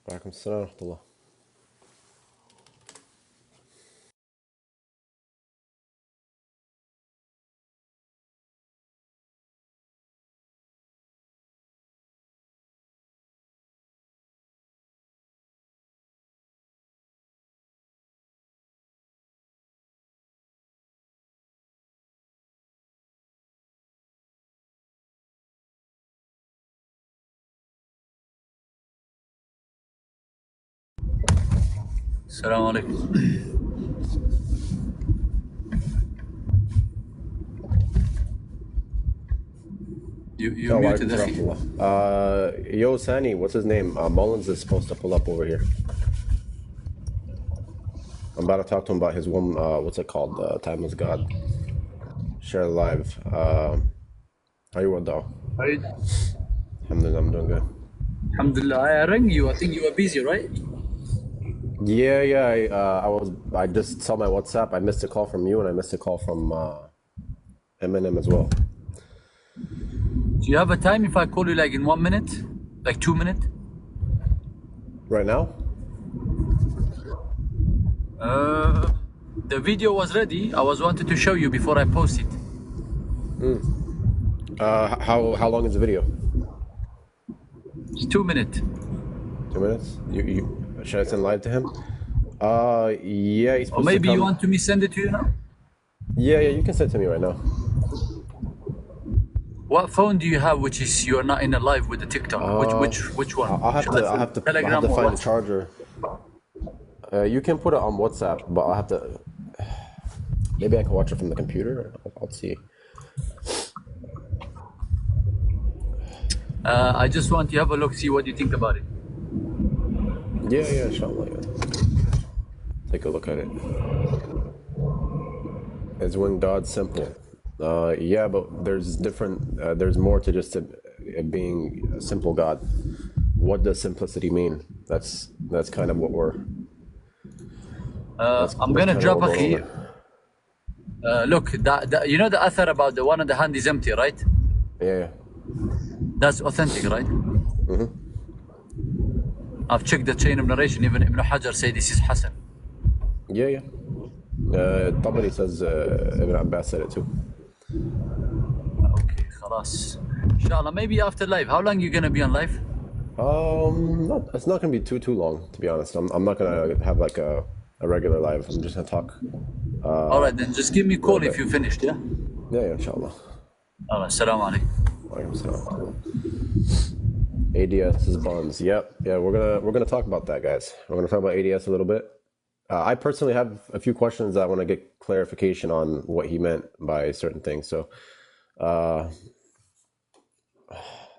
وعليكم السلام ورحمة الله. السلام عليكم. You muted وعليكم أخي. السلام ورحمة الله. Yo, Sani, what's his name? Mullins is supposed to pull up over here. I'm about to talk to him about his one, what's it called? Timeless God. Share live. How you doing, though? Right. Alhamdulillah, I'm doing good. Alhamdulillah. I rang you. I think you were busy, right? Yeah, I just saw my WhatsApp. I missed a call from you and I missed a call from Eminem as well. Do you have a time if I call you like in 1 minute? Like 2 minutes? Right now? The video was ready. I was wanted to show you before I post it. How long is the video? It's 2 minutes. 2 minutes? Should I send live to him? Yeah, he's supposed Or maybe to come. you want me send it to you now? Yeah, you can send it to me right now. What phone do you have which is you're not in a live with the TikTok? Which one? I'll have to Telegram or find the WhatsApp? charger. You can put it on WhatsApp, but I'll have to. Maybe I can watch it from the computer. I'll see. I just want you to have a look, see what you think about it. Yeah, inshallah. Yeah. Take a look at it. It's when God's simple. Yeah, but there's different. There's more to just it being a simple God. What does simplicity mean? That's kind of what we're. I'm gonna drop a key. Look, you know the author about the one of the hand is empty, right? Yeah. That's authentic, right? I've checked the chain of narration. Even Ibn Hajar said this is Hassan. Yeah. 𝘚𝘱𝘬𝘐 says Ibn Abbas said it too. Okay, خلاص. Inshallah, maybe after live. How long you gonna be on live? It's not gonna be too long, to be honest. I'm not gonna have like a regular live. I'm just gonna talk. All right, then just give me a call if you finished, yeah? Yeah, inshallah. All right, salam alaikum. ADS's bonds. Yep. Yeah, we're gonna talk about that, guys. We're gonna talk about ADS a little bit. I personally have a few questions that I want to get clarification on what he meant by certain things. So,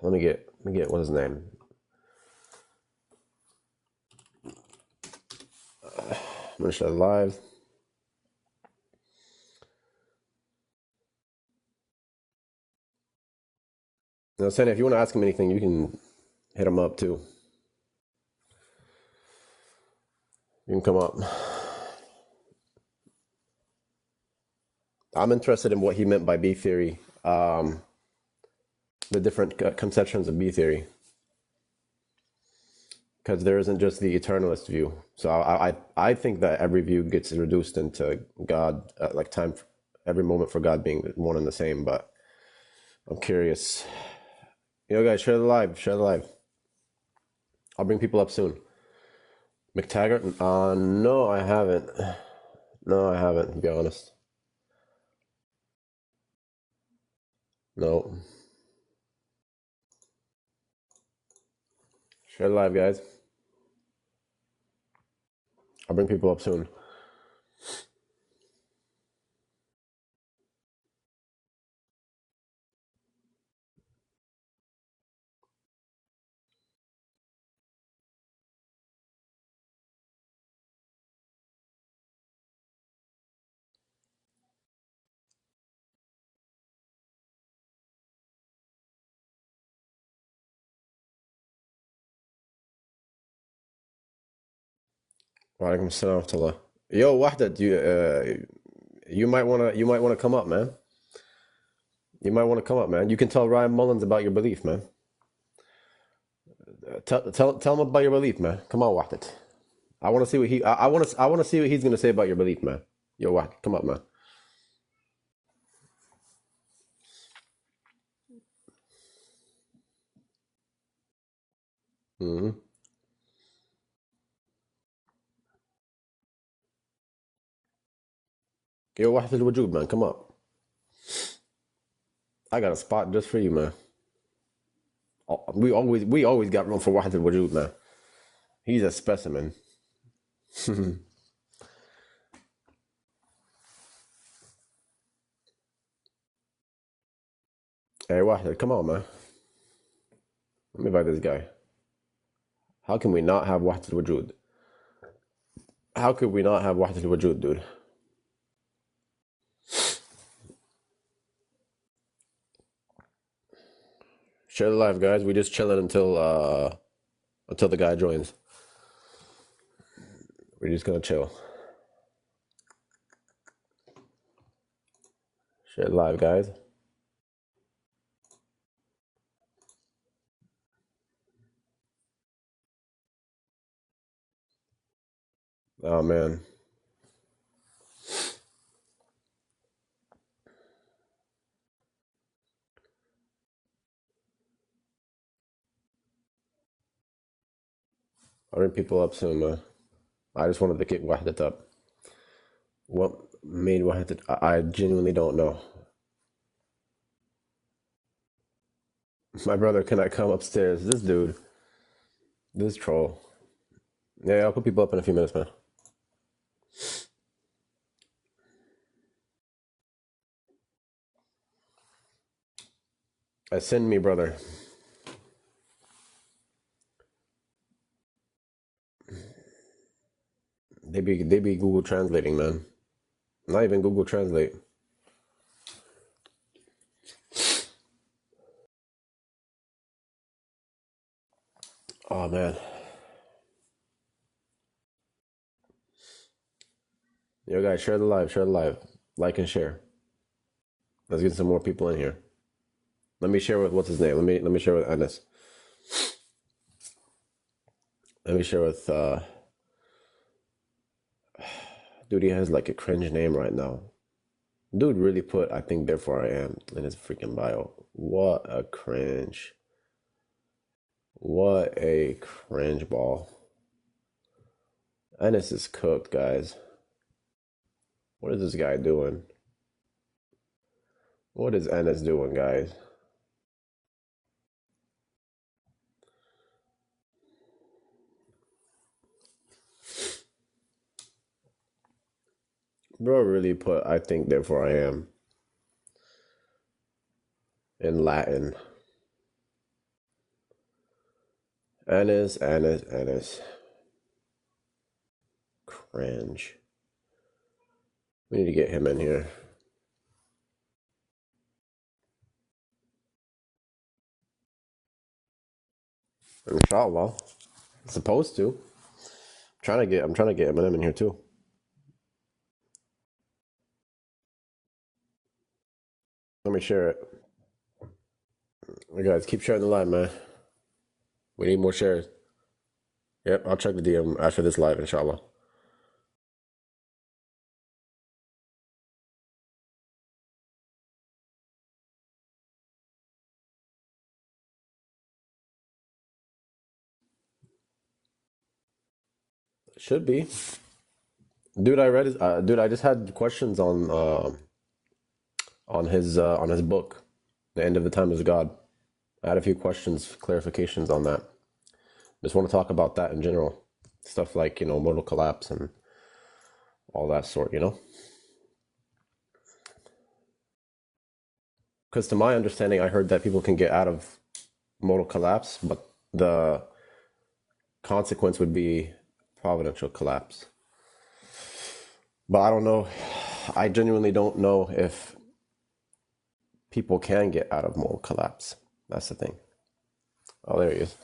let me get what's his name. I'm gonna show it live. Now, Sandy, if you want to ask him anything, you can hit him up too. You can come up. I'm interested in what he meant by B theory, the different conceptions of B theory, because there isn't just the eternalist view. So I think that every view gets reduced into God, like time, every moment for God being one and the same. But I'm curious. Guys, share the live. I'll bring people up soon. McTaggart? No, I haven't. To be honest. No. Share the live, guys. I'll bring people up soon. Walaikum assalam wa rahmatullah. Yo, Wahda, you might wanna come up, man. You might want to come up, man. You can tell Ryan Mullins about your belief, man. Tell him about your belief, man. Come on, Wahdat. I want to see what he. I want to see what he's gonna say about your belief, man. Yo, Wahdat, come up, man. Mm-hmm. Yo, Wahdat al-Wujud, man. Come up. I got a spot just for you, man. We always got room for Wahdat al-Wujud, man. He's a specimen. Hey, Wahdat, come on, man. Let me invite this guy. How can we not have Wahdat al-Wujud? How could we not have Wahdat al-Wujud, dude? Share the live, guys. We just chilling until the guy joins. We're just gonna chill. Share the live, guys. Oh man. I'll bring people up soon, man. I just wanted to get Wahdat up. What made Wahdat? I genuinely don't know. My brother cannot come upstairs. This dude. This troll. Yeah, I'll put people up in a few minutes, man. Send me, brother. They be Google translating, man. Not even Google Translate. Oh man. Yo guys, share the live, like and share. Let's get some more people in here. Let me share with what's his name. Let me share with Anas. Let me share with dude, he has like a cringe name right now. Dude really put I think therefore I am in his freaking bio. What a cringe. What a cringe ball. Anas is cooked, guys. What is this guy doing? What is Anas doing, guys? Bro really put I think therefore I am in Latin. Anas. Cringe. We need to get him in here. Inshallah. Supposed to. I'm trying to get Eminem in here too. Let me share it. You guys keep sharing the live, man. We need more shares. Yep, I'll check the DM after this live, inshallah. Should be. Dude, I read his, dude, I just had questions on his book, The End of the Time is God. I had a few questions, clarifications on that. Just want to talk about that in general. Stuff like, modal collapse and all that sort, Because to my understanding, I heard that people can get out of modal collapse, but the consequence would be providential collapse. But I don't know. I genuinely don't know if people can get out of modal collapse. That's the thing. Oh, there he is.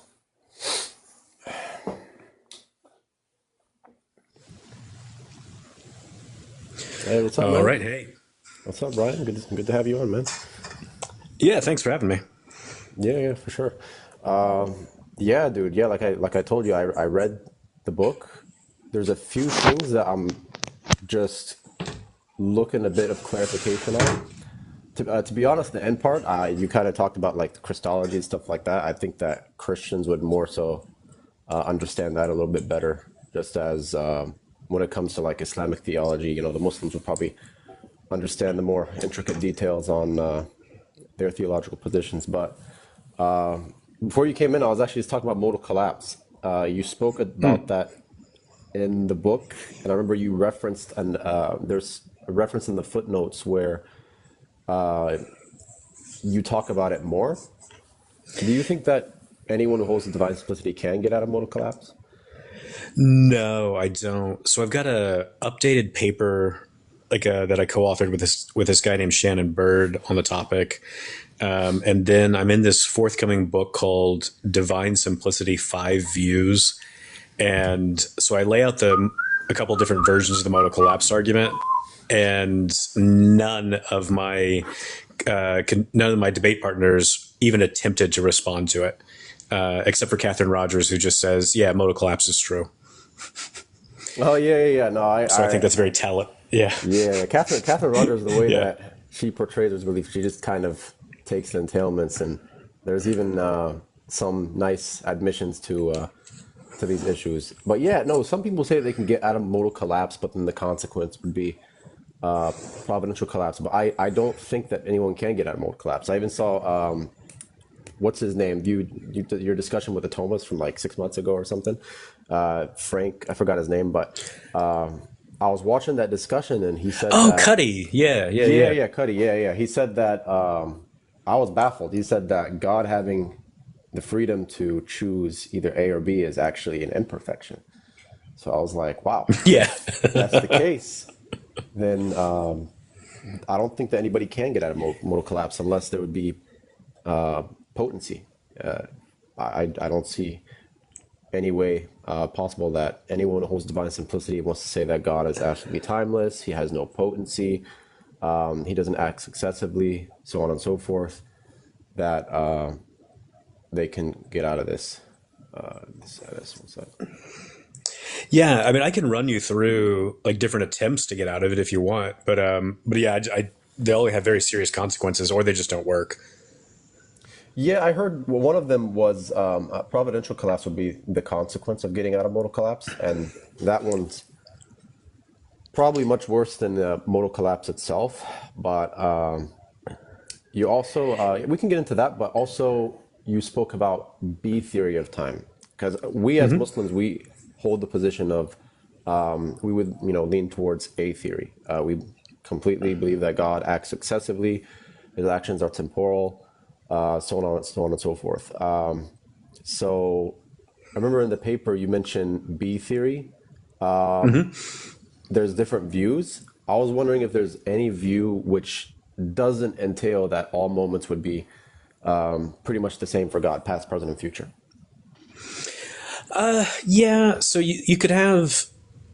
Hey, what's up, man? All right, hey. What's up, Brian? Good to have you on, man. Yeah, thanks for having me. Yeah, for sure. Yeah, dude. Yeah, like I told you, I read the book. There's a few things that I'm just looking a bit of clarification on. To be honest, the end part, you kind of talked about like the Christology and stuff like that. I think that Christians would more so understand that a little bit better, just as when it comes to like Islamic theology, the Muslims would probably understand the more intricate details on their theological positions. But before you came in, I was actually just talking about modal collapse. You spoke about that in the book, and I remember you referenced, and there's a reference in the footnotes where you talk about it more. Do you think that anyone who holds the divine simplicity can get out of modal collapse? No, I don't. So I've got a updated paper that I co-authored with this guy named Shannon Bird on the topic. And then I'm in this forthcoming book called Divine Simplicity: 5 Views. And so I lay out a couple different versions of the modal collapse argument, and none of my debate partners even attempted to respond to it, except for Catherine Rogers, who just says, "Yeah, modal collapse is true." Oh yeah. No, So I think that's very telling. Yeah. yeah. Catherine Rogers, the way Yeah. that she portrays his belief, she just kind of takes the entailments, and there's even some nice admissions to these issues. But yeah, no, some people say they can get out of modal collapse, but then the consequence would be providential collapse. But I don't think that anyone can get out of modal collapse. I even saw what's his name? Your discussion with the Thomas from like 6 months ago or something. Frank, I forgot his name, but I was watching that discussion, and he said Oh, that Cuddy. Yeah. Cuddy, yeah. He said that I was baffled. He said that God having the freedom to choose either A or B is actually an imperfection. So I was like, wow, Yeah. if that's the case, then I don't think that anybody can get out of modal collapse unless there would be potency. I don't see any way possible that anyone who holds divine simplicity wants to say that God is absolutely timeless, he has no potency, he doesn't act successively, so on and so forth, that they can get out of this. What's that? Yeah. I mean, I can run you through like different attempts to get out of it if you want, but yeah, they all have very serious consequences, or they just don't work. Yeah, I heard one of them was providential collapse would be the consequence of getting out of modal collapse, and that one's probably much worse than the modal collapse itself. But you also, we can get into that, but also you spoke about B theory of time, because we as Muslims, we hold the position of we would lean towards A theory. We completely believe that God acts successively, his actions are temporal, so on and so forth. So I remember in the paper you mentioned B theory. There's different views. I was wondering if there's any view which doesn't entail that all moments would be pretty much the same for God, past, present, and future. Yeah. So you could have.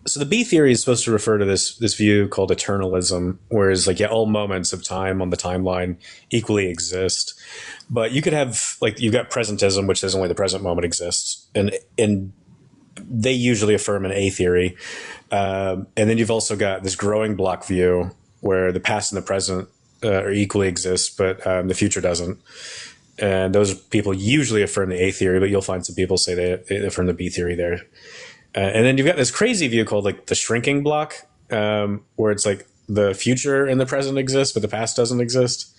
So the B theory is supposed to refer to this view called eternalism, whereas like, yeah, all moments of time on the timeline equally exist. But you could have like, you've got presentism, which says only the present moment exists, and they usually affirm an A theory. And then you've also got this growing block view where the past and the present are equally exist, but the future doesn't. And those people usually affirm the A theory, but you'll find some people say they affirm the B theory there. And then you've got this crazy view called like the shrinking block, where it's like the future and the present exist, but the past doesn't exist.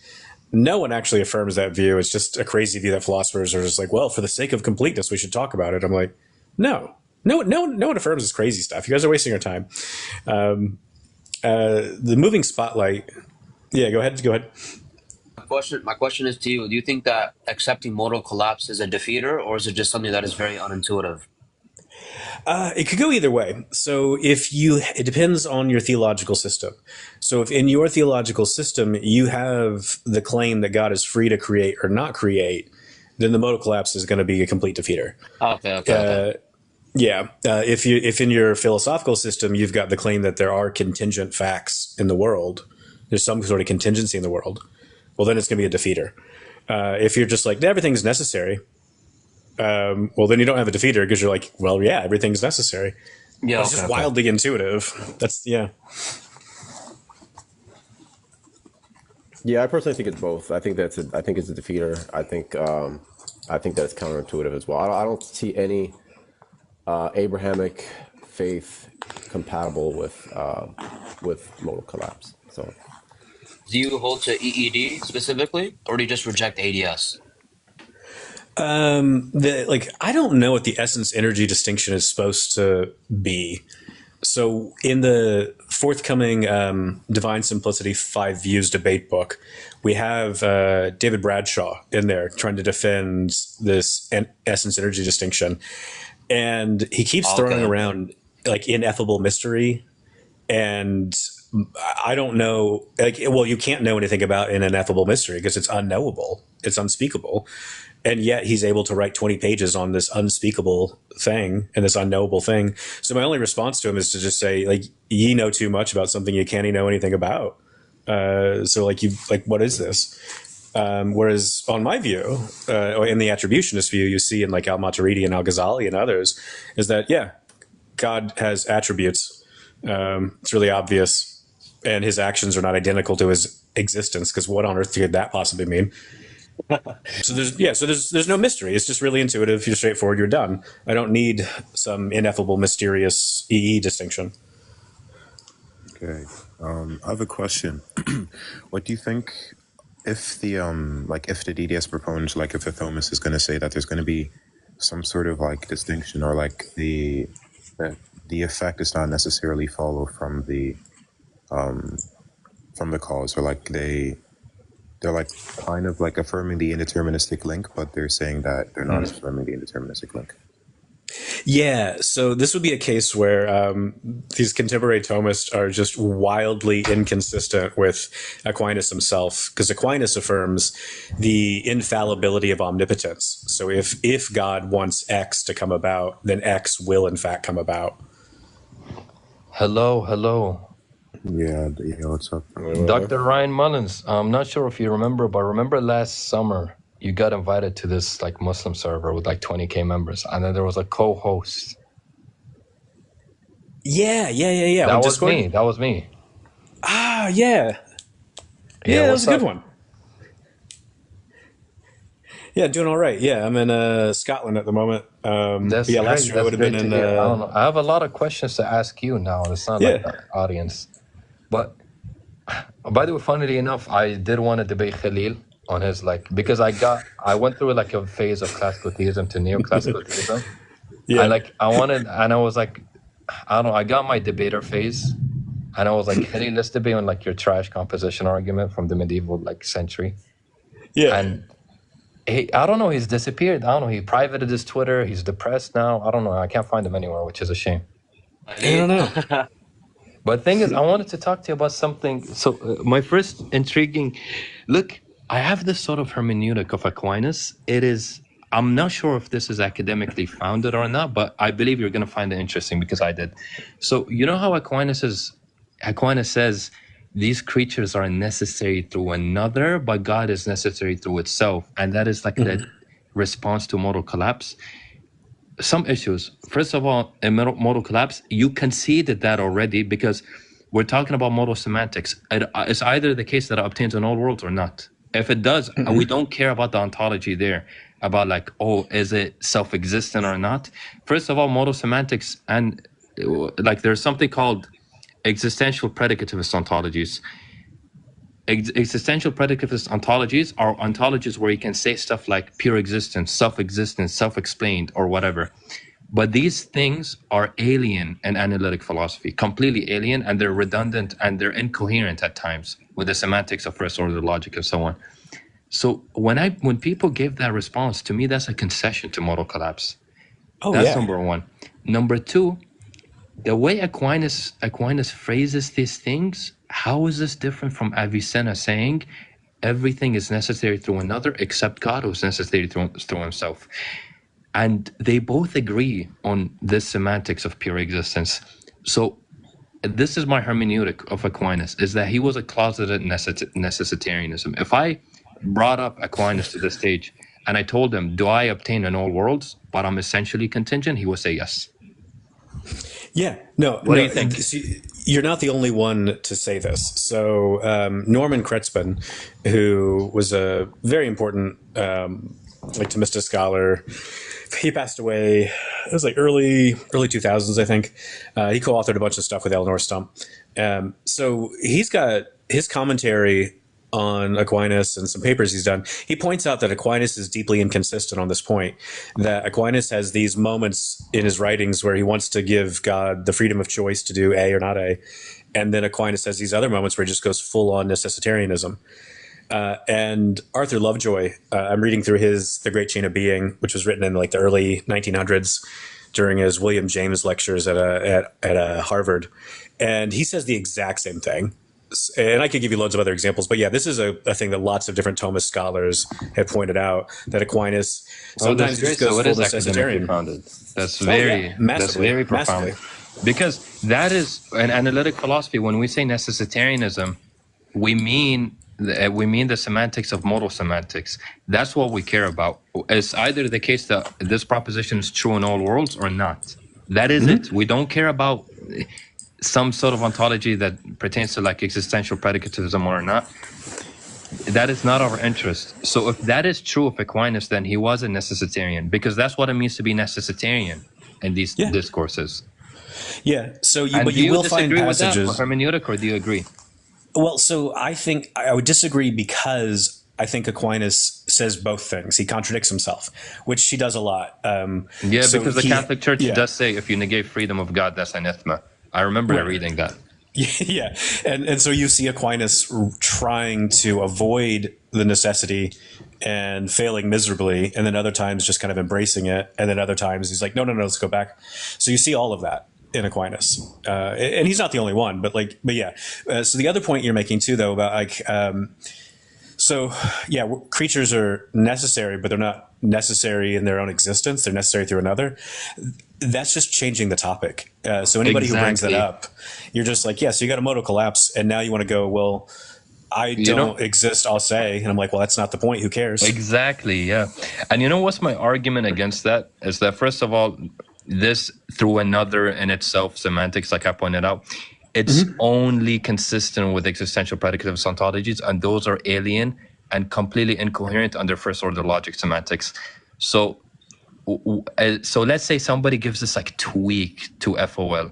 No one actually affirms that view. It's just a crazy view that philosophers are just like, well, for the sake of completeness, we should talk about it. I'm like, no one affirms this crazy stuff. You guys are wasting your time. The moving spotlight. Yeah, go ahead. My question is to you. Do you think that accepting modal collapse is a defeater, or is it just something that is very unintuitive? It could go either way. So it depends on your theological system. So if in your theological system you have the claim that God is free to create or not create, then the modal collapse is going to be a complete defeater. Okay. Yeah. If in your philosophical system you've got the claim that there are contingent facts in the world, there's some sort of contingency in the world, well, then it's going to be a defeater. If you're just like, everything's necessary, well, then you don't have a defeater because you're like, well, yeah, everything's necessary. Yeah, It's just wildly intuitive. That's Yeah, I personally think it's both. I think it's a defeater. I think that it's counterintuitive as well. I don't see any Abrahamic faith compatible with modal collapse. So, do you hold to EED specifically, or do you just reject ADS? I don't know what the essence energy distinction is supposed to be. So in the forthcoming Divine Simplicity 5 Views debate book, we have David Bradshaw in there trying to defend this essence energy distinction. And he keeps throwing around like ineffable mystery. And I don't know, you can't know anything about an ineffable mystery because it's unknowable. It's unspeakable. And yet he's able to write 20 pages on this unspeakable thing and this unknowable thing. So my only response to him is to just say, like, ye know too much about something you can't know anything about. What is this? Whereas on my view, or in the attributionist view, you see in like al-Maturidi and al-Ghazali and others, is that, yeah, God has attributes. It's really obvious. And his actions are not identical to his existence, because what on earth could that possibly mean? So there's no mystery. It's just really intuitive. You're straightforward. You're done. I don't need some ineffable, mysterious EE distinction. Okay, I have a question. What do you think if the if the DDS proponent, like if a Thomas is going to say that there's going to be some sort of like distinction, or like the effect does not necessarily follow from the cause, or like they're like kind of like affirming the indeterministic link, but they're saying that they're not affirming the indeterministic link. Yeah, so this would be a case where these contemporary Thomists are just wildly inconsistent with Aquinas himself, because Aquinas affirms the infallibility of omnipotence. So if God wants X to come about, then X will in fact come about. Hello. Yeah, what's up? Dr. Ryan Mullins, I'm not sure if you remember, but remember last summer you got invited to this like Muslim server with like 20K members, and then there was a co-host. Yeah. That was me. Ah, yeah, that was a good one. Yeah, doing all right. Yeah, I'm in Scotland at the moment. That's last year I would have been in. I don't know. I have a lot of questions to ask you now. It's not like the audience. But by the way, funnily enough, I did want to debate Khalil on his because I went through like a phase of classical theism to neoclassical theism. Yeah. I was like, I don't know, I got my debater phase, and I was like, Khalil, let's debate on like your trash composition argument from the medieval century. Yeah. And I don't know, he's disappeared. I don't know, he privated his Twitter. He's depressed now. I don't know. I can't find him anywhere, which is a shame. I don't know. But the thing is, I wanted to talk to you about something. So my first intriguing, look, I have this sort of hermeneutic of Aquinas. I'm not sure if this is academically founded or not, but I believe you're going to find it interesting because I did. So you know how Aquinas says these creatures are necessary through another, but God is necessary through itself. And that is like the response to modal collapse. Some issues. First of all, in modal collapse, you conceded that already because we're talking about modal semantics. It's either the case that it obtains in all worlds or not. If it does, we don't care about the ontology there, about is it self-existent or not? First of all, modal semantics, and there's something called existential predicativist ontologies. Existential predicativist ontologies are ontologies where you can say stuff like pure existence, self-explained, or whatever. But these things are alien in analytic philosophy, completely alien, and they're redundant and they're incoherent at times with the semantics of first-order logic and so on. So when people gave that response, to me, that's a concession to modal collapse. That's number one. Number two, the way Aquinas phrases these things, how is this different from Avicenna saying everything is necessary through another except God, who is necessary through himself? And they both agree on this semantics of pure existence. So this is my hermeneutic of Aquinas, is that he was a closeted necessitarianism. If I brought up Aquinas to the stage and I told him, do I obtain in all worlds, but I'm essentially contingent? He would say yes. Yeah, no. What do you think? See, you're not the only one to say this. So Norman Kretzmann, who was a very important like Thomistic scholar, he passed away. It was like early 2000s, I think. He co-authored a bunch of stuff with 𝘚𝘮𝘲𝘶𝘦𝘴𝘵. So he's got his commentary on Aquinas and some papers he's done. He points out that Aquinas is deeply inconsistent on this point, that Aquinas has these moments in his writings where he wants to give God the freedom of choice to do A or not A. And then Aquinas has these other moments where he just goes full on necessitarianism. And Arthur Lovejoy, I'm reading through his The Great Chain of Being, which was written in like the early 1900s during his William James lectures at Harvard. And he says the exact same thing. And I could give you loads of other examples, but yeah, this is a thing that lots of different Thomist scholars have pointed out, that Aquinas sometimes just goes full necessitarian. That's very, that's very profound. Massively. Because that is an analytic philosophy. When we say necessitarianism, we mean the semantics of modal semantics. That's what we care about. It's either the case that this proposition is true in all worlds or not. That is it. We don't care about some sort of ontology that pertains to like existential predicativism or not. That is not our interest. So if that is true of Aquinas, then he was a necessitarian, because that's what it means to be necessitarian in these discourses. Yeah. So you will find passages. With hermeneutic, or do you agree? Well, so I think I would disagree, because I think Aquinas says both things. He contradicts himself, which he does a lot. Because the Catholic Church does say if you negate freedom of God, that's anathema. I remember reading that. Yeah. And so you see Aquinas trying to avoid the necessity and failing miserably, and then other times just kind of embracing it, and then other times he's like, no, let's go back. So you see all of that in Aquinas, and he's not the only one, but yeah. So the other point you're making too, though, about like, creatures are necessary, but they're not necessary in their own existence. They're necessary through another. That's just changing the topic. So anybody who brings that up, you're just like, so you got a modal collapse, and now you want to go, well, I don't exist, I'll say. And I'm like, well, that's not the point. Who cares? Exactly, yeah. And you know what's my argument against that? Is that, first of all, this through another in itself, semantics, like I pointed out, it's only consistent with existential predicative ontologies, and those are alien and completely incoherent under first order logic semantics. So let's say somebody gives this like tweak to FOL,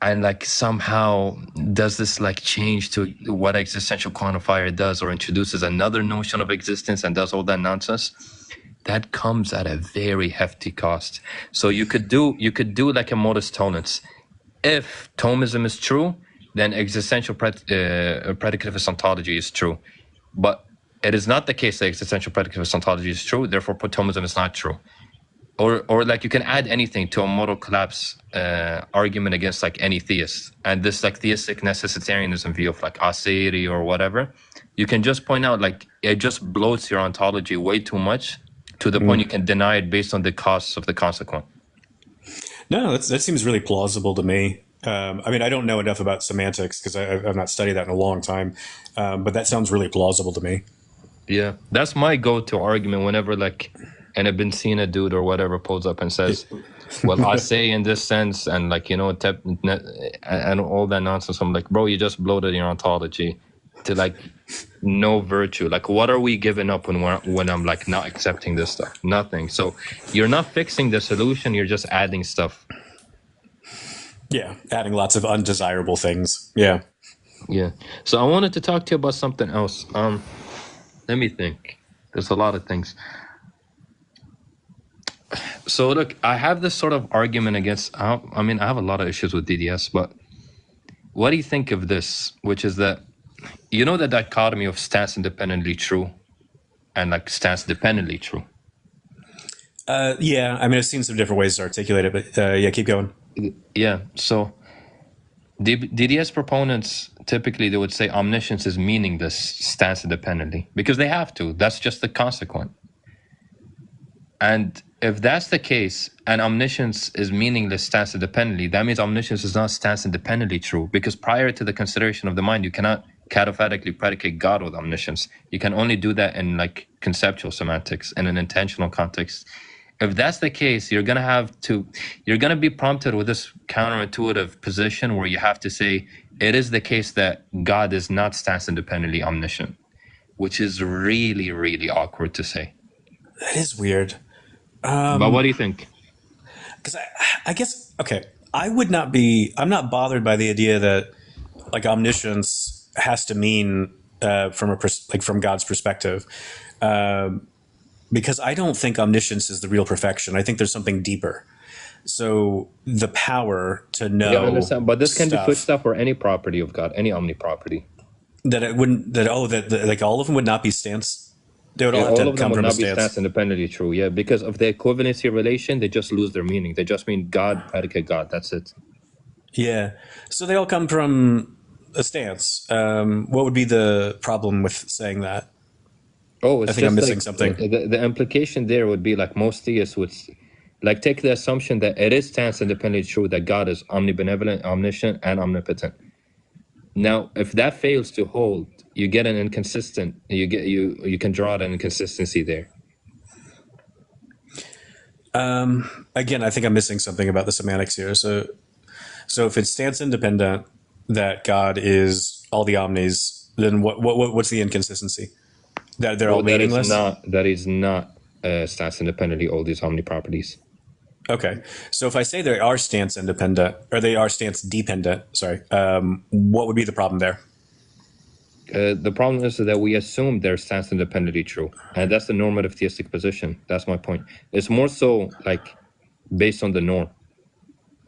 and like somehow does this like change to what existential quantifier does, or introduces another notion of existence and does all that nonsense. That comes at a very hefty cost. So you could do like a modus tollens. If Thomism is true, then existential predicativist ontology is true. But it is not the case that existential predicativist ontology is true, therefore Thomism is not true. Or like you can add anything to a modal collapse argument against like any theist. And this like theistic necessitarianism view of like 𝘚𝘮𝘮 or whatever, you can just point out like it just bloats your ontology way too much, to the point you can deny it based on the costs of the consequent. No, that seems really plausible to me. I mean, I don't know enough about semantics because I've not studied that in a long time, but that sounds really plausible to me. Yeah, that's my go-to argument whenever like an Ibn Sina dude or whatever pulls up and says, well, I say in this sense, and like, and all that nonsense. I'm like, bro, you just bloated your ontology to like no virtue. Like, what are we giving up when I'm like not accepting this stuff? Nothing. So you're not fixing the solution, you're just adding stuff. Yeah, adding lots of undesirable things. Yeah. So I wanted to talk to you about something else. Let me think. There's a lot of things. So look, I have this sort of argument against, I have a lot of issues with DDS, but what do you think of this? Which is that, you know, the dichotomy of stance independently true and like stance dependently true. Yeah, I mean, I've seen some different ways to articulate it, but yeah, keep going. Yeah, so DDS proponents, typically they would say omniscience is meaningless stance independently, because they have to. That's just the consequent. And if that's the case, and omniscience is meaningless stance independently, that means omniscience is not stance independently true, because prior to the consideration of the mind, you cannot cataphatically predicate God with omniscience. You can only do that in like conceptual semantics in an intentional context. If that's the case, you're gonna be prompted with this counterintuitive position where you have to say it is the case that God is not stance independently omniscient, which is really, really awkward to say. That is weird. But what do you think? Because I guess, okay, I'm not bothered by the idea that like omniscience has to mean from God's perspective. Because I don't think omniscience is the real perfection. I think there's something deeper. So the power to know. Yeah, I understand. But this can be stuff, switched up for any property of God, any omni property. that it wouldn't, that like all of them would not be stance. They would all have All to of them come would from a not be stance. stance independently true. Yeah, because of the equivalency relation, they just lose their meaning. They just mean God, predicate God. That's it. Yeah. So they all come from a stance. What would be the problem with saying that? Oh, it's I think I'm just missing like something. the implication there would be like most theists would like take the assumption that it is stance independently true that God is omnibenevolent, omniscient, and omnipotent. Now, if that fails to hold, you get an inconsistent. You can draw an inconsistency there. Again, I think I'm missing something about the semantics here. So if it's stance independent that God is all the omnis, then what's the inconsistency? That they're all meaningless? That is not stance independently all these omni properties. Okay. So if I say they are stance independent, or they are stance dependent, sorry, what would be the problem there? The problem is that we assume they're stance independently true. And that's the normative theistic position. That's my point. It's more so like based on the norm.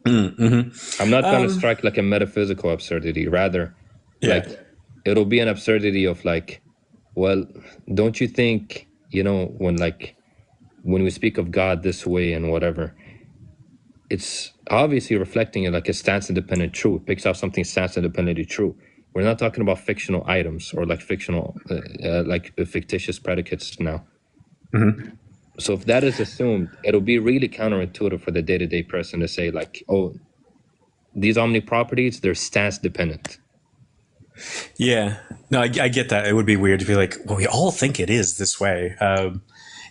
I'm not going to strike like a metaphysical absurdity. Rather, like it'll be an absurdity of like, well, don't you think, when we speak of God this way and whatever, it's obviously reflecting like a stance independent true. It picks out something stance independently true. We're not talking about fictional items or like fictional, like fictitious predicates now. So if that is assumed, it'll be really counterintuitive for the day-to-day person to say like, oh, these omni properties, they're stance dependent. Yeah. No, I get that. It would be weird to be like, well, we all think it is this way.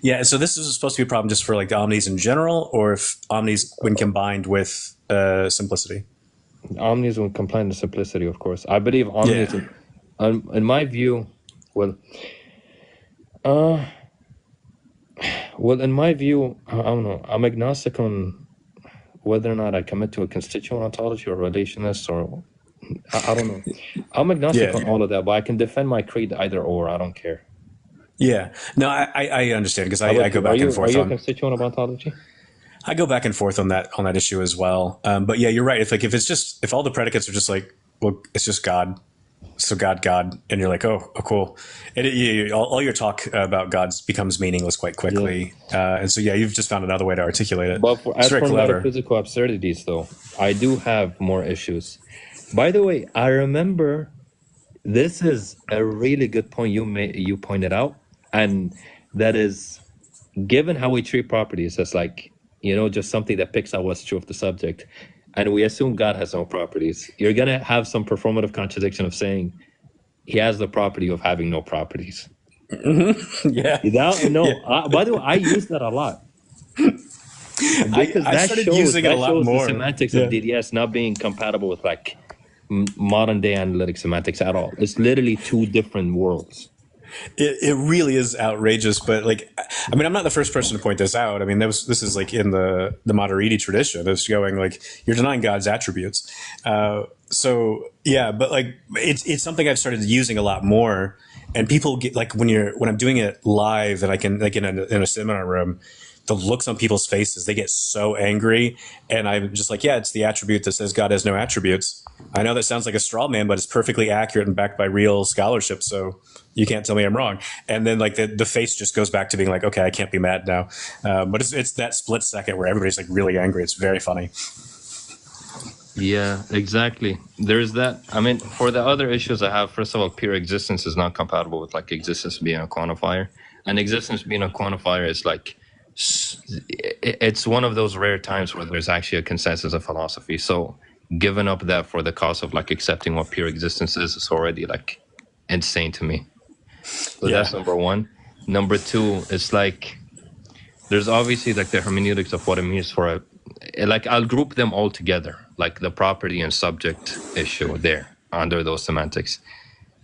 Yeah, so this is supposed to be a problem just for like the omnis in general, or if omnis when combined with simplicity? Omnis when combined with simplicity, of course. I believe omnis, in my view, in my view, I don't know. I'm agnostic on whether or not I commit to a constituent ontology or relationist, or I don't know. I'm agnostic on all of that, but I can defend my creed either or. I don't care. Yeah, no, I understand because I go back and forth. Are you a constituent of ontology? I go back and forth on that issue as well. But yeah, you're right. If all the predicates are just like, well, it's just God, so God, and you're like, oh cool. All your talk about gods becomes meaningless quite quickly. And so yeah, you've just found another way to articulate it. But as for metaphysical absurdities, though, I do have more issues. By the way, I remember this is a really good point you pointed out. And that is, given how we treat properties as like, just something that picks out what's true of the subject, and we assume God has no properties, you're going to have some performative contradiction of saying he has the property of having no properties. Yeah. By the way, I use that a lot. Because I started using it a lot more. The semantics of DDS not being compatible with like modern day analytic semantics at all. It's literally two different worlds. It really is outrageous, but like, I mean, I'm not the first person to point this out. I mean, this is like in the 𝘚𝘮𝘲𝘬 tradition. It's going like you're denying God's attributes. So yeah, but like it's something I've started using a lot more, and people get like when I'm doing it live and I can like in a seminar room, the looks on people's faces, they get so angry, and I'm just like, yeah, it's the attribute that says God has no attributes. I know that sounds like a straw man, but it's perfectly accurate and backed by real scholarship, so you can't tell me I'm wrong. And then like the face just goes back to being like, okay, I can't be mad now. But it's that split second where everybody's like really angry. It's very funny. Yeah, exactly. There's that. I mean, for the other issues I have, first of all, pure existence is not compatible with like existence being a quantifier. And existence being a quantifier is like, it's one of those rare times where there's actually a consensus of philosophy. So giving up that for the cost of like accepting what pure existence is already like insane to me. So Yeah. that's number one. Number two, it's like there's obviously like the hermeneutics of what it means for like I'll group them all together, like the property and subject issue there under those semantics.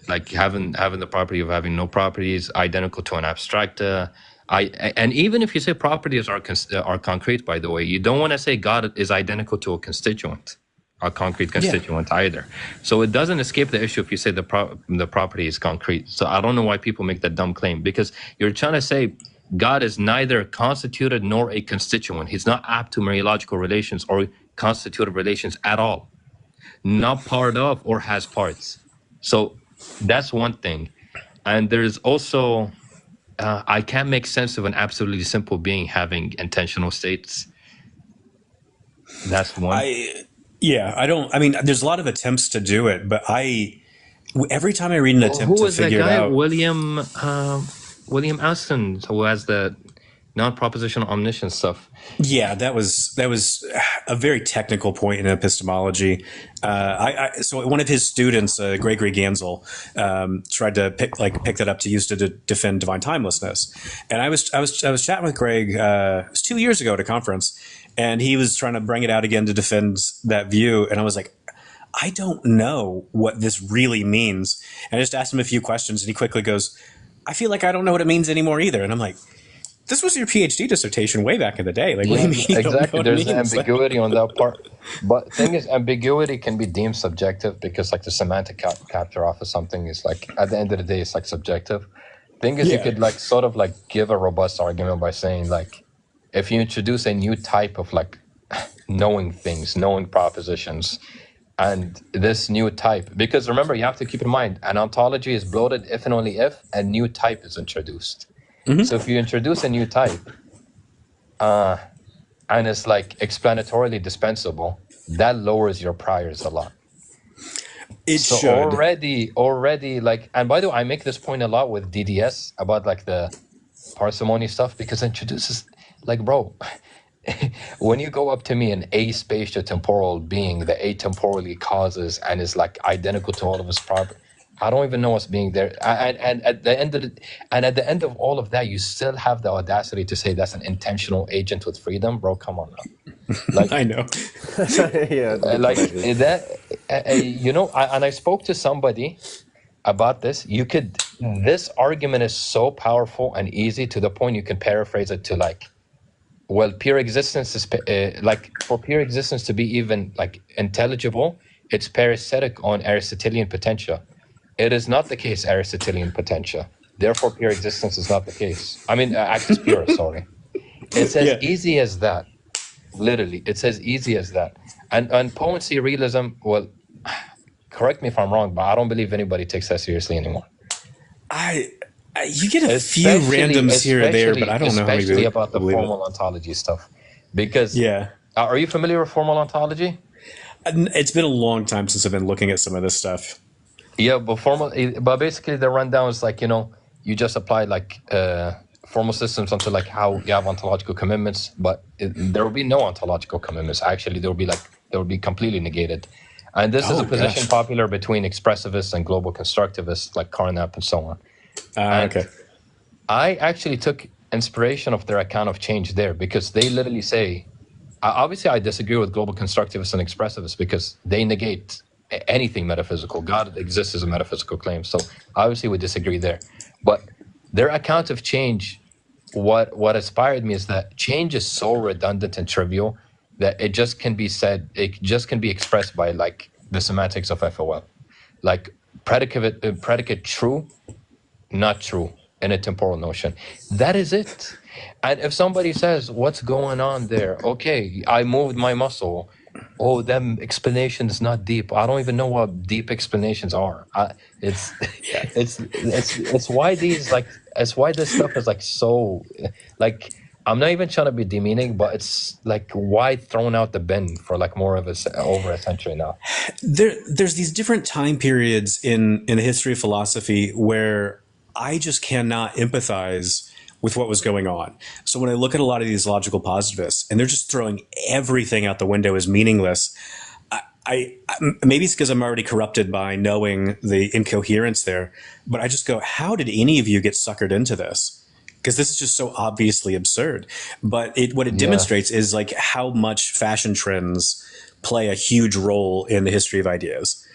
Like having the property of having no properties identical to an abstract. And even if you say properties are concrete, by the way, you don't want to say God is identical to a constituent, a concrete constituent either. So it doesn't escape the issue if you say the property is concrete. So I don't know why people make that dumb claim, because you're trying to say God is neither constituted nor a constituent. He's not apt to mereological relations or constitutive relations at all. Not part of or has parts. So that's one thing. And there's also, I can't make sense of an absolutely simple being having intentional states. That's one. I mean, there's a lot of attempts to do it, but every time I read an attempt to figure it out. William Aston, who has the non-propositional omniscience stuff. Yeah, that was a very technical point in epistemology. So one of his students, Gregory Gansel, tried to pick that up to use to defend divine timelessness. And I was chatting with Greg. It was 2 years ago at a conference, and he was trying to bring it out again to defend that view. And I was like, I don't know what this really means. And I just asked him a few questions, and he quickly goes, I feel like I don't know what it means anymore either. And I'm like, this was your PhD dissertation way back in the day. Like, what do you mean you don't know what There's it means? ambiguity on that part. But thing is, ambiguity can be deemed subjective because like the semantic capture off of something is like, at the end of the day, it's like subjective. Thing is, you could like sort of like give a robust argument by saying like, if you introduce a new type of like knowing things, knowing propositions, and this new type, because remember, you have to keep in mind, an ontology is bloated if and only if a new type is introduced. Mm-hmm. So if you introduce a new type, and it's like explanatorily dispensable, that lowers your priors a lot. It so should. Already, like, and by the way, I make this point a lot with DDS about like the parsimony stuff, because it introduces, like, bro, when you go up to me an a-spatio-temporal being that atemporally causes and is like identical to all of its properties, I don't even know what's being there. And at the end of all of that, you still have the audacity to say that's an intentional agent with freedom, bro. Come on now. Like, I know. Yeah, like that. You know, and I spoke to somebody about this. This argument is so powerful and easy to the point you can paraphrase it to like, well, pure existence is like, for pure existence to be even like intelligible, it's parasitic on Aristotelian potentia. It is not the case, Aristotelian potentia. Therefore, pure existence is not the case. I mean, actus pure, sorry. It's as easy as that. Literally, it's as easy as that. And potency realism, well, correct me if I'm wrong, but I don't believe anybody takes that seriously anymore. You get a few randoms here and there, but I don't know how many especially about the formal ontology stuff. Because, are you familiar with formal ontology? It's been a long time since I've been looking at some of this stuff. Yeah, but basically the rundown is like, you know, you just apply like formal systems onto like how you have ontological commitments, but there will be no ontological commitments. Actually, they will be completely negated. And this is a position popular between expressivists and global constructivists like Carnap and so on. Okay. I actually took inspiration of their account of change there, because they literally say, obviously I disagree with global constructivists and expressivists because they negate anything metaphysical. God exists as a metaphysical claim. So obviously we disagree there. But their account of change, what inspired me is that change is so redundant and trivial that it just can be said, it just can be expressed by like the semantics of FOL. Like predicate true, not true in a temporal notion. That is it. And if somebody says, what's going on there? Okay, I moved my muscle. Oh, them explanations not deep. I don't even know what deep explanations are. It's why these like, it's why this stuff is like so like, I'm not even trying to be demeaning, but it's like why thrown out the bin for like more of over a century now. There's these different time periods in the history of philosophy where I just cannot empathize with what was going on. So when I look at a lot of these logical positivists and they're just throwing everything out the window as meaningless, maybe it's because I'm already corrupted by knowing the incoherence there, but I just go, how did any of you get suckered into this? Because this is just so obviously absurd. But what it demonstrates is like how much fashion trends play a huge role in the history of ideas.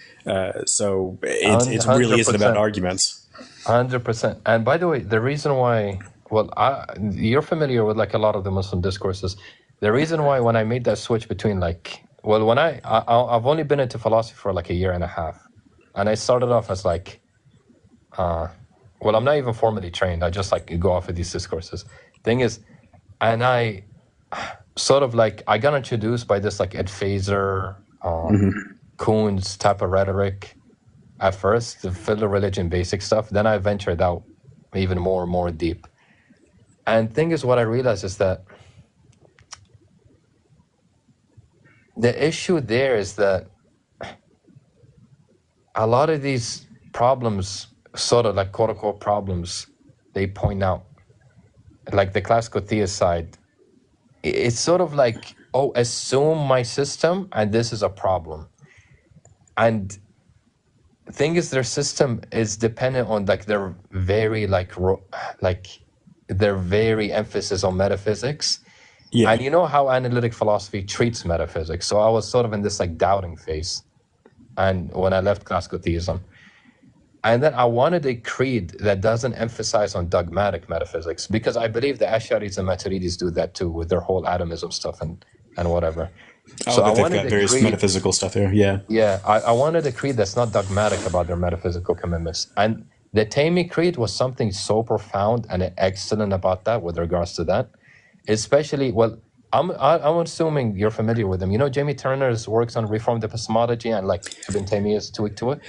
So it really isn't about arguments. 100%. And by the way, the reason why, well, you're familiar with like a lot of the Muslim discourses. The reason why when I made that switch between like, well, when I've only been into philosophy for like a year and a half, and I started off as like, well, I'm not even formally trained. I just like go off of these discourses. Thing is, and I sort of like, I got introduced by this like 𝘚𝘱𝘦𝘲𝘶𝦦𝘴𝘵 type of rhetoric at first, the fiddle religion basic stuff. Then I ventured out even more and more deep. And thing is, what I realized is that the issue there is that a lot of these problems, sort of like quote unquote problems, they point out, like the classical theist side, it's sort of like, oh, assume my system and this is a problem. And the thing is, their system is dependent on like their very their very emphasis on metaphysics. Yeah. And you know how analytic philosophy treats metaphysics. So I was sort of in this like doubting phase. And when I left classical theism, and then I wanted a creed that doesn't emphasize on dogmatic metaphysics, because I believe the Ash'aris and Maturidis do that too with their whole atomism stuff and whatever. So I wanted got various metaphysical stuff there. Yeah. Yeah. I wanted a creed that's not dogmatic about their metaphysical commitments. And the 𝘚𝘱𝑚𝑦 creed was something so profound and excellent about that with regards to that. Especially, well, I'm assuming you're familiar with them. You know, Jamie Turner's works on reformed epistemology and like Ibn Taymiyyah's tweak to it?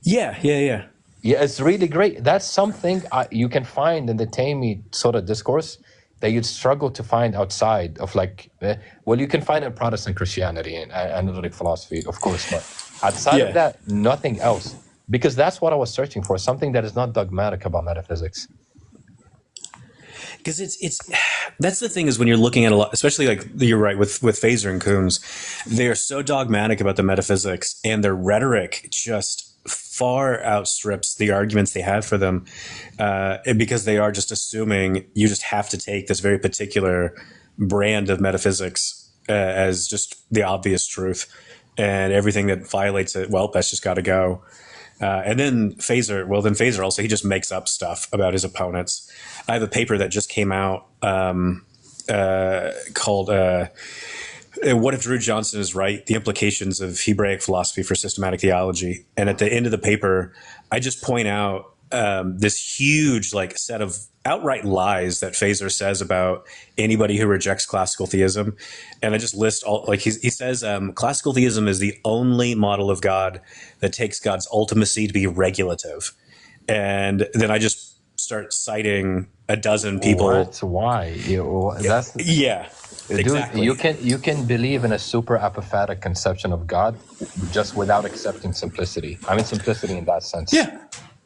Yeah. Yeah, it's really great. That's something you can find in the 𝘚𝘱𝑚𝑦 sort of discourse that you'd struggle to find outside of like, well, you can find in Protestant Christianity and analytic philosophy, of course, but outside of that, nothing else. Because that's what I was searching for, something that is not dogmatic about metaphysics. Because that's the thing is when you're looking at a lot, especially like you're right with 𝘱𝑧r and Koons, they are so dogmatic about the metaphysics, and their rhetoric just far outstrips the arguments they have for them, because they are just assuming you just have to take this very particular brand of metaphysics as just the obvious truth, and everything that violates it, well, that's just got to go. And then 𝘱𝑧r also, he just makes up stuff about his opponents. I have a paper that just came out called What If Drew Johnson is Right? The Implications of Hebraic Philosophy for Systematic Theology. And at the end of the paper, I just point out this huge like set of outright lies that 𝘱𝑧r says about anybody who rejects classical theism. And I just list all, like he says, classical theism is the only model of God that takes God's ultimacy to be regulative. And then I just start citing a dozen people. That's why. That's exactly. Dude, you can believe in a super apophatic conception of God just without accepting simplicity. I mean, simplicity in that sense. Yeah.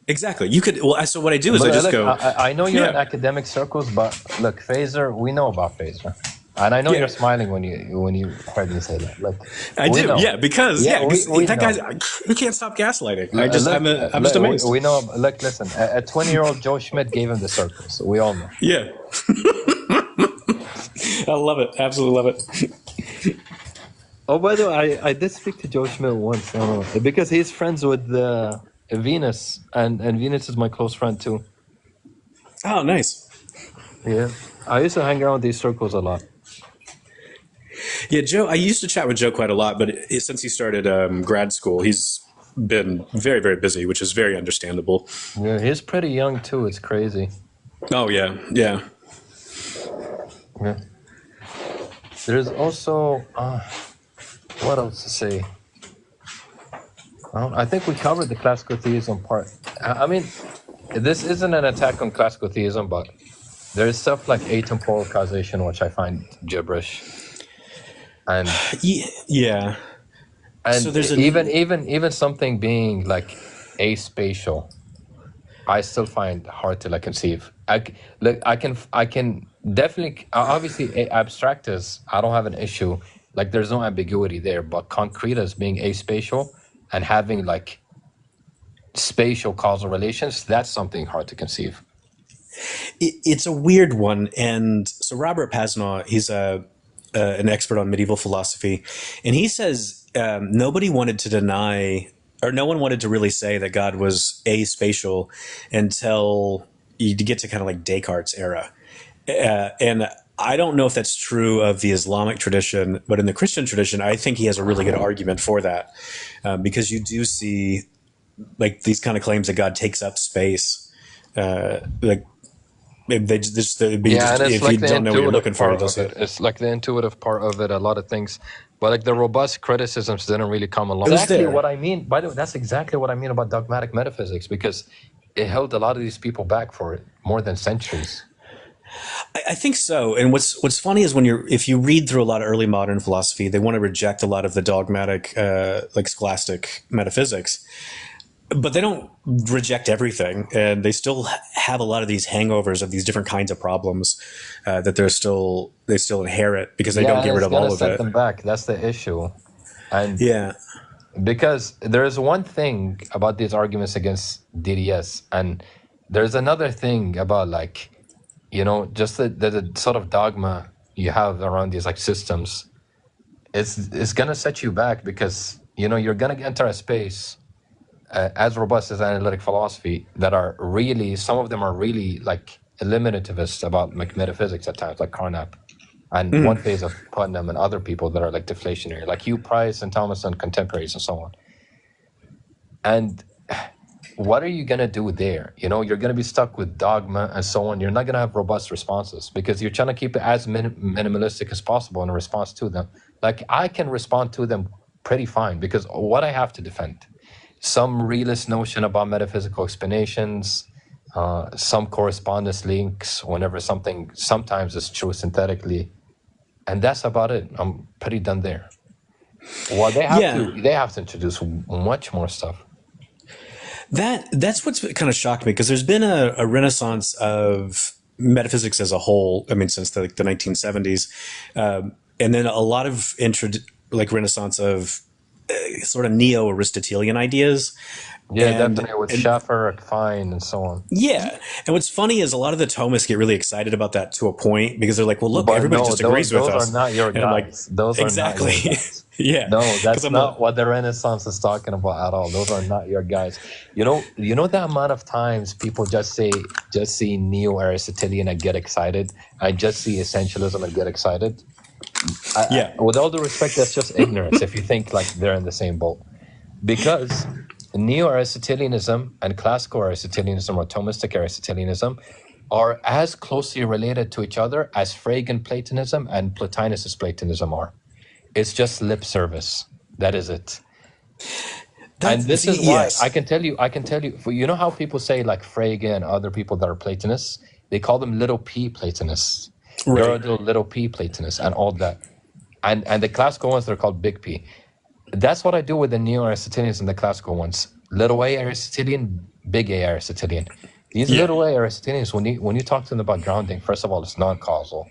Exactly. You could. Well, so what I do is I just go. I know you're in academic circles, but look, 𝘱𝑧r. We know about 𝘱𝑧r, and I know you're smiling when you heard me say that. Like, I do, know. Because that guy's, he can't stop gaslighting. I'm just amazed. We know. Look, listen. A 20-year-old Joe Schmidt gave him the circles. We all know. Yeah. I love it. Absolutely love it. Oh, by the way, I did speak to Joe Schmidt once because he's friends with Venus, and Venus is my close friend too. Oh, nice. Yeah, I used to hang around these circles a lot. Yeah, Joe. I used to chat with Joe quite a lot, but since he started grad school, he's been very, very busy, which is very understandable. Yeah, he's pretty young too. It's crazy. Oh yeah. There's also what else to say? I think we covered the classical theism part. I mean, this isn't an attack on classical theism, but there's stuff like atemporal causation, which I find gibberish. And yeah, and so there's even something being like aspatial, I still find hard to like conceive. I can definitely, obviously abstract is, I don't have an issue Like there's no ambiguity there, but concrete as being aspatial and having like spatial causal relations, that's something hard to conceive. It's a weird one. And so Robert Pasnaw, he's an expert on medieval philosophy, and he says nobody wanted to deny, or no one wanted to really say that God was aspatial until you get to kind of like Descartes' era. And I don't know if that's true of the Islamic tradition, but in the Christian tradition, I think he has a really good argument for that, because you do see like these kind of claims that God takes up space, like they just it'd be Yeah, just, and it's if like you the don't know what you're looking intuitive for, part they'll of say it. It's like the intuitive part of it. A lot of things, but like the robust criticisms didn't really come along. it was Exactly there. what I mean. By the way, that's exactly what I mean about dogmatic metaphysics, because it held a lot of these people back for more than centuries. I think so. And what's funny is if you read through a lot of early modern philosophy, they want to reject a lot of the dogmatic, like scholastic metaphysics, but they don't reject everything, and they still have a lot of these hangovers of these different kinds of problems that they still inherit because they Yeah, don't and get rid it's of all gonna of set it. them back. That's the issue. And Yeah, because there's one thing about these arguments against DDS, and there's another thing about like, just the sort of dogma you have around these like systems. It's gonna set you back because you're gonna enter a space as robust as analytic philosophy that are really, some of them are really like eliminativist about like metaphysics at times, like Carnap, and one phase of Putnam and other people that are like deflationary, like Hugh Price and Thomas and contemporaries and so on. And what are you going to do there? You're going to be stuck with dogma and so on. You're not going to have robust responses because you're trying to keep it as minimalistic as possible in response to them. Like I can respond to them pretty fine because what I have to defend, some realist notion about metaphysical explanations, some correspondence links whenever something sometimes is true synthetically, and that's about it. I'm pretty done there. Well, they have to introduce much more stuff. That's what's kind of shocked me, because there's been a renaissance of metaphysics as a whole. I mean, since the 1970s, and then a lot of renaissance of sort of neo-Aristotelian ideas. Yeah, definitely with Schaffer, Fine, and so on. Yeah, and what's funny is a lot of the Thomists get really excited about that to a point because they're like, "Well, look, But everybody no, just agrees with us." Those are not your And I'm like, guys. Those exactly. are not your guys. Yeah. No, that's I'm not what the Renaissance is talking about at all. Those are not your guys. You know the amount of times people just see neo-Aristotelian and get excited. I just see essentialism and get excited. With all due respect, that's just ignorance if you think like they're in the same boat. Because neo-Aristotelianism and classical Aristotelianism or Thomistic Aristotelianism are as closely related to each other as Fregean Platonism and Plotinus's Platonism are. It's just lip service. That is it. And this is why I can tell you, you know how people say like Frege and other people that are Platonists, they call them little p Platonists. Right. You're a little p Platonists and all that. And the classical ones, they're called big P. That's what I do with the neo-Aristotelians and the classical ones. Little a Aristotelian, big A Aristotelian. These little a Aristotelians, when you talk to them about grounding, first of all, it's non-causal.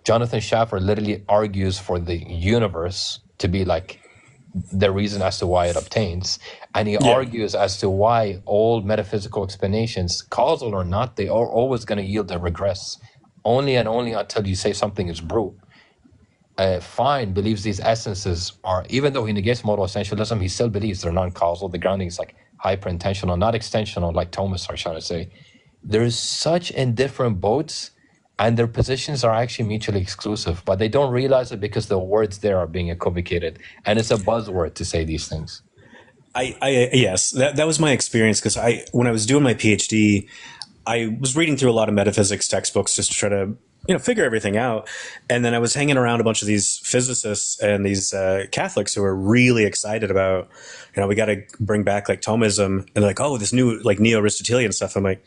Jonathan Schaffer literally argues for the universe to be like the reason as to why it obtains. And he argues as to why all metaphysical explanations, causal or not, they are always going to yield a regress. Only and only until you say something is brute. Fine believes these essences are, even though he negates modal essentialism, he still believes they're non-causal. The grounding is like hyper-intentional, not extensional, like Thomas are trying to say. There's such in different boats, and their positions are actually mutually exclusive, but they don't realize it because the words there are being equivocated, and it's a buzzword to say these things. Yes, that was my experience, because when I was doing my PhD, I was reading through a lot of metaphysics textbooks just to try to figure everything out. And then I was hanging around a bunch of these physicists and these Catholics who were really excited about, we got to bring back like Thomism, and they're like, oh, this new like neo-Aristotelian stuff. I'm like,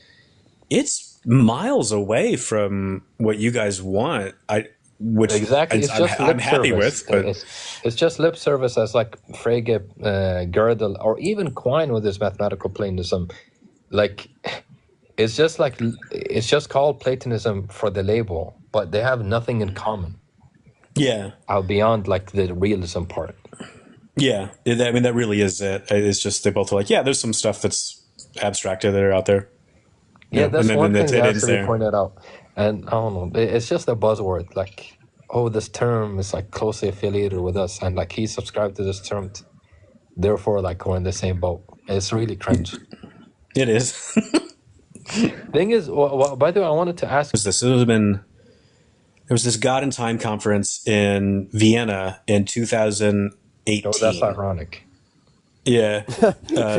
it's miles away from what you guys want. Exactly, it's just I'm happy with. But it's just lip service, as like Frege, Gödel, or even Quine with his mathematical Platonism. Like, it's just called Platonism for the label, but they have nothing in common. Yeah. beyond like the realism part. Yeah. I mean, that really is it. It's just they both are like, yeah, there's some stuff that's abstracted that are out there. Yeah, And that's one then thing it that has ends to be there. pointed out. And I don't know, it's just a buzzword. Like, oh, this term is like closely affiliated with us, and like he subscribed to this term, therefore, like we're in the same boat. It's really cringe. It is. Thing is, by the way, I wanted to ask. There was this God and Time conference in Vienna in 2018. Oh, that's ironic. Yeah.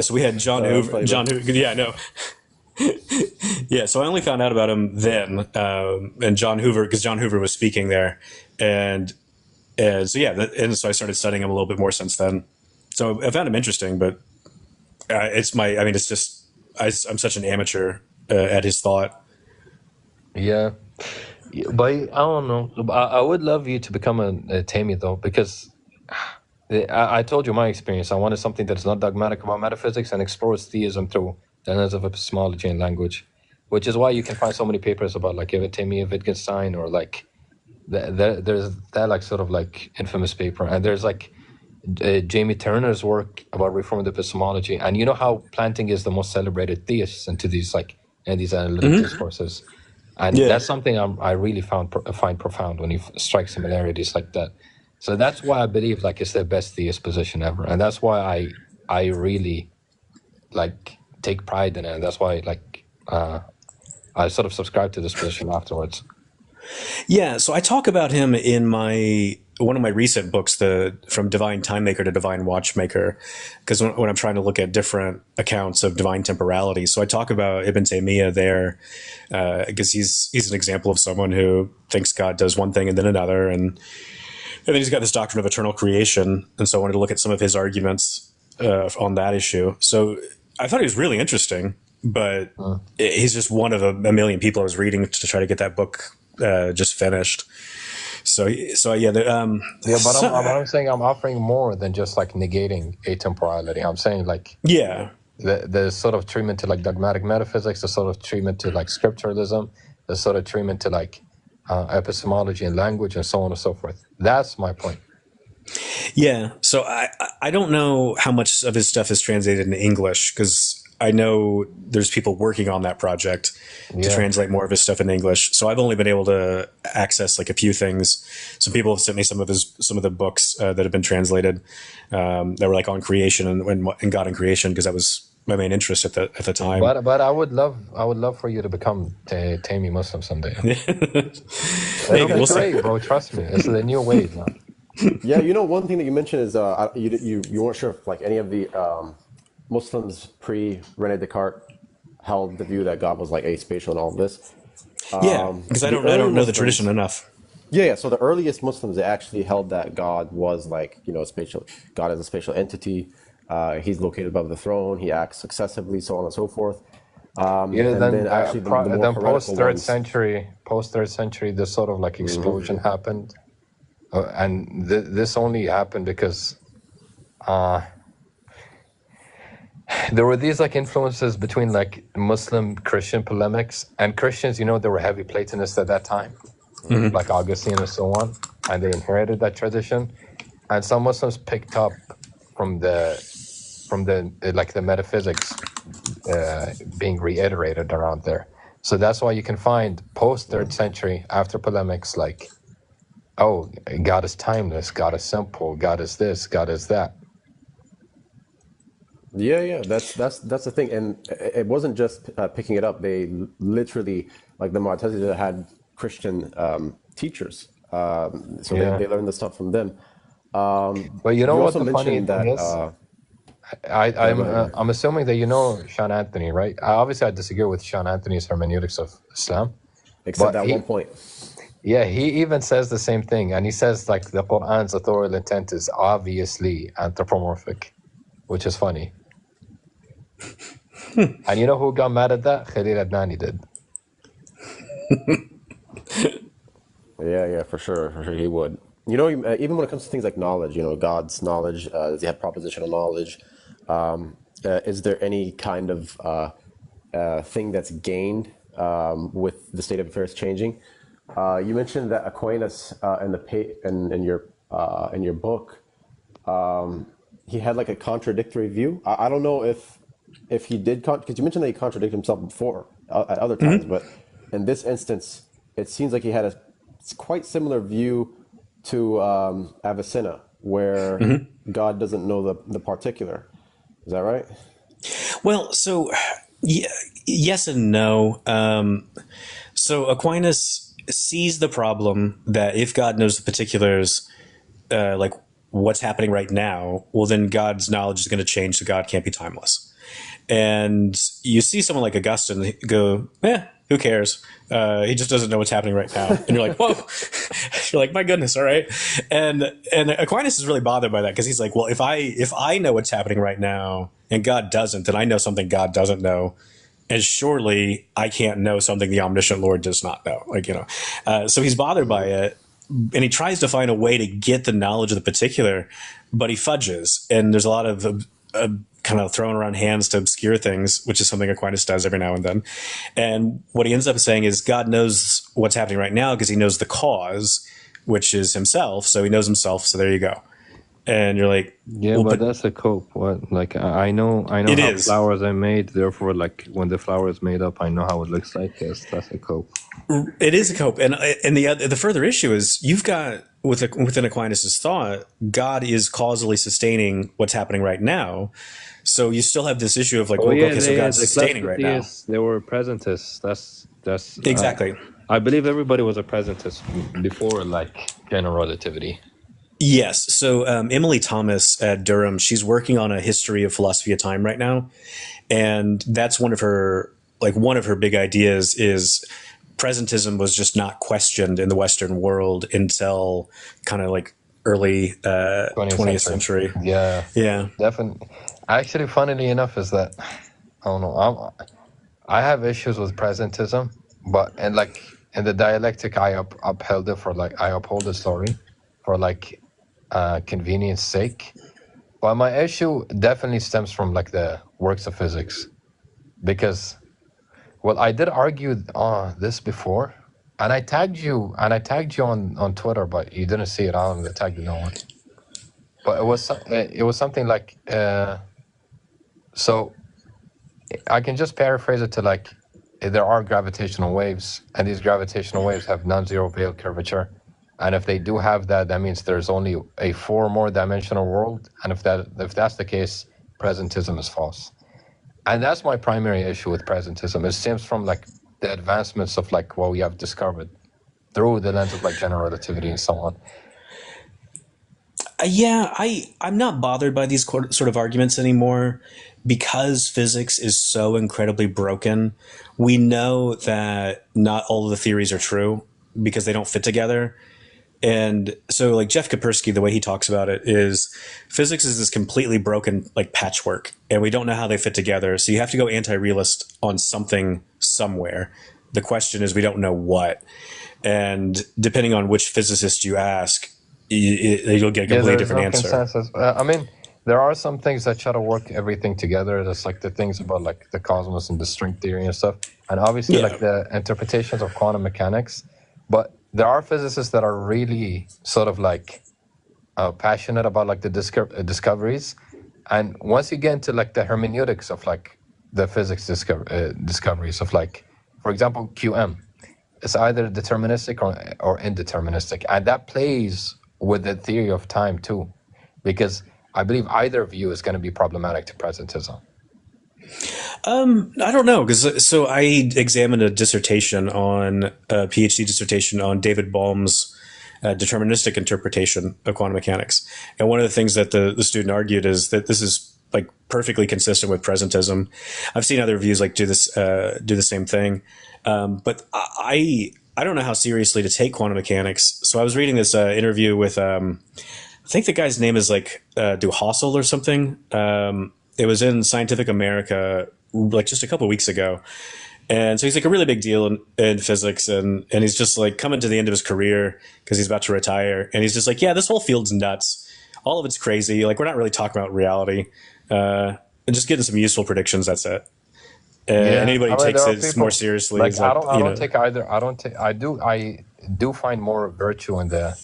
So we had John Hoover. Yeah, I know. Yeah, so I only found out about him then, and John Hoover, because John Hoover was speaking there, and so yeah, and so I started studying him a little bit more since then. So I found him interesting, but it's just I'm such an amateur at his thought. Yeah. But I don't know. I would love you to become a 𝘚𝘱𝘦𝘤𝘶 though, because I told you my experience. I wanted something that's not dogmatic about metaphysics and explores theism through the lens of epistemology and language, which is why you can find so many papers about like 𝘚𝘱𝘦𝘤𝘶𝑦𝘚 or like there's that like sort of like infamous paper, and there's like Jamie Turner's work about reformed epistemology, and you know how Planting is the most celebrated theist into these like in these analytic discourses, and that's something I really find profound when you strike similarities like that. So that's why I believe like it's the best theist position ever, and that's why I really like take pride in it, and that's why like I sort of subscribe to this position afterwards. Yeah, so I talk about him in one of my recent books, From Divine Time Maker to Divine Watchmaker, because when I'm trying to look at different accounts of divine temporality, so I talk about Ibn Taymiyyah there, because he's an example of someone who thinks God does one thing and then another, and then he's got this doctrine of eternal creation, and so I wanted to look at some of his arguments on that issue. So I thought he was really interesting, but he's just one of a million people I was reading to try to get that book just finished. So yeah. But I'm saying I'm offering more than just like negating atemporality. I'm saying like the sort of treatment to like dogmatic metaphysics, the sort of treatment to like scripturalism, the sort of treatment to like epistemology and language, and so on and so forth. That's my point. Yeah. So I don't know how much of his stuff is translated into English, because I know there's people working on that project to translate more of his stuff in English. So I've only been able to access like a few things. Some people have sent me some of the books that have been translated that were like on creation and God and creation, because that was my main interest at the time. But I would love for you to become 𝘚𝘱𝑚𝘦 Muslim someday. It'll be great, bro. Trust me, it's the new wave now. Yeah, one thing that you mentioned is you weren't sure if like any of the Muslims pre-René Descartes held the view that God was like aspatial and all of this. Because I don't know the tradition enough. Yeah. So the earliest Muslims, they actually held that God was like spatial. God is a spatial entity. He's located above the throne. He acts successively, so on and so forth. Then post third century, this sort of like explosion happened, and this only happened because there were these like influences between like Muslim Christian polemics, and Christians, they were heavy Platonists at that time, like Augustine and so on, and they inherited that tradition, and some Muslims picked up from the like the metaphysics being reiterated around there. So that's why you can find post 3rd century, after polemics, like, oh, God is timeless, God is simple, God is this, God is that. Yeah, that's the thing, and it wasn't just picking it up. They literally, like the Mu'tazila had Christian teachers, so they learned the stuff from them. But you know what the funny thing is? I'm assuming that Sean Anthony, right? Obviously, I disagree with Sean Anthony's hermeneutics of Islam. Except at one point. Yeah, he even says the same thing. And he says, like, the Quran's authorial intent is obviously anthropomorphic, which is funny. And you know who got mad at that? Khalil Adnani did. Yeah, for sure he would. Even when it comes to things like knowledge, God's knowledge, does he have propositional knowledge? Is there any kind of thing that's gained with the state of affairs changing? You mentioned that Aquinas in your book, he had like a contradictory view. I don't know if he did, because you mentioned that he contradicted himself before at other times, but in this instance, it seems like he had a quite similar view to Avicenna, where God doesn't know the particular. Is that right? Well, so yes and no. So Aquinas sees the problem that if God knows the particulars, like what's happening right now, well, then God's knowledge is going to change, so God can't be timeless. And you see someone like Augustine go, who cares? He just doesn't know what's happening right now. And you're like, whoa. You're like, my goodness, all right. And Aquinas is really bothered by that, because he's like, well, if I know what's happening right now and God doesn't, then I know something God doesn't know. And surely I can't know something the omniscient Lord does not know. Like, so he's bothered by it. And he tries to find a way to get the knowledge of the particular, but he fudges. And there's a lot of kind of throwing around hands to obscure things, which is something Aquinas does every now and then. And what he ends up saying is God knows what's happening right now because he knows the cause, which is himself. So he knows himself. So there you go. And you're like, yeah, well, but that's a cope. What, like, I know how flowers are made. Therefore, like, when the flower is made up, I know how it looks like. Yes, that's a cope. It is a cope. And the further issue is you've got, within Aquinas' thought, God is causally sustaining what's happening right now. So you still have this issue of like, okay, so God's sustaining right now. They were presentists. That's exactly. I believe everybody was a presentist before, like, general relativity. Yes. So Emily Thomas at Durham, she's working on a history of philosophy of time right now, and that's one of her big ideas is presentism was just not questioned in the Western world until kind of like early 20th century. Yeah, definitely. Actually, funnily enough, is that I don't know. I have issues with presentism, but in the dialectic, I uphold it for like convenience sake. But my issue definitely stems from like the works of physics, because, well, I did argue this before, and I tagged you on Twitter, but you didn't see it. I don't tag no one. But it was something like so I can just paraphrase it to like, there are gravitational waves, and these gravitational waves have non-zero Weyl curvature. And if they do have that, that means there's only a 4 more dimensional world. And if that's the case, presentism is false. And that's my primary issue with presentism. It stems from like the advancements of like what we have discovered through the lens of like general relativity and so on. Yeah, I'm not bothered by these sort of arguments anymore, because physics is so incredibly broken. We know that not all of the theories are true because they don't fit together. And so like Jeff Kapersky, the way he talks about it is physics is this completely broken like patchwork, and we don't know how they fit together. So you have to go anti-realist on something somewhere. The question is, we don't know what. And depending on which physicist you ask, you'll get a completely different answer. Consensus. I mean, there are some things that try to work everything together. That's like the things about like the cosmos and the string theory and stuff. And obviously like the interpretations of quantum mechanics. But there are physicists that are really sort of like passionate about like the discoveries. And once you get into like the hermeneutics of like the physics discoveries of like, for example, QM, it's either deterministic or indeterministic. And that plays with the theory of time too, because I believe either view is going to be problematic to presentism. I don't know, because so I examined a PhD dissertation on David Bohm's deterministic interpretation of quantum mechanics, and one of the things that the student argued is that this is like perfectly consistent with presentism. I've seen other views like do the same thing, but I don't know how seriously to take quantum mechanics. So I was reading this interview with I think the guy's name is like 𝘚𝘱𝘦𝘲𝘶𝑦𝘭 or something. It was in Scientific America like just a couple of weeks ago. And so he's like a really big deal in physics, and he's just like coming to the end of his career because he's about to retire. And he's just like, yeah, this whole field's nuts. All of it's crazy. Like, we're not really talking about reality. And just getting some useful predictions, that's it. And anybody who takes it more seriously. Like, I don't take either. do find more virtue in the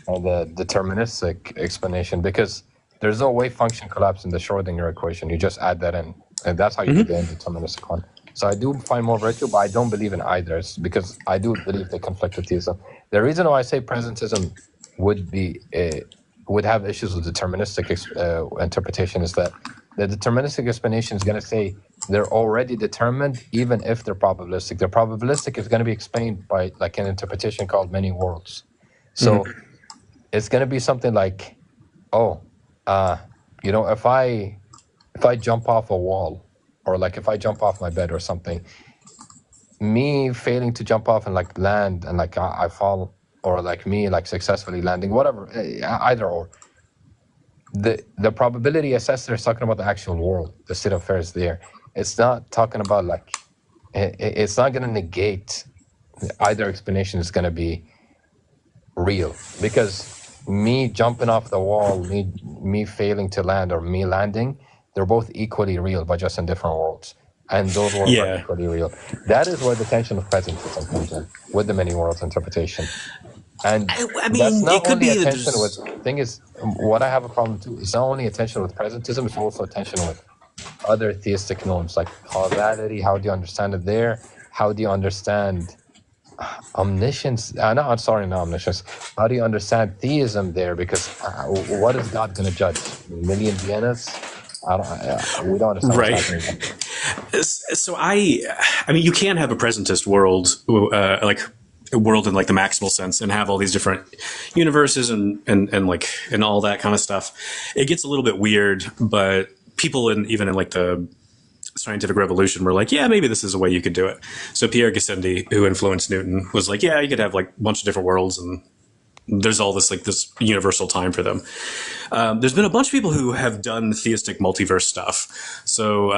deterministic explanation, because there's no wave function collapse in the Schrodinger equation. You just add that in, and that's how you get the indeterministic one. So I do find more virtue, but I don't believe in either. It's because I do believe they conflict with theism. The reason why I say presentism would have issues with deterministic interpretation is that the deterministic explanation is going to say they're already determined, even if they're probabilistic. The probabilistic is going to be explained by like an interpretation called many worlds. So it's going to be something like, if I jump off a wall, or like if I jump off my bed or something, me failing to jump off and like land and like I fall, or like me like successfully landing, whatever, either or. The probability assessor is talking about the actual world, the state of affairs there. It's not talking about like, it's not going to negate either explanation is going to be real, because me jumping off the wall, me failing to land, or me landing, they're both equally real, but just in different worlds. And those worlds are equally real. That is where the tension of presentism comes in, with the many worlds interpretation. And I mean, that's not it could only be a that tension with, thing is, what I have a problem too, it's not only a tension with presentism, it's also a tension with other theistic norms, like causality. How do you understand it there? How do you understand omniscience? Not omniscience. How do you understand theism there? Because what is God going to judge? A million Viennas? We don't understand what's happening there. So I mean, you can have a presentist world, like a world in like the maximal sense, and have all these different universes and all that kind of stuff. It gets a little bit weird, but people even in like the scientific revolution were like, yeah, maybe this is a way you could do it. So Pierre Gassendi, who influenced Newton, was like, yeah, you could have like a bunch of different worlds, and there's all this like this universal time for them. There's been a bunch of people who have done theistic multiverse stuff. So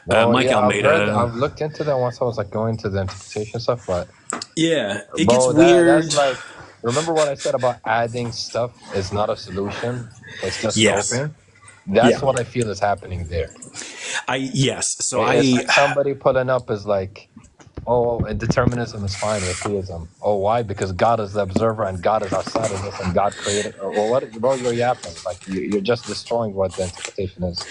Mike Almeida, I've looked into that once. I was like going to the interpretation stuff, but it gets weird. That's like, remember what I said about adding stuff is not a solution. It's just scoping. That's what I feel is happening there. So like somebody pulling up is like, and determinism is fine with theism. Why? Because God is the observer and God is outside of this and God created. Well, you're yapping. Like you're just destroying what the interpretation is.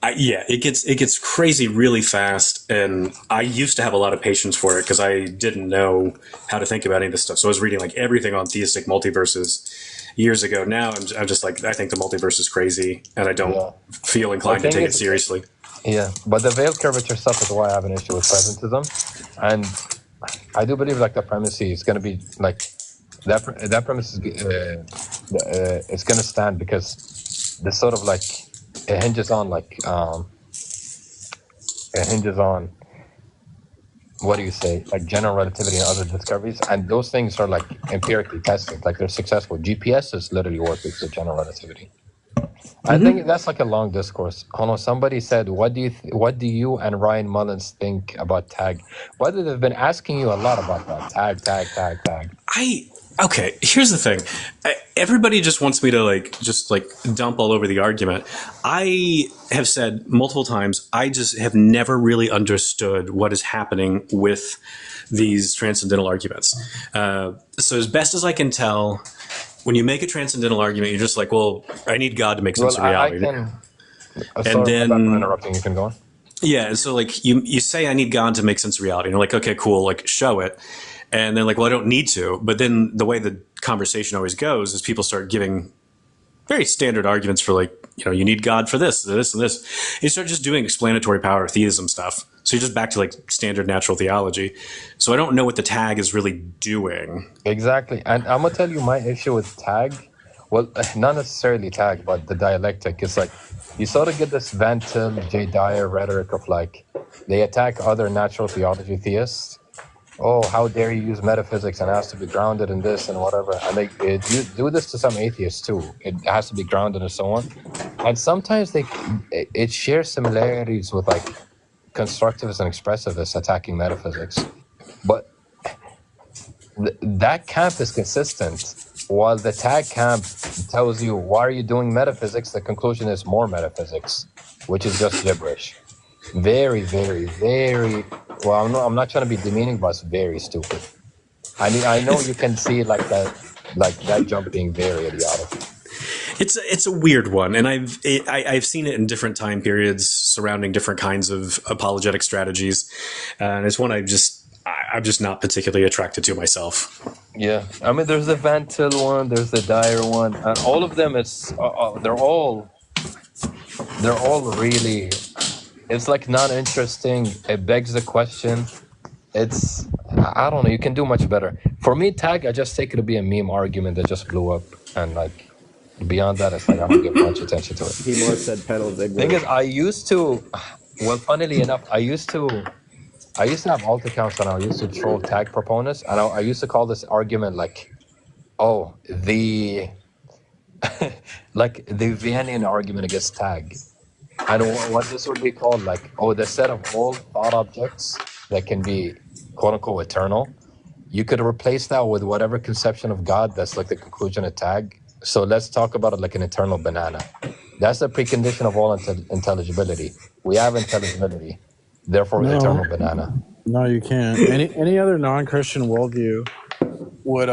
It gets crazy really fast, and I used to have a lot of patience for it because I didn't know how to think about any of this stuff. So I was reading like everything on theistic multiverses years ago. Now I'm just like, I think the multiverse is crazy, and I don't feel inclined to take it seriously. Yeah, but the veil curvature stuff is why I have an issue with presentism, and I do believe like the premise is going to be like that premise is it's going to stand, because the sort of like it hinges on what do you say, like general relativity and other discoveries, and those things are like empirically tested, like they're successful. GPS is literally work because of general relativity. I think that's like a long discourse. Hold on, somebody said, what do you and Ryan Mullins think about tag? Whether they've been asking you a lot about that tag. Okay, here's the thing. Everybody just wants me to just dump all over the argument. I have said multiple times, I just have never really understood what is happening with these transcendental arguments. So as best as I can tell, when you make a transcendental argument, you're just like, well, I need God to make sense of reality. And then I'm interrupting. You can go on. Yeah, and so you say I need God to make sense of reality, and you're like, okay, cool, show it. And they're like, well, I don't need to. But then the way the conversation always goes is people start giving very standard arguments for you need God for this, this, and this. You start just doing explanatory power theism stuff. So you're just back to standard natural theology. So I don't know what the tag is really doing. Exactly. And I'm going to tell you my issue with tag. Well, not necessarily tag, but the dialectic. It's like you sort of get this Van Til, J. Dyer rhetoric of they attack other natural theology theists. Oh, how dare you use metaphysics and it has to be grounded in this and whatever. And they do this to some atheists too. It has to be grounded and so on. And sometimes it shares similarities with constructivists and expressivists attacking metaphysics. But that camp is consistent, while the tag camp tells you, why are you doing metaphysics? The conclusion is more metaphysics, which is just gibberish. Very, very, very, well, I'm not trying to be demeaning, but it's very stupid. I know you can see like that jump being very idiotic. It's a weird one, and I've seen it in different time periods surrounding different kinds of apologetic strategies, and it's one I'm just not particularly attracted to myself. Yeah, I mean, there's the Van Til one, there's the Dyer one, and all of them is they're all really. It's like not interesting. It begs the question. It's I don't know. You can do much better. For me, tag, I just take it to be a meme argument that just blew up, and like beyond that, it's like I don't give much attention to it. He more said panels ignorant. Thing is, I used to. Well, funnily enough, I used to have alt accounts and I used to troll tag proponents, and I used to call this argument like, oh, the like the Vienna argument against tag. And what this would be called, like, oh, the set of all thought objects that can be quote unquote eternal, you could replace that with whatever conception of God that's like the conclusion of tag. So let's talk about it like an eternal banana. That's the precondition of all intelligibility. We have intelligibility, therefore eternal banana. No, you can't. Any other non-Christian worldview would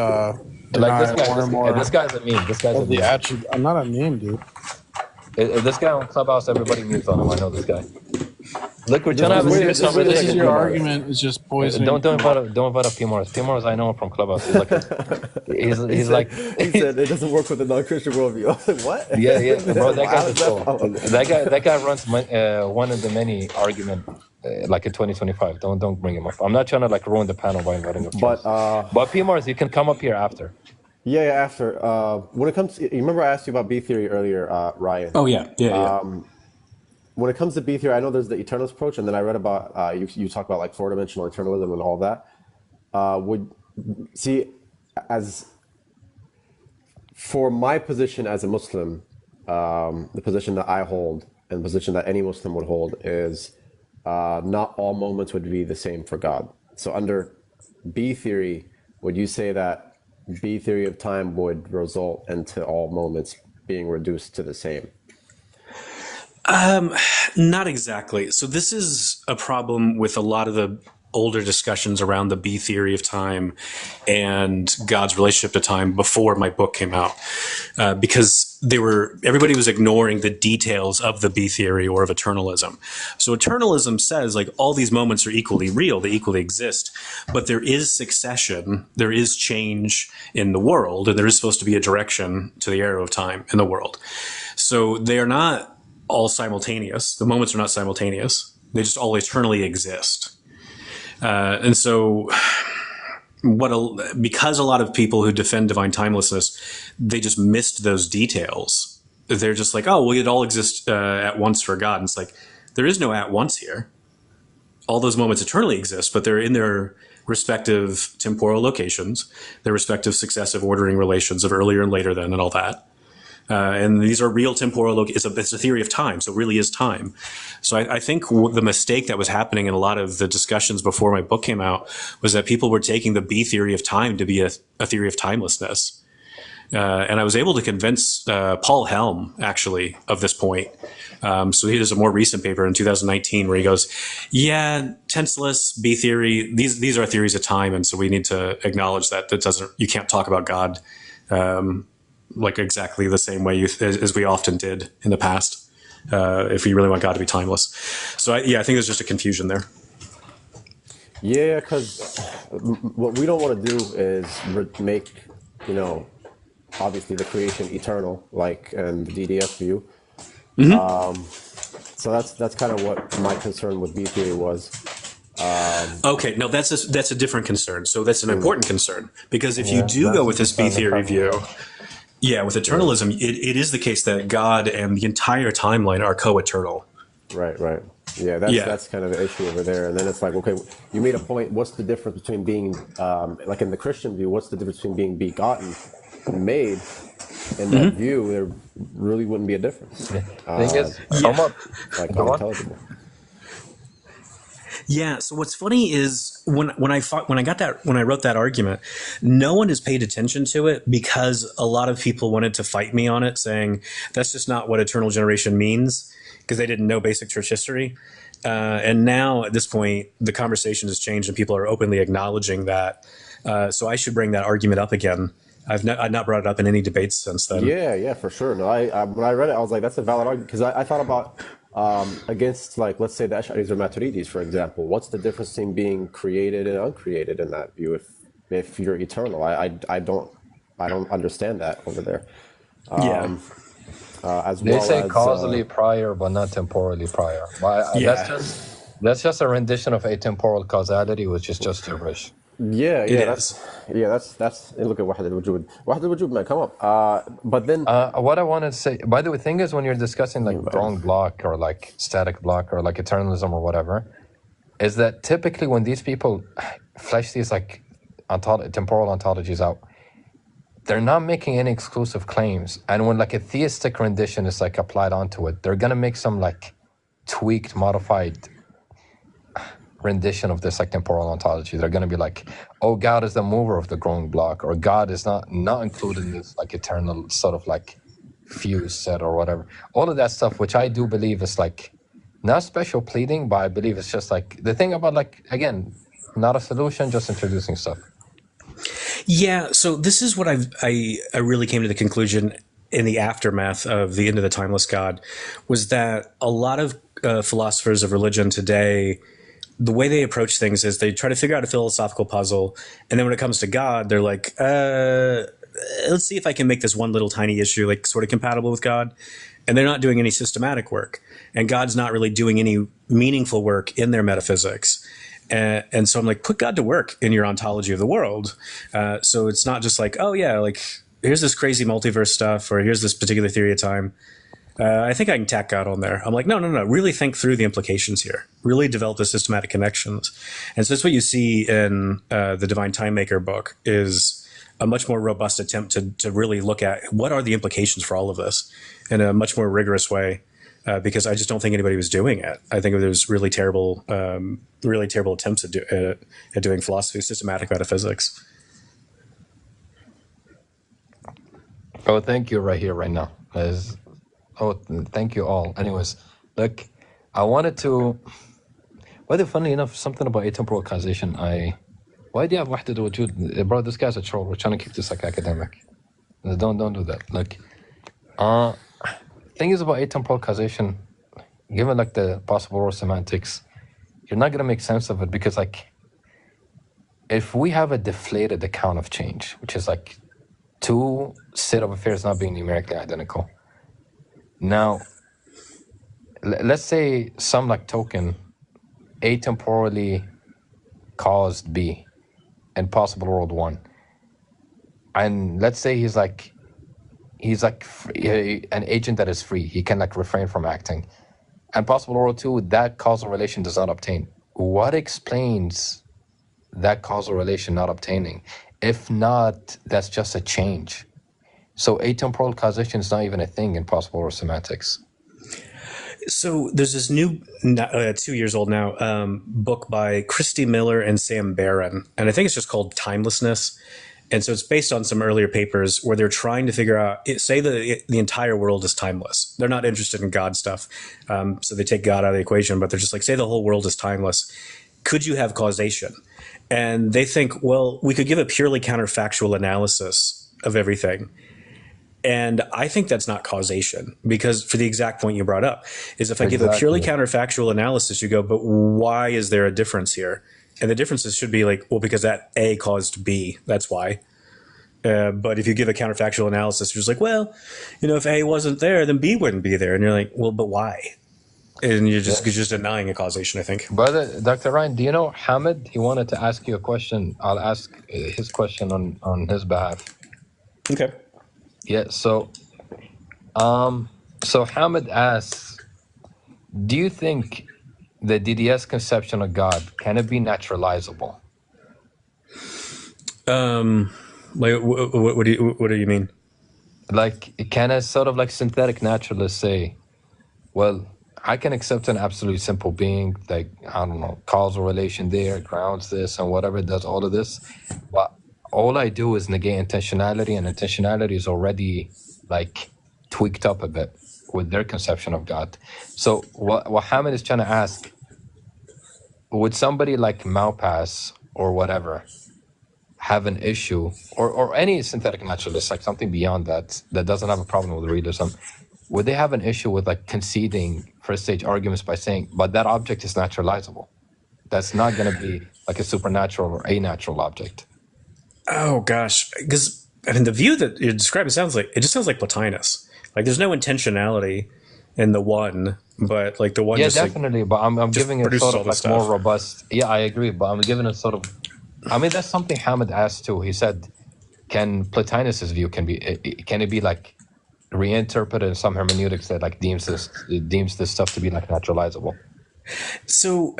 deny like one or more. this guy's a meme. This guy's a meme. Attribute. I'm not a meme, dude. This guy on Clubhouse, everybody mutes on him. I know this guy. Look, we're trying to have a serious This conversation. is your argument is just poison. Don't invite up 𝘠𝘮𝘓. 𝘠𝘮𝘓, I know him from Clubhouse. He's like, he's like. He said it doesn't work with the non-Christian worldview. I was like, what? Yeah, bro. That guy's a troll. That guy runs one of the many argument. Like in 2025, don't bring him up. I'm not trying to like ruin the panel by inviting him. But 𝘠𝘮𝘓, you can come up here after. Yeah, after. When it comes to, you remember I asked you about B theory earlier, Ryan? Oh yeah. When it comes to B theory, I know there's the eternalist approach, and then I read about you talk about like four-dimensional eternalism and all that. For my position as a Muslim, the position that I hold and the position that any Muslim would hold is not all moments would be the same for God. So under B theory, would you say that B theory of time would result into all moments being reduced to the same? Not exactly. So this is a problem with a lot of the older discussions around the B theory of time and God's relationship to time before my book came out, because everybody was ignoring the details of the B theory or of eternalism. So eternalism says like all these moments are equally real, they equally exist, but there is succession, there is change in the world, and there is supposed to be a direction to the arrow of time in the world. So they are not all simultaneous. The moments are not simultaneous. They just all eternally exist. And so because a lot of people who defend divine timelessness, they just missed those details. They're just like, oh, well, it all exists at once for God. And it's like, there is no at once here. All those moments eternally exist, but they're in their respective temporal locations, their respective successive ordering relations of earlier and later than and all that. And these are real temporal, it's a theory of time, so it really is time. So I think the mistake that was happening in a lot of the discussions before my book came out was that people were taking the B theory of time to be a theory of timelessness. And I was able to convince Paul Helm, actually, of this point. So he does a more recent paper in 2019 where he goes, yeah, tenseless, B theory, these are theories of time, and so we need to acknowledge that you can't talk about God like exactly the same way as we often did in the past, if we really want God to be timeless. So I think there's just a confusion there. Yeah, because what we don't want to do is make, obviously the creation eternal, like in the DDS view. Mm-hmm. So that's kind of what my concern with B theory was. Okay, no, that's a different concern. So that's an important concern, because if you do go with this B theory view, with eternalism, it is the case that God and the entire timeline are co-eternal. Right. Yeah, that's kind of the issue over there. And then it's like, okay, you made a point. What's the difference between being, like in the Christian view, what's the difference between being begotten and made? In that view, there really wouldn't be a difference. Thing is, Omar, like unintelligible. Yeah. So what's funny is when I wrote that argument, no one has paid attention to it because a lot of people wanted to fight me on it, saying that's just not what eternal generation means, because they didn't know basic church history. And now at this point, the conversation has changed and people are openly acknowledging that So I should bring that argument up again. I've not brought it up in any debates since then. Yeah, for sure. No, I when I read it, I was like, that's a valid argument because I thought about against, like, let's say the Ash'aris or Maturidis, for example. What's the difference between being created and uncreated in that view? If you're eternal, I don't understand that over there. As They well say as causally prior, but not temporally prior. That's just a rendition of atemporal causality, which is just gibberish. that's look at Wahd al-Wujud. Wahd al-Wujud, man, come up. But then What I want to say, by the way, thing is, when you're discussing like growing block or like static block or like eternalism or whatever, is that typically when these people flesh these like temporal ontologies out, they're not making any exclusive claims. And when like a theistic rendition is like applied onto it, they're gonna make some like tweaked, modified rendition of this like temporal ontology. They're gonna be like, oh, God is the mover of the growing block, or God is not included in this like eternal sort of like fuse set or whatever. All of that stuff, which I do believe is like not special pleading, but I believe it's just like the thing about like, again, not a solution, just introducing stuff. Yeah, so this is what I really came to the conclusion in the aftermath of the end of the timeless God, was that a lot of philosophers of religion today, the way they approach things is they try to figure out a philosophical puzzle, and then when it comes to God, they're like, let's see if I can make this one little tiny issue like sort of compatible with God, and they're not doing any systematic work, and God's not really doing any meaningful work in their metaphysics. And so I'm like, put God to work in your ontology of the world. So it's not just like, oh yeah, like here's this crazy multiverse stuff, or here's this particular theory of time. I think I can tack God on there. I'm like, no. Really think through the implications here. Really develop the systematic connections. And so that's what you see in the Divine Time Maker book, is a much more robust attempt to really look at what are the implications for all of this in a much more rigorous way. Because I just don't think anybody was doing it. I think there's really terrible attempts at doing philosophy, systematic metaphysics. Oh, thank you right here, right now. Thank you all. Anyways, look, I wanted to... Well, funnily enough, something about atemporal causation. Why do you have Wahd al-Wujud? Bro, this guy's a troll. We're trying to keep this like academic. Don't do that. Like, thing is about atemporal causation, given like the possible world semantics, you're not going to make sense of it, because like if we have a deflated account of change, which is like two state of affairs not being numerically identical. Now, let's say some like token atemporally caused B in possible world 1. And let's say he's like an agent that is free. He can like refrain from acting. And possible world 2, that causal relation does not obtain. What explains that causal relation not obtaining? If not, that's just a change. So atemporal causation is not even a thing in possible world semantics. So there's this new, 2 years old now, book by Christy Miller and Sam Barron, and I think it's just called Timelessness. And so it's based on some earlier papers where they're trying to figure out, say the entire world is timeless. They're not interested in God stuff. So they take God out of the equation, but they're just like, say the whole world is timeless. Could you have causation? And they think, well, we could give a purely counterfactual analysis of everything. And I think that's not causation, because for the exact point you brought up is if I give a purely counterfactual analysis, you go, but why is there a difference here? And the differences should be like, well, because that A caused B, that's why. But if you give a counterfactual analysis, you're just like, well, if A wasn't there, then B wouldn't be there. And you're like, well, but why? And you're just denying a causation, I think. Brother, Dr. Ryan, do you know Hamid? He wanted to ask you a question. I'll ask his question on his behalf. Okay. Yeah, so Hamid asks, do you think the DDS conception of God, can it be naturalizable? Like, what do you mean? Like, can a sort of like synthetic naturalist say, well, I can accept an absolute simple being, like, I don't know, causal relation there, grounds this, and whatever does all of this, but all I do is negate intentionality, and intentionality is already like tweaked up a bit with their conception of God. So what Hamid is trying to ask, would somebody like Malpass or whatever have an issue, or any synthetic naturalist, like something beyond that, that doesn't have a problem with realism, would they have an issue with like conceding first stage arguments by saying, but that object is naturalizable? That's not going to be like a supernatural or a natural object. Oh gosh, because I mean the view that you're describing sounds like Plotinus. Like there's no intentionality in the one, but like the one. Yeah, just definitely. Like, but I'm giving it sort of like stuff. more robust. Yeah, I agree. But I'm giving it sort of. I mean, that's something Hamid asked too. He said, "Can Plotinus's view can it be like reinterpreted in some hermeneutics that like deems this stuff to be like naturalizable?" So,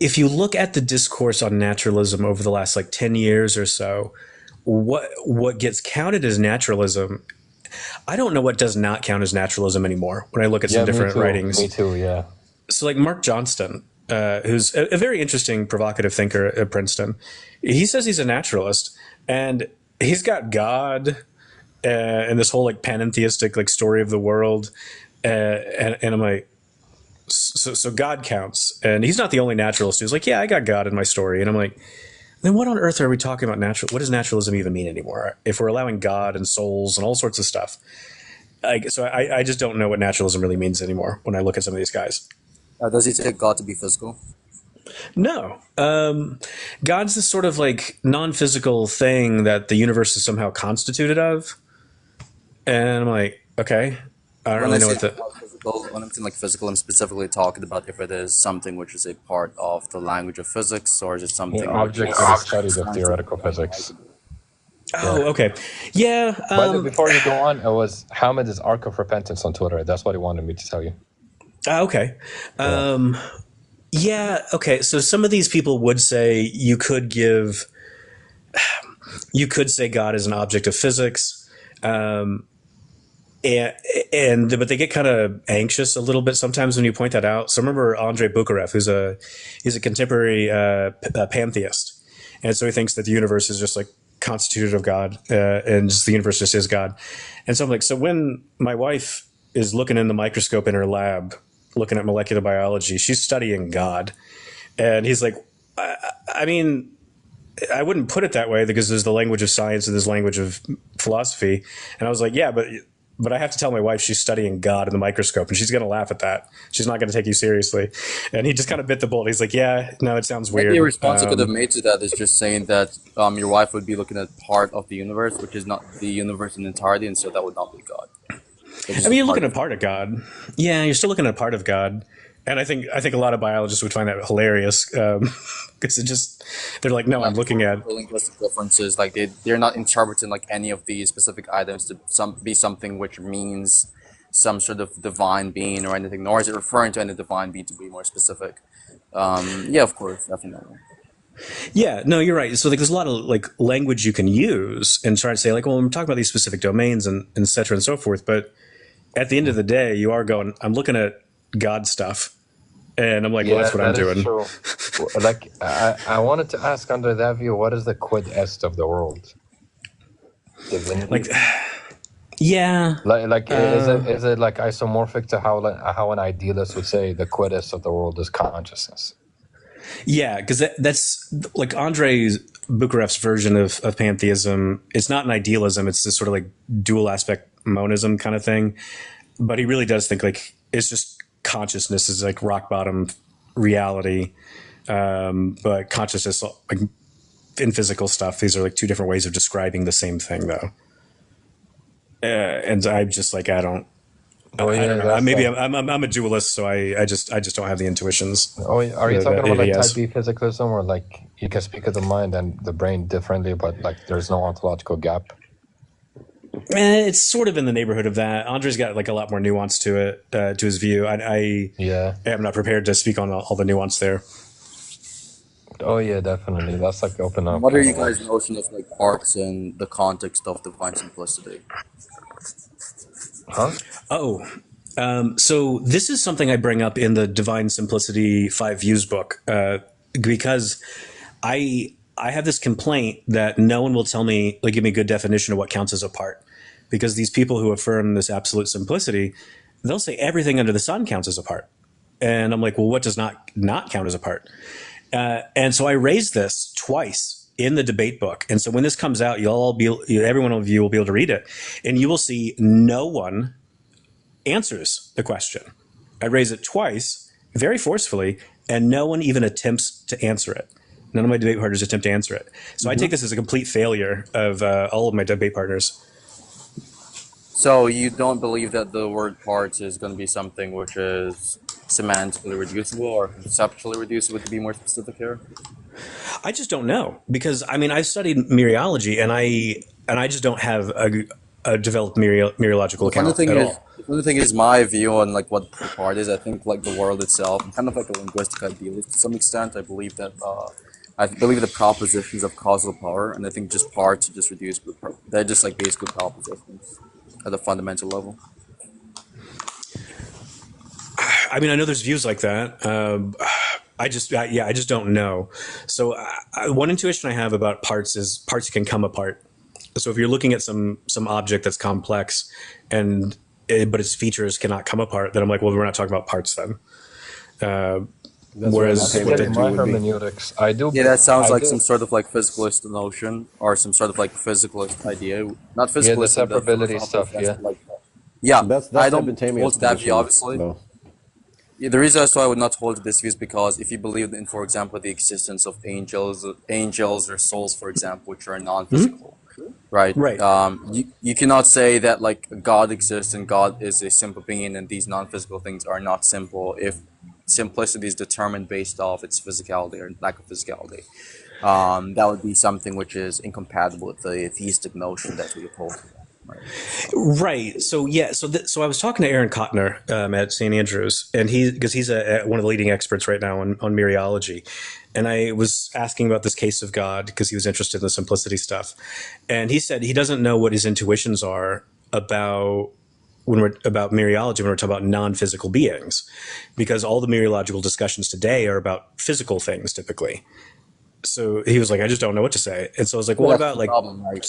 if you look at the discourse on naturalism over the last like 10 years or so, what gets counted as naturalism, I don't know what does not count as naturalism anymore when I look at some different writings. Me too, yeah. So like Mark Johnston, who's a very interesting, provocative thinker at Princeton, he says he's a naturalist, and he's got God and this whole like panentheistic like story of the world, and I'm like, so God counts, and he's not the only naturalist who's like, yeah, I got God in my story, and I'm like, then what on earth are we talking about what does naturalism even mean anymore if we're allowing God and souls and all sorts of stuff? So I just don't know what naturalism really means anymore when I look at some of these guys. Does he take God to be physical? No. God's this sort of like non-physical thing that the universe is somehow constituted of. And I'm like, okay, I don't really know what when I'm saying like physical, I'm specifically talking about if it is something which is a part of the language of physics, or is it something object that studies of theoretical physics. Oh, okay. Yeah. But before you go on, it was Hamid's Arc of Repentance on Twitter. That's what he wanted me to tell you. Okay. Yeah. Okay. So some of these people would say you could say God is an object of physics. But they get kind of anxious a little bit sometimes when you point that out. So remember Andrei Bukharev, he's a contemporary pantheist, and so he thinks that the universe is just like constituted of God, and just the universe just is God. And so I'm like, so when my wife is looking in the microscope in her lab, looking at molecular biology, she's studying God, and he's like, I mean, I wouldn't put it that way because there's the language of science and there's language of philosophy, and I was like, yeah, but I have to tell my wife she's studying God in the microscope, and she's going to laugh at that. She's not going to take you seriously. And he just kind of bit the bullet. He's like, yeah, no, it sounds weird. Maybe a response you could have made to that is just saying that your wife would be looking at part of the universe, which is not the universe in entirety, and so that would not be God. I mean, you're looking at part of God. Yeah, you're still looking at part of God. And I think a lot of biologists would find that hilarious because they're like, no, I'm looking at the linguistic differences. Like they're not interpreting like any of these specific items to be something which means some sort of divine being or anything, nor is it referring to any divine being to be more specific. Yeah, of course, definitely. Yeah, no, you're right. So like, there's a lot of like language you can use and try to say like, well, I'm talking about these specific domains and et cetera and so forth. But at the end of the day, you are going, I'm looking at God stuff. And I'm like, well, that's what I'm doing. True. Like, I wanted to ask under that view, what is the quid est of the world? Divinity? Like, yeah. Is it like isomorphic to how an idealist would say the quid est of the world is consciousness? Yeah, because that's like Andrei Bukharev's version of pantheism. It's not an idealism. It's this sort of like dual aspect monism kind of thing. But he really does think like it's just consciousness is like rock bottom reality, but consciousness, like in physical stuff, these are like two different ways of describing the same thing, though. And I'm just like, I don't know. Maybe I'm a dualist, so I just don't have the intuitions. Oh, are you talking about like type B physicalism, or like you can speak of the mind and the brain differently, but like there's no ontological gap? It's sort of in the neighborhood of that. Andrei's got like a lot more nuance to it, to his view. I am not prepared to speak on all the nuance there. Oh yeah, definitely. That's like open up. What are you guys' notion of like arcs in the context of divine simplicity? Huh? So this is something I bring up in the Divine Simplicity 5 Views book, because I have this complaint that no one will tell me, like, give me a good definition of what counts as a part. Because these people who affirm this absolute simplicity, they'll say everything under the sun counts as a part. And I'm like, well, what does not count as a part? And so I raised this twice in the debate book. And so when this comes out, everyone of you will be able to read it, and you will see no one answers the question. I raise it twice, very forcefully, and no one even attempts to answer it. None of my debate partners attempt to answer it. So I take this as a complete failure of all of my debate partners. So you don't believe that the word parts is going to be something which is semantically reducible or conceptually reducible, to be more specific here? I just don't know, because I mean, I've studied mereology, and I just don't have a developed mereological account at all. The thing is, my view on like what the part is, I think like the world itself, I'm kind of like a linguistic idealist to some extent. I believe that the propositions of causal power, and I think just parts are just reduced. They're just like basically propositions at a fundamental level. I mean, I know there's views like that. I just don't know. So one intuition I have about parts is parts can come apart. So if you're looking at some object that's complex, but its features cannot come apart, then I'm like, well, we're not talking about parts then. Whereas my hermeneutics, I do. Yeah, that sounds like some sort of like physicalist notion or some sort of like physicalist idea. Not physicalist. Yeah, the separability stuff. Yeah. Yeah, that's I don't Benthamian's hold that view, position, obviously. though. Yeah, the reason as to why I would not hold this view is because if you believe in, for example, the existence of angels or souls, for example, which are non-physical, right? You cannot say that like God exists and God is a simple being and these non-physical things are not simple if simplicity is determined based off its physicality or lack of physicality. That would be something which is incompatible with the theistic notion that we uphold. Right. So yeah. So I was talking to Aaron Kotner at St. Andrews, and because he's one of the leading experts right now on mereology, and I was asking about this case of God because he was interested in the simplicity stuff, and he said he doesn't know what his intuitions are about mereology when we're talking about non-physical beings, because all the mereological discussions today are about physical things typically. So he was like, I just don't know what to say. And so I was like, well, what about like, problem, right?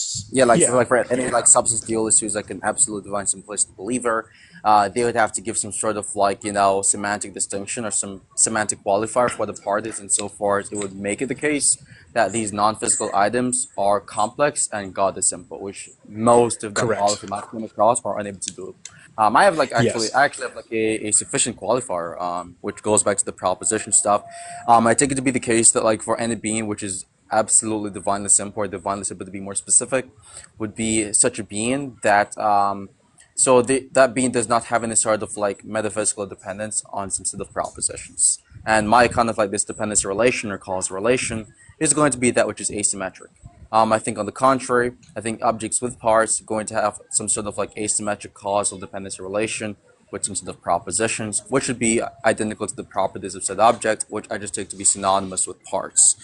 For any like substance dualist who's like an absolute divine simplistic believer, they would have to give some sort of like, semantic distinction or some semantic qualifier for what the part is, and so forth. It would make it the case that these non-physical items are complex and God is simple, which most of them, all of them I've come across, are unable to do. I have like I actually have like a sufficient qualifier, which goes back to the proposition stuff. I take it to be the case that like for any being which is absolutely divinely simple or divinely simple, to be more specific, would be such a being that that being does not have any sort of like metaphysical dependence on some sort of propositions. And my kind of like this dependency relation or causal relation is going to be that which is asymmetric. I think on the contrary, I think objects with parts are going to have some sort of like asymmetric causal dependency relation with some sort of propositions, which would be identical to the properties of said object, which I just take to be synonymous with parts.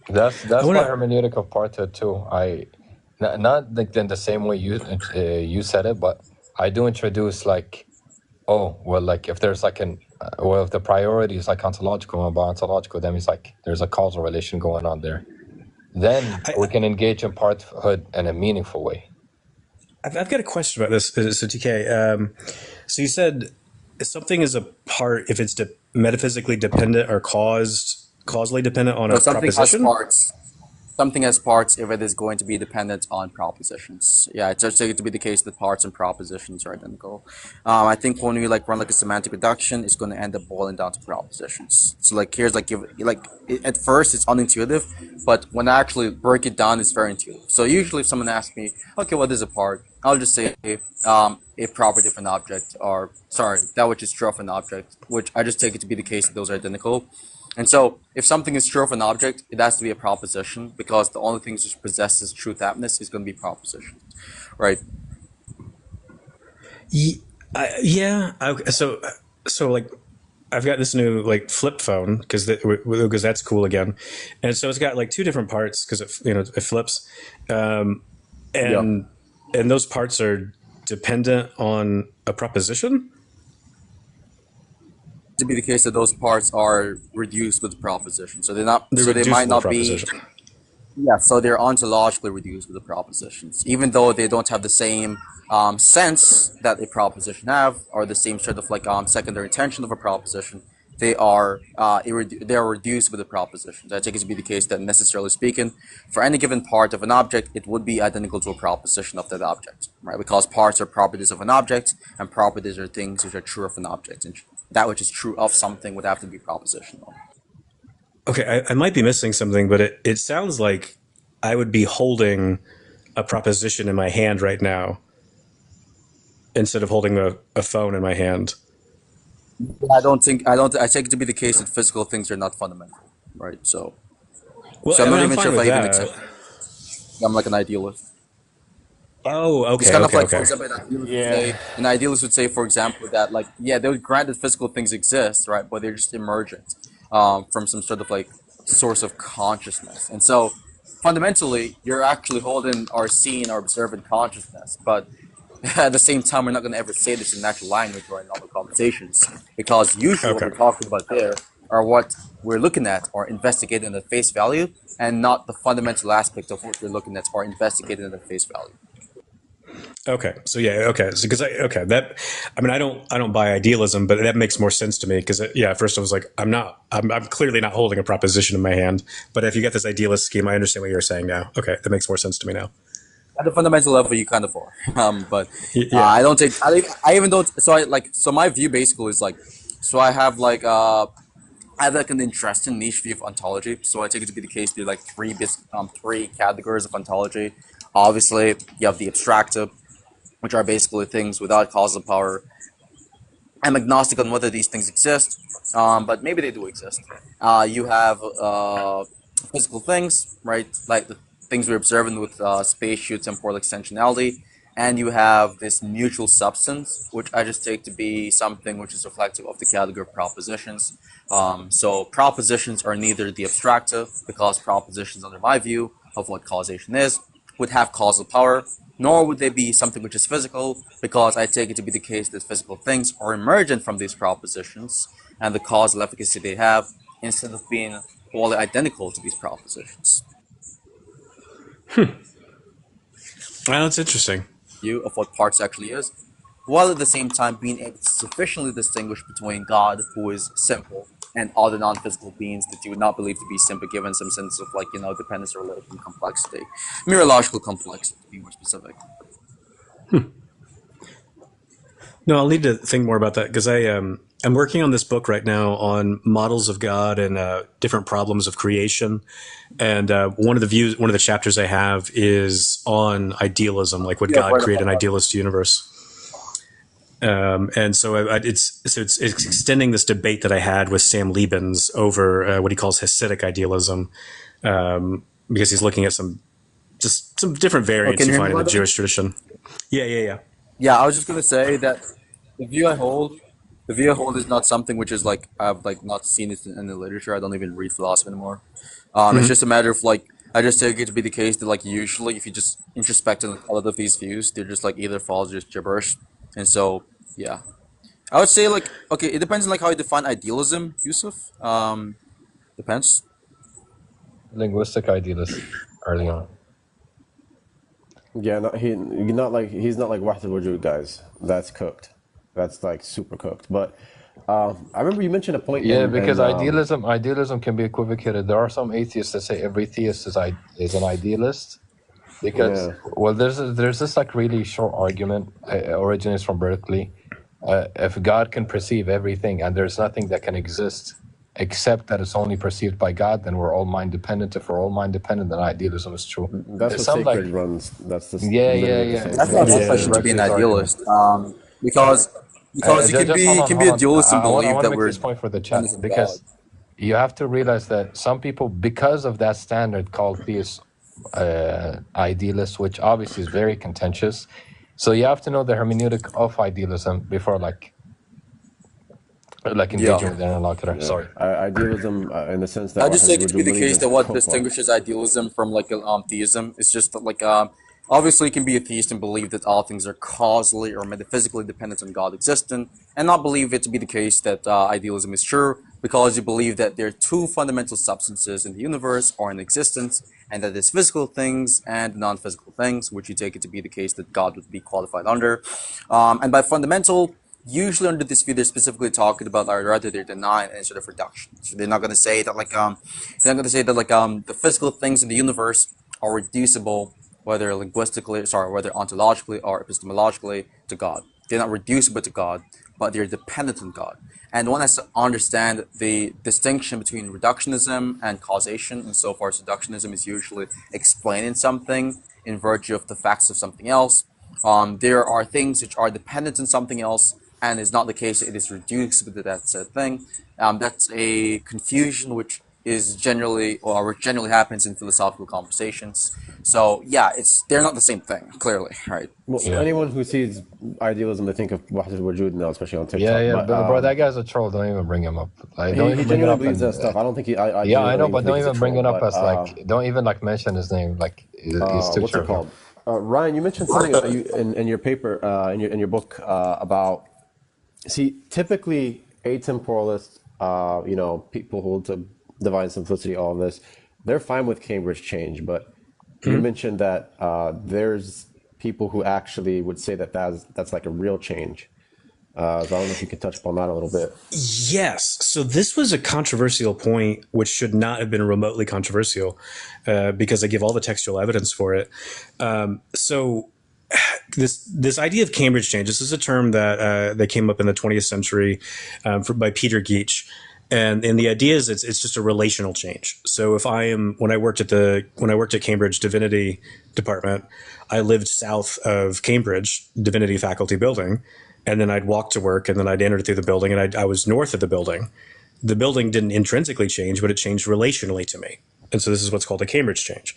That's my hermeneutic of parthood too. Not like in the same way you said it, but I do introduce like, like if there's like if the priority is like ontological and ontological, then it's like there's a causal relation going on there. Then we can engage in parthood in a meaningful way. I've got a question about this, so TK. So you said something is a part if it's metaphysically dependent or causally dependent on a proposition? Something has parts if it is going to be dependent on propositions. Yeah, it's just to be the case that parts and propositions are identical. I think when we like run like a semantic reduction, it's going to end up boiling down to propositions. So like here's like at first it's unintuitive, but when I actually break it down, it's very intuitive. So usually if someone asks me, okay, what is a part? I'll just say a property of an object, or sorry, that which is true of an object, which I just take it to be the case that those are identical. And so, if something is true of an object, it has to be a proposition, because the only thing which possesses truth aptness is going to be proposition, right? Yeah. Okay. So like, I've got this new like flip phone because that's cool again, and so it's got like two different parts because it flips, and those parts are dependent on a proposition. To be the case that those parts are reduced with the proposition, so they might not be. Yeah, so they're ontologically reduced with the propositions, even though they don't have the same sense that a proposition have, or the same sort of like secondary intention of a proposition. they are they are reduced with the propositions. I take it to be the case that necessarily speaking, for any given part of an object, it would be identical to a proposition of that object, right? Because parts are properties of an object, and properties are things which are true of an object, and that which is true of something would have to be propositional. Okay, I might be missing something, but it sounds like I would be holding a proposition in my hand right now instead of holding a phone in my hand. I take it to be the case that physical things are not fundamental, right? So, Well, I'm not I'm even fine sure if I with even that. accept. I'm like an idealist. Oh, It's okay, kind of okay, like, for okay. example, an idealist would say, for example, that like, yeah, they would grant that physical things exist, right? But they're just emergent from some sort of like source of consciousness. And so fundamentally, you're actually holding or seeing or observing consciousness. But at the same time, we're not going to ever say this in natural language or in normal conversations, because usually what Okay. we're talking about there are what we're looking at or investigating at face value, and not the fundamental aspect of what we're looking at or investigating at face value. Okay. So yeah. Okay. So because that, I mean, I don't buy idealism, but that makes more sense to me because yeah, at first I was like, I'm clearly not holding a proposition in my hand. But if you get this idealist scheme, I understand what you're saying now. Okay, that makes more sense to me now. At the fundamental level, you kind of are. But Yeah. I don't take. I even don't. So I like. So my view basically is like. So I have like. I have like an interesting niche view of ontology. So I take it to be the case. There are like three categories of ontology. Obviously, you have the abstractive, which are basically things without causal power. I'm agnostic on whether these things exist, but maybe they do exist. You have physical things, right? Like the things we're observing with spatio temporal extensionality. And you have this mutual substance, which I just take to be something which is reflective of the category of propositions. So propositions are neither the abstractive, because propositions, under my view of what causation is, would have causal power, nor would they be something which is physical, because I take it to be the case that physical things are emergent from these propositions, and the causal efficacy they have, instead of being wholly identical to these propositions. Well, that's interesting. View of what parts actually is, while at the same time being able to sufficiently distinguish between God, who is simple, and other non-physical beings that you would not believe to be simple, given some sense of like, dependence or relation complexity, mereological complexity, to be more specific. No, I'll need to think more about that because I'm working on this book right now on models of God and different problems of creation. And one of the chapters I have is on idealism, like would God create an idealist universe? And so it's extending this debate that I had with Sam Liebens over what he calls Hasidic idealism, because he's looking at some different variants you find in the Jewish tradition. Yeah. Yeah, I was just gonna say that the view I hold is not something which is like I've like not seen it in the literature. I don't even read philosophy anymore. It's just a matter of like I just take it to be the case that like usually if you just introspect on a lot of these views, they're just like either false or just gibberish. And so yeah, I would say like okay, it depends on like how you define idealism, Yusuf. Depends. Linguistic idealist early on. Yeah, he's not like 𝘚𝘱𝘦𝘴𝘵 guys. That's cooked. That's like super cooked. But I remember you mentioned a point. Yeah, because idealism can be equivocated. There are some atheists that say every theist is an idealist. Because there's this like really short argument, originates from Berkeley. If God can perceive everything and there's nothing that can exist except that it's only perceived by God, then we're all mind dependent. If we're all mind dependent, then idealism is true. That's what Sacred runs. That's the yeah. That's not sufficient to be an idealist, because you can be a dualist and believe that we're. This point for the chat, because you have to realize that some people, because of that standard called theist idealist, which obviously is very contentious, so you have to know the hermeneutic of idealism before like engaging with the interlocutor. Sorry. Idealism in the sense that I just take it to be the case that what distinguishes idealism from like theism is just that like obviously you can be a theist and believe that all things are causally or metaphysically dependent on God existing, and not believe it to be the case that idealism is true, because you believe that there are two fundamental substances in the universe or in existence, and that there's physical things and non-physical things, which you take it to be the case that God would be qualified under. And by fundamental, usually under this view, they're specifically talking about, or rather, they're denying any sort of reduction. So they're not going to say that the physical things in the universe are reducible, whether whether ontologically or epistemologically, to God. They're not reducible to God, but they're dependent on God. And one has to understand the distinction between reductionism and causation, insofar as reductionism is usually explaining something in virtue of the facts of something else. There are things which are dependent on something else, and it's not the case that it is reducible to that said thing. That's a confusion which generally happens in philosophical conversations. So yeah, they're not the same thing, clearly, right? Well, anyone who sees idealism, they think of 𝘏𝑪 الوجود now, especially on TikTok. Yeah, but, bro, that guy's a troll. Don't even bring him up. Like, he don't even bring it genuinely up. believes that stuff. I don't think he. Yeah, I know, but don't even bring it up but, as like. Don't even like mention his name. Like, it's too what's true. it called? Ryan, you mentioned something in your paper, in your book, about. See, typically atemporalists, people who hold to divine simplicity, all of this, they're fine with Cambridge change, but you mentioned that there's people who actually would say that that's like a real change. So I don't know if you could touch upon that a little bit. Yes. So this was a controversial point, which should not have been remotely controversial, because I give all the textual evidence for it. So this idea of Cambridge change, this is a term that came up in the 20th century by Peter 𝘏𝑗. And the idea is it's just a relational change. So when I worked at Cambridge Divinity Department, I lived south of Cambridge Divinity Faculty Building, and then I'd walk to work, and then I'd enter through the building, and I was north of the building. The building didn't intrinsically change, but it changed relationally to me. And so this is what's called a Cambridge change.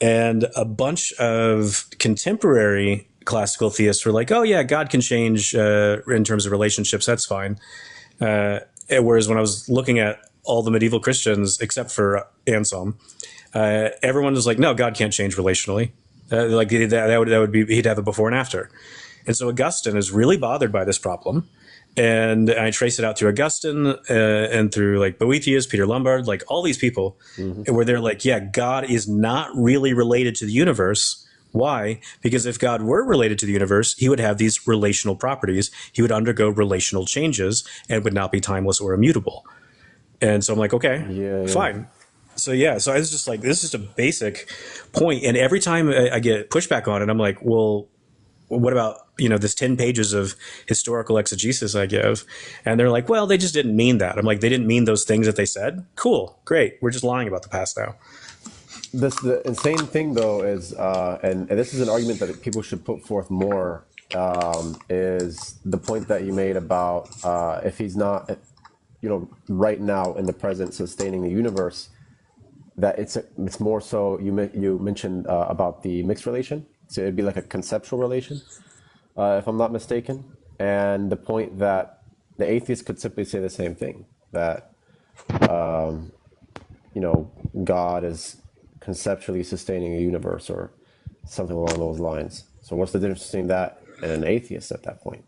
And a bunch of contemporary classical theists were like, oh yeah, God can change in terms of relationships, that's fine. Whereas when I was looking at all the medieval Christians, except for Anselm, everyone was like, no, God can't change relationally. Like that would be, he'd have a before and after. And so Augustine is really bothered by this problem. And I trace it out through Augustine and through like Boethius, Peter Lombard, like all these people, where they're like, yeah, God is not really related to the universe. Why? Because if God were related to the universe, he would have these relational properties. He would undergo relational changes and would not be timeless or immutable. And so I'm like, okay, fine. So so I was just like, this is a basic point. And every time I get pushback on it, I'm like, well, what about, this 10 pages of historical exegesis I give? And they're like, well, they just didn't mean that. I'm like, they didn't mean those things that they said? Cool, great. We're just lying about the past now. The insane thing, though, is, and this is an argument that people should put forth more, is the point that you made about if he's not, right now in the present sustaining the universe, that it's more so, you mentioned about the mixed relation. So it'd be like a conceptual relation, if I'm not mistaken. And the point that the atheist could simply say the same thing, that, God is conceptually sustaining a universe or something along those lines. So what's the difference between that and an atheist at that point?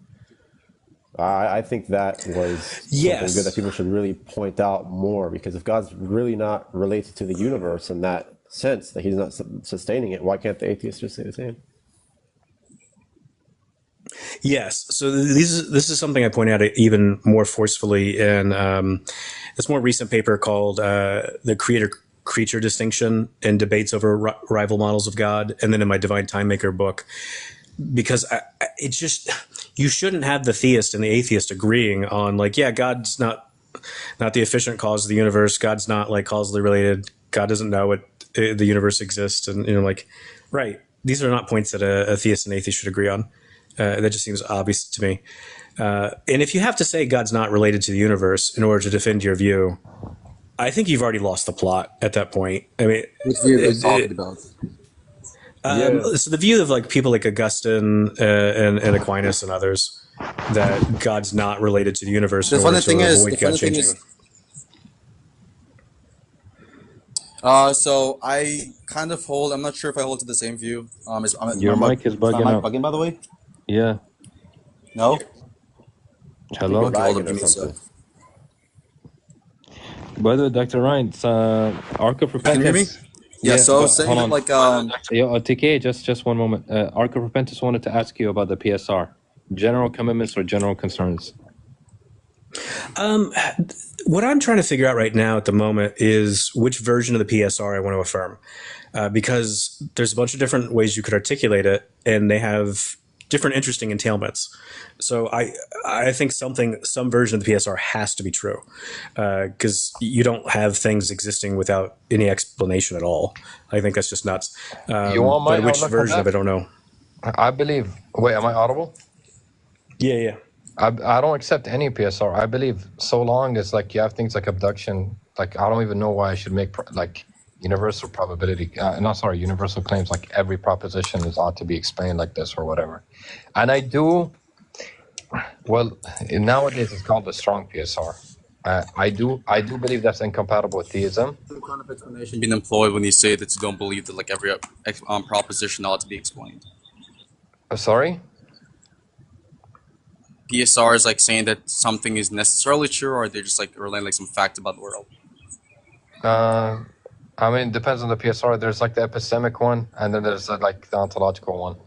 I think that was something good that people should really point out more, because if God's really not related to the universe in that sense, that he's not sustaining it, why can't the atheist just say the same? Yes. So this is something I point out even more forcefully in this more recent paper called The Creator-Creature Distinction and Debates Over Rival Models of God, and then in my Divine Time Maker book, because you shouldn't have the theist and the atheist agreeing on like, yeah, God's not the efficient cause of the universe. God's not like causally related. God doesn't know what the universe exists. And, right. These are not points that a theist and atheist should agree on. That just seems obvious to me. And if you have to say God's not related to the universe in order to defend your view, I think you've already lost the plot at that point. I mean, which view are you talking about? So the view of like people like Augustine and Aquinas and others, that God's not related to the universe. The funny thing is, so I kind of hold. I'm not sure if I hold to the same view. Your mic is bugging out. Bugging, by the way. Yeah. No. Hello. By the way, Dr. Ryan, it's Arc of Repentance. Can you hear me? Yeah, so I was saying like TK, just one moment. Arc of Repentance wanted to ask you about the PSR. General commitments or general concerns? What I'm trying to figure out right now at the moment is which version of the PSR I want to affirm, because there's a bunch of different ways you could articulate it, and they have different interesting entailments. So I think some version of the PSR has to be true, because you don't have things existing without any explanation at all. I think that's just nuts. You want my but which outlook on version of it, that? I don't know. I believe. Wait, am I audible? Yeah. I don't accept any PSR. I believe so long as like you have things like abduction, like I don't even know why I should make like universal probability, universal claims, like every proposition is ought to be explained like this or whatever. And I do, well, nowadays it's called the strong PSR. I do believe that's incompatible with theism. What kind of explanation being employed when you say that you don't believe that like every proposition ought to be explained? Sorry? PSR is like saying that something is necessarily true, or they're just like relaying like some fact about the world. I mean, it depends on the PSR. There's like the epistemic one, and then there's like the ontological one.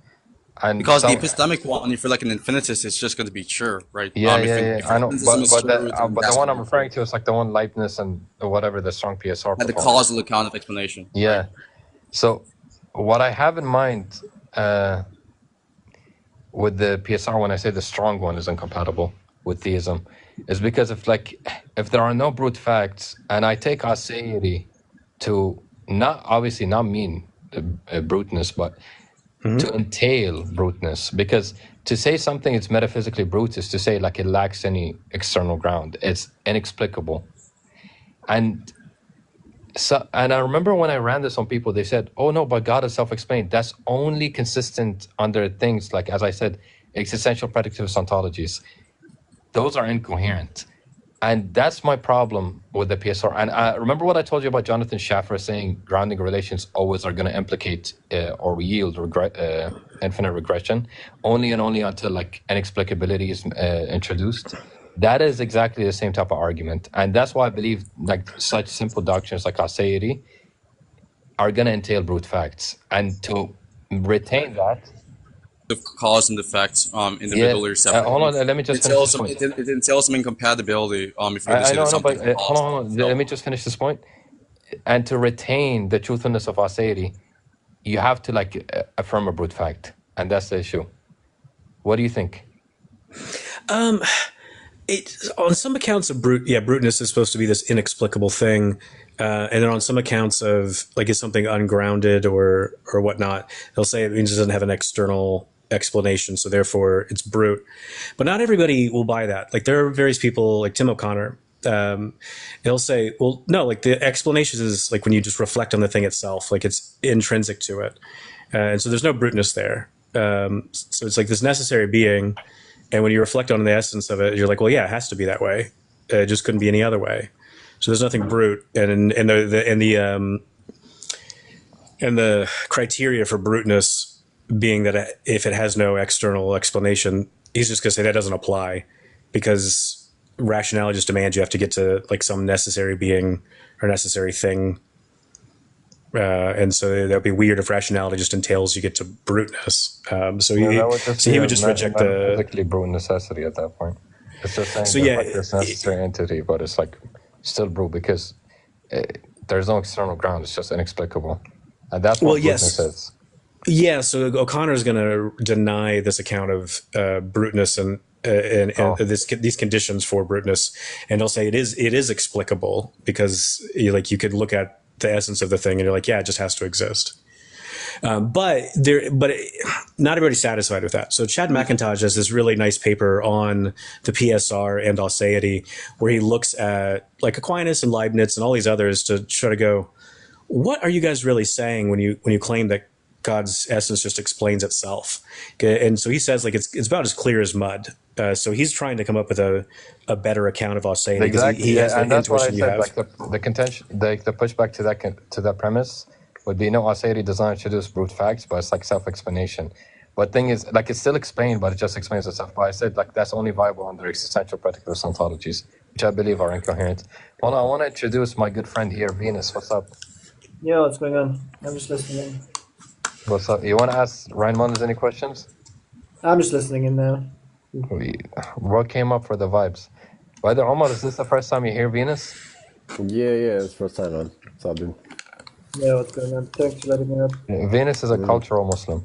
And because the epistemic one, if you're like an infinitist, it's just going to be true, right? Yeah, I know. But the one I'm referring to is like the one Leibniz and whatever the strong PSR. And the causal account of explanation. Yeah. Right? So what I have in mind with the PSR when I say the strong one is incompatible with theism is because if there are no brute facts, and I take aseity to obviously not mean bruteness, but to entail bruteness, because to say something is metaphysically brute is to say like it lacks any external ground. It's inexplicable. And I remember when I ran this on people, they said, oh no, but God is self-explained. That's only consistent under things like, as I said, existential predicativist ontologies. Those are incoherent. And that's my problem with the PSR. And remember what I told you about Jonathan Schaffer saying grounding relations always are going to implicate or yield infinite regression, only and only until like inexplicability is introduced. That is exactly the same type of argument. And that's why I believe like such simple doctrines like aseity are going to entail brute facts. And to retain that, the cause and effect individually or separately. Hold on, let me just finish this point. It entails some incompatibility. If you're I know, but hold on. Let me just finish this point. And to retain the truthfulness of aseity, you have to like affirm a brute fact, and that's the issue. What do you think? On some accounts of bruteness is supposed to be this inexplicable thing, and then on some accounts of like is something ungrounded or whatnot, they'll say it means it doesn't have an external explanation, so therefore it's brute. But not everybody will buy that. Like there are various people, like Tim O'Connor. He'll say, well, no, like the explanation is like when you just reflect on the thing itself, like it's intrinsic to it, and so there's no bruteness there. So it's like this necessary being. And when you reflect on the essence of it, you're like, well, yeah, it has to be that way. It just couldn't be any other way. So there's nothing brute. And the criteria for bruteness being that if it has no external explanation, he's just going to say that doesn't apply, because rationality just demands you have to get to like some necessary being or necessary thing. And so that would be weird if rationality just entails you get to bruteness. So he would just reject the physically brute necessity at that point. It's just saying like this necessary entity, but it's like still brute because there's no external ground. It's just inexplicable, and that's what bruteness is. Yeah. So O'Connor is going to deny this account of bruteness and these conditions for bruteness, and he'll say it is explicable because you could look at the essence of the thing and you're like, yeah, it just has to exist. But not everybody's satisfied with that. So Chad McIntosh has this really nice paper on the PSR and aseity, where he looks at like Aquinas and Leibniz and all these others to try to go, what are you guys really saying when you claim that God's essence just explains itself? And so he says like it's about as clear as mud. So he's trying to come up with a better account of aseity. Exactly, and that's what I said. Like the contention, the pushback to that premise would be, no, aseity does not introduce brute facts, but it's like self-explanation. But thing is, like it's still explained, but it just explains itself. But I said like that's only viable under existential predicativist ontologies, which I believe are incoherent. Well, I want to introduce my good friend here, Venus. What's up? Yo, what's going on? I'm just listening in. What's up? You want to ask Ryan Mullins any questions? I'm just listening in now. What came up for the vibes? By the way, Omar, is this the first time you hear Venus? Yeah, it's first time, man. What's up, dude? Yeah, what's going on? Thanks for letting me up. Venus is a cultural Muslim.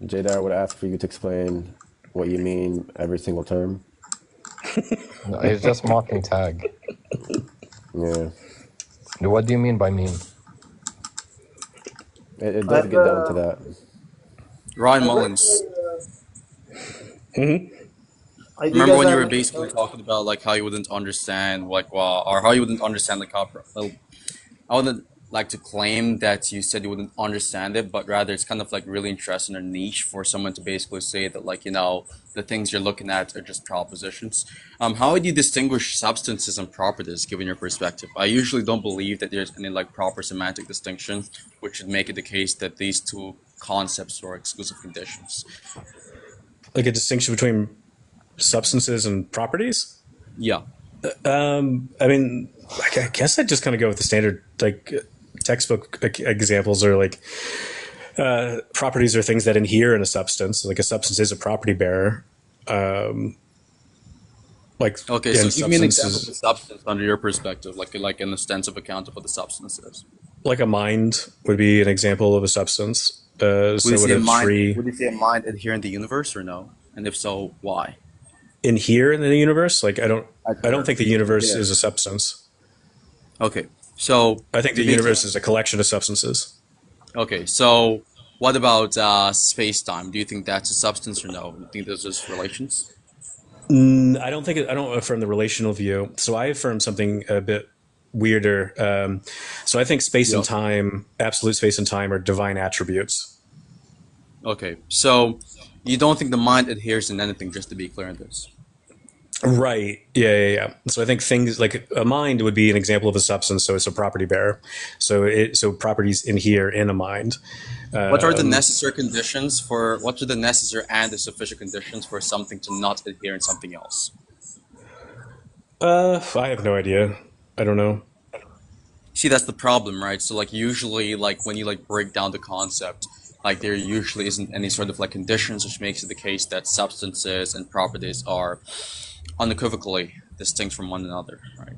Jadar would ask for you to explain what you mean every single term. No, he's just mocking tag. Yeah. What do you mean by mean? It does get down to that. Ryan Mullins. Remember when you were basically talking about like how you wouldn't understand like or how you wouldn't understand like how I wouldn't like to claim that you said you wouldn't understand it, but rather it's kind of like really interesting or niche for someone to basically say that like, you know, the things you're looking at are just propositions. How would you distinguish substances and properties given your perspective? I usually don't believe that there's any like proper semantic distinction, which would make it the case that these two concepts are exclusive conditions. Like a distinction between substances and properties? Yeah. I mean, I guess I'd just kind of go with the standard like textbook examples are like properties are things that inhere in a substance. Like a substance is a property bearer. Like okay, so give me an example of a substance under your perspective, like an extensive account of what the substance is. Like a mind would be an example of a substance. Would you say a mind adhere in the universe or no? And if so, why? Inhere in the universe? Like I don't think the universe is a substance. Okay, so I think the universe is a collection of substances. Okay, so what about space-time? Do you think that's a substance or no? Do you think those are just relations? I don't affirm the relational view. So I affirm something a bit weirder. So I think space and time, absolute space and time, are divine attributes. Okay, so you don't think the mind adheres in anything, just to be clear on this. Right. Yeah. So I think things like a mind would be an example of a substance. So it's a property bearer. So properties inhere in a mind. What are the necessary conditions for? What are the necessary and the sufficient conditions for something to not adhere in something else? I have no idea. I don't know. See, that's the problem, right? So like usually, like when you like break down the concept, like there usually isn't any sort of like conditions, which makes it the case that substances and properties are unequivocally distinct from one another, right?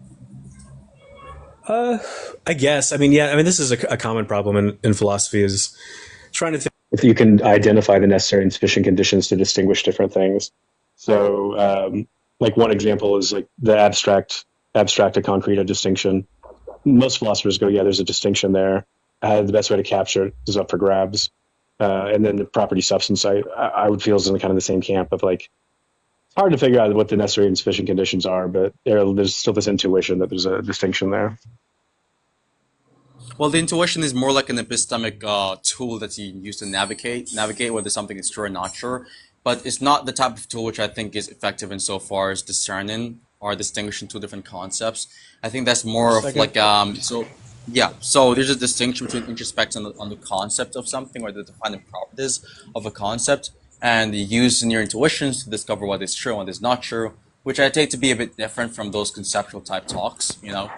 I guess. I mean, this is a common problem in philosophy is trying to think if you can identify the necessary and sufficient conditions to distinguish different things. So, like one example is like the abstract to concrete distinction. Most philosophers go, yeah, there's a distinction there. The best way to capture it is up for grabs. And then the property substance, I would feel is in kind of the same camp of like, it's hard to figure out what the necessary and sufficient conditions are, but there's still this intuition that there's a distinction there. Well, the intuition is more like an epistemic tool that you use to navigate whether something is true or not true. But it's not the type of tool which I think is effective insofar as discerning or distinguishing two different concepts. I think that's more of like so there's a distinction between introspection on the concept of something or the defining properties of a concept, and using your intuitions to discover what is true and what is not true, which I take to be a bit different from those conceptual type talks, you know?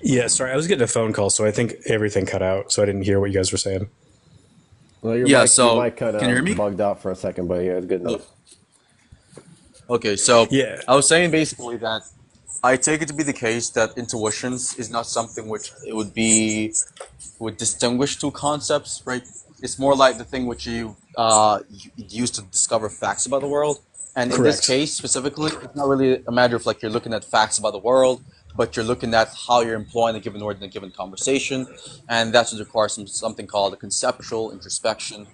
Yeah, sorry, I was getting a phone call, so I think everything cut out, so I didn't hear what you guys were saying. Well, your mic kind of bugged out for a second, but yeah, it's good enough. Okay, so yeah, I was saying basically that I take it to be the case that intuitions is not something which it would distinguish two concepts, right? It's more like the thing which you use to discover facts about the world. And in this case specifically, it's not really a matter of like you're looking at facts about the world, but you're looking at how you're employing a given word in a given conversation, and that would require something called a conceptual introspection,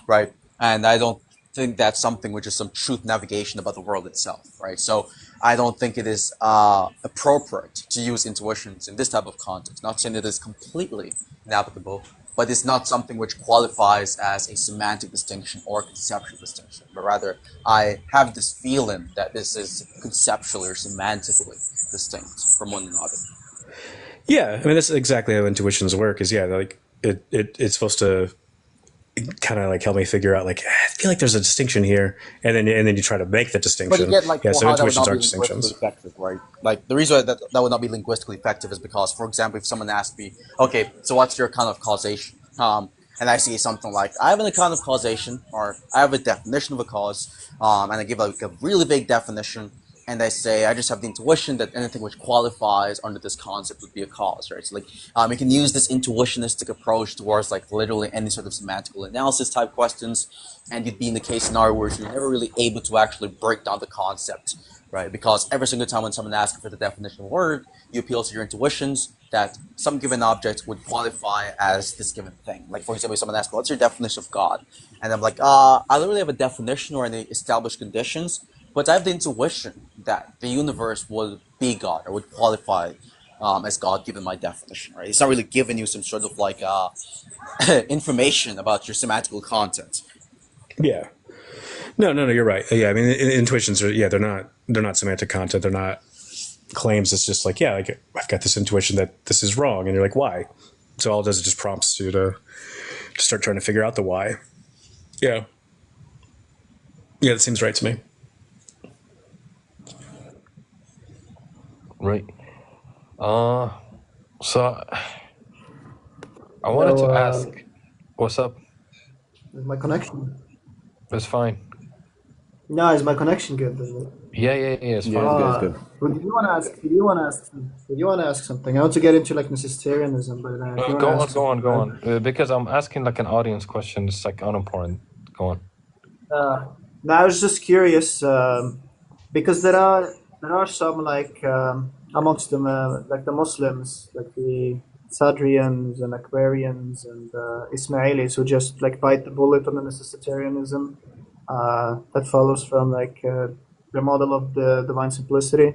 right? And I don't think that's something which is some truth navigation about the world itself, right? So I don't think it is appropriate to use intuitions in this type of context. Not saying it is completely inapplicable, but it's not something which qualifies as a semantic distinction or conceptual distinction, but rather I have this feeling that this is conceptually or semantically distinct from one another. Yeah, I mean that's exactly how intuitions work. Is like it's supposed to kind of like help me figure out like I feel like there's a distinction here, and then you try to make the distinction. But again, like so intuitions are distinctions. Effective, right? Like the reason that would not be linguistically effective is because, for example, if someone asked me, okay, so what's your kind of causation? and I say something like, I have an account of causation, or I have a definition of a cause, and I give like a really vague definition, and I say I just have the intuition that anything which qualifies under this concept would be a cause, right? So like, you can use this intuitionistic approach towards like literally any sort of semantical analysis type questions, and you'd be in the case scenario where you're never really able to actually break down the concept, right? Because every single time when someone asks for the definition of a word, you appeal to your intuitions that some given object would qualify as this given thing. Like, for example, if someone asks, what's your definition of God? And I'm like, I don't really have a definition or any established conditions, but I have the intuition that the universe would be God or would qualify as God given my definition, right? It's not really giving you some sort of like information about your semantical content. Yeah. No, you're right. Yeah, I mean, intuitions are, yeah, they're not semantic content. They're not claims. It's just like, yeah, like I've got this intuition that this is wrong, and you're like, why? So all it does is just prompts you to start trying to figure out the why. Yeah. Yeah, that seems right to me. Right. So I wanted to ask, what's up? Is my connection? It's fine. No, is my connection good? Is it? Yeah, it's fine. Yeah, it's good. But did you want to ask something? I want to get into like necessitarianism, but if you wanna ask Go on. Because I'm asking like an audience question. It's like unimportant. Go on. No, I was just curious because there are some like amongst them like the Muslims, like the Sadrians and Aquarians and Ismailis, who just like bite the bullet on the necessitarianism that follows from like the model of the divine simplicity.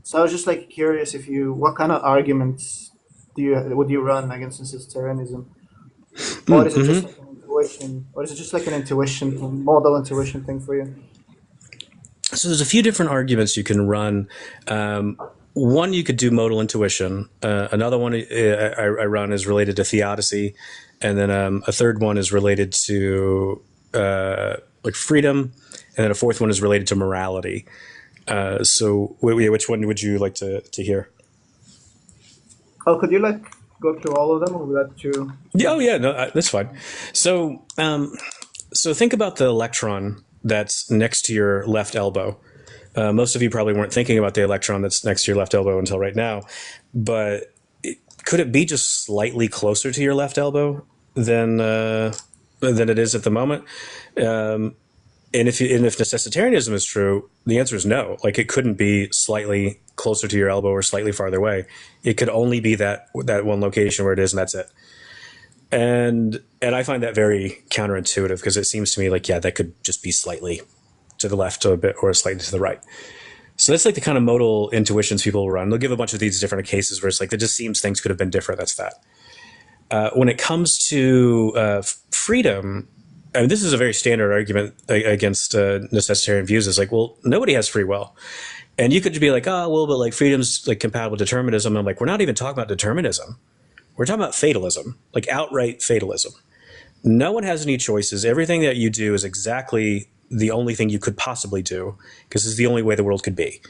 So I was just like curious what kind of arguments would you run against necessitarianism? Or is it just like an intuition? Or is it just like an intuition model intuition thing for you? So there's a few different arguments you can run. One, you could do modal intuition. Another one I run is related to theodicy, and then a third one is related to like freedom, and then a fourth one is related to morality. So which one would you like to hear? Oh, could you like go through all of them, or would you like to? Yeah, no, that's fine. So so think about the electron that's next to your left elbow. Most of you probably weren't thinking about the electron that's next to your left elbow until right now, but could it be just slightly closer to your left elbow than it is at the moment? And if necessitarianism is true, the answer is no. Like, it couldn't be slightly closer to your elbow or slightly farther away. It could only be that one location where it is, and that's it. And I find that very counterintuitive, because it seems to me like, yeah, that could just be slightly to the left a bit or slightly to the right. So that's like the kind of modal intuitions people will run. They'll give a bunch of these different cases where it's like, it just seems things could have been different. That's that. When it comes to freedom, I mean, this is a very standard argument against necessitarian views. Is like, well, nobody has free will. And you could be like, oh, well, but like freedom's like compatible with determinism. I'm like, we're not even talking about determinism. We're talking about fatalism, like outright fatalism. No one has any choices. Everything that you do is exactly the only thing you could possibly do, because it's the only way the world could be.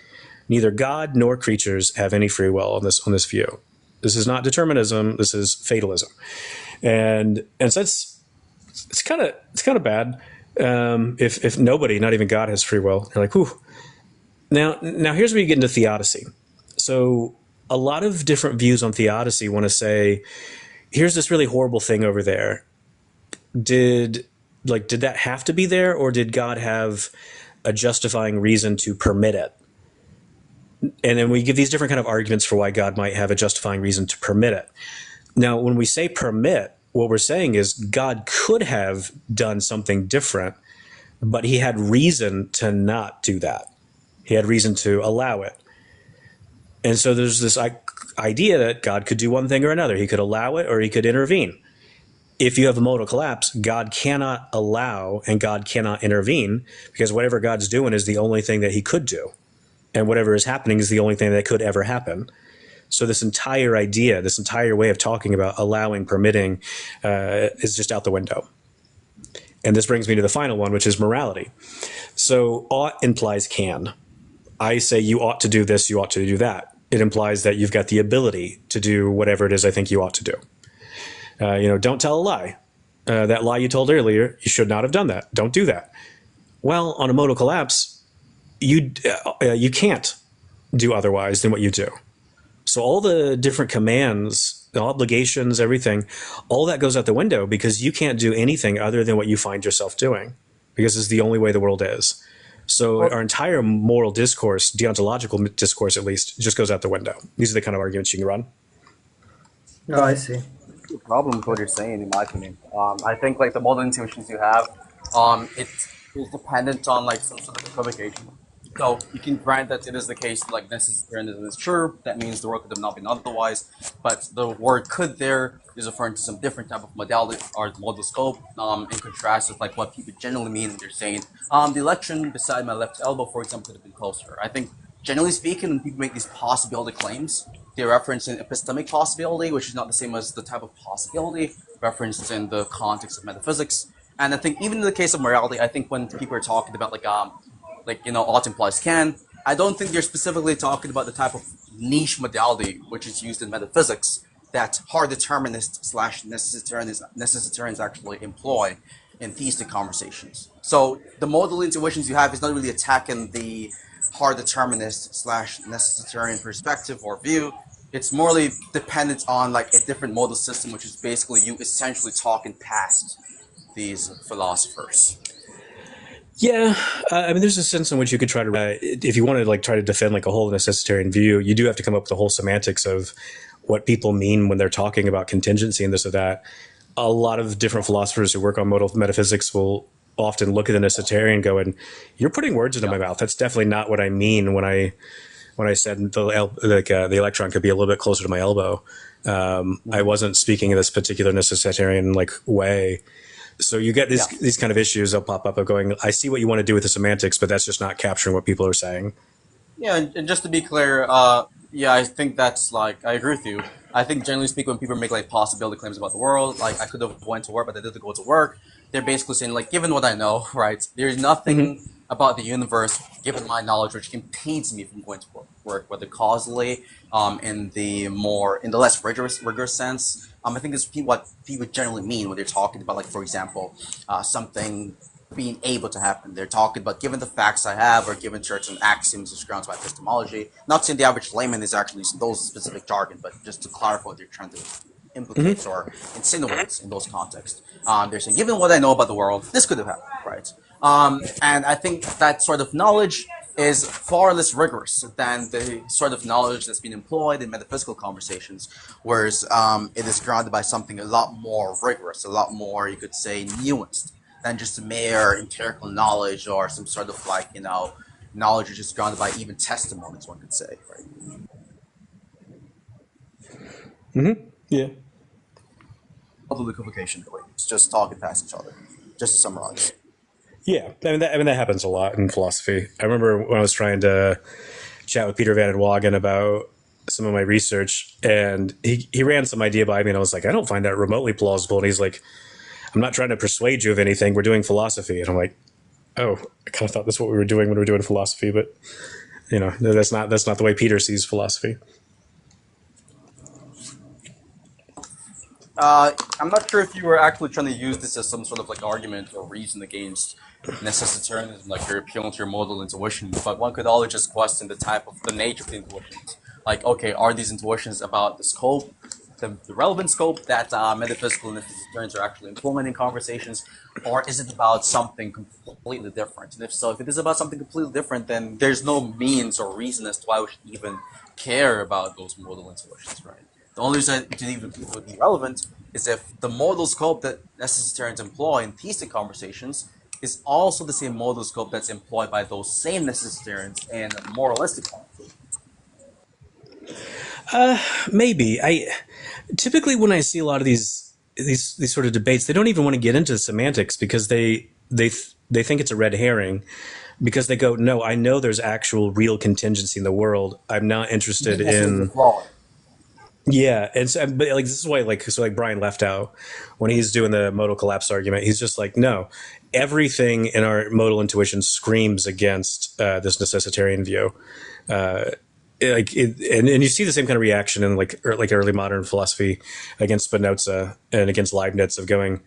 Neither God nor creatures have any free will on this view. This is not determinism. This is fatalism, and so it's kind of bad if nobody, not even God, has free will. You're like, whew. Now here's where you get into theodicy. So a lot of different views on theodicy want to say, here's this really horrible thing over there. Did that have to be there, or did God have a justifying reason to permit it? And then we give these different kind of arguments for why God might have a justifying reason to permit it. Now, when we say permit, what we're saying is God could have done something different, but he had reason to not do that. He had reason to allow it. And so there's this idea that God could do one thing or another. He could allow it or he could intervene. If you have a modal collapse, God cannot allow and God cannot intervene, because whatever God's doing is the only thing that he could do. And whatever is happening is the only thing that could ever happen. So this entire idea, this entire way of talking about allowing, permitting, is just out the window. And this brings me to the final one, which is morality. So ought implies can. I say you ought to do this, you ought to do that. It implies that you've got the ability to do whatever it is I think you ought to do. Don't tell a lie. that lie you told earlier, you should not have done that. Don't do that. Well, on a modal collapse, you can't do otherwise than what you do. So all the different commands, the obligations, everything, all that goes out the window because you can't do anything other than what you find yourself doing, because it's the only way the world is. So our entire moral discourse, deontological discourse at least, just goes out the window. These are the kind of arguments you can run. Oh, I see. The problem with what you're saying, in my opinion. I think like the model intuitions you have, it is dependent on like some sort of equivocation. So you can grant that it is the case like necessitarianism is true. That means the world could have not been otherwise. But the word "could" there is referring to some different type of modality or modal scope. In contrast with like what people generally mean when they're saying the election beside my left elbow, for example, could have been closer. I think generally speaking, when people make these possibility claims, they reference an epistemic possibility, which is not the same as the type of possibility referenced in the context of metaphysics. And I think even in the case of morality, I think when people are talking about like ought implies can, I don't think they're specifically talking about the type of niche modality which is used in metaphysics that hard determinists / necessitarians actually employ in theistic conversations. So the modal intuitions you have is not really attacking the hard determinist / necessitarian perspective or view. It's morely dependent on like a different modal system, which is basically you essentially talking past these philosophers. Yeah, I mean, there's a sense in which you could try to, if you want to like try to defend like a whole necessitarian view, you do have to come up with the whole semantics of what people mean when they're talking about contingency and this or that. A lot of different philosophers who work on modal metaphysics will often look at the necessitarian going, "You're putting words into my mouth. That's definitely not what I mean when I said the electron could be a little bit closer to my elbow. I wasn't speaking in this particular necessitarian like way." So you get these kind of issues that pop up of going, I see what you want to do with the semantics, but that's just not capturing what people are saying. Yeah, and just to be clear, I think that's like, I agree with you. I think generally speaking, when people make like possibility claims about the world, like I could have went to work, but I didn't go to work, they're basically saying like, given what I know, right, there's nothing about the universe, given my knowledge, which impedes me from going to work, whether causally, in the less rigorous sense. I think it's what people generally mean when they're talking about, like, for example, something being able to happen. They're talking about given the facts I have, or given certain axioms or grounds by epistemology. Not saying the average layman is actually using those specific jargon, but just to clarify what they're trying to implicate or insinuate in those contexts. They're saying, given what I know about the world, this could have happened, right? And I think that sort of knowledge is far less rigorous than the sort of knowledge that's been employed in metaphysical conversations, whereas it is grounded by something a lot more rigorous, a lot more, you could say, nuanced than just a mere empirical knowledge or some sort of like, knowledge which is grounded by even testimonies, one could say, right? Yeah. Although the equivocation, it's just talking past each other, just to summarize. Yeah, I mean that happens a lot in philosophy. I remember when I was trying to chat with Peter Van Wadden about some of my research, and he ran some idea by me, and I was like, I don't find that remotely plausible. And he's like, I'm not trying to persuade you of anything. We're doing philosophy. And I'm like, oh, I kind of thought that's what we were doing when we were doing philosophy, but that's not the way Peter sees philosophy. I'm not sure if you were actually trying to use this as some sort of like argument or reason against necessitarianism, like you're appealing to your modal intuitions, but one could always just question the nature of the intuitions. Like, okay, are these intuitions about the scope, the relevant scope that metaphysical necessitarians are actually implementing in conversations, or is it about something completely different? And if so, if it is about something completely different, then there's no means or reason as to why we should even care about those modal intuitions, right? The only reason it even would be relevant is if the modal scope that necessitarians employ in theistic conversations is also the same modal scope that's employed by those same necessitarians in moralistic conversations. Maybe. Typically when I see a lot of these sort of debates, they don't even want to get into semantics because they think it's a red herring, because they go, no, I know there's actual real contingency in the world. I'm not interested in. Yeah, and so, but like this is why, like, so like Brian Leftow, when he's doing the modal collapse argument, he's just like, no, everything in our modal intuition screams against this necessitarian view. And you see the same kind of reaction in like early modern philosophy against Spinoza and against Leibniz of going,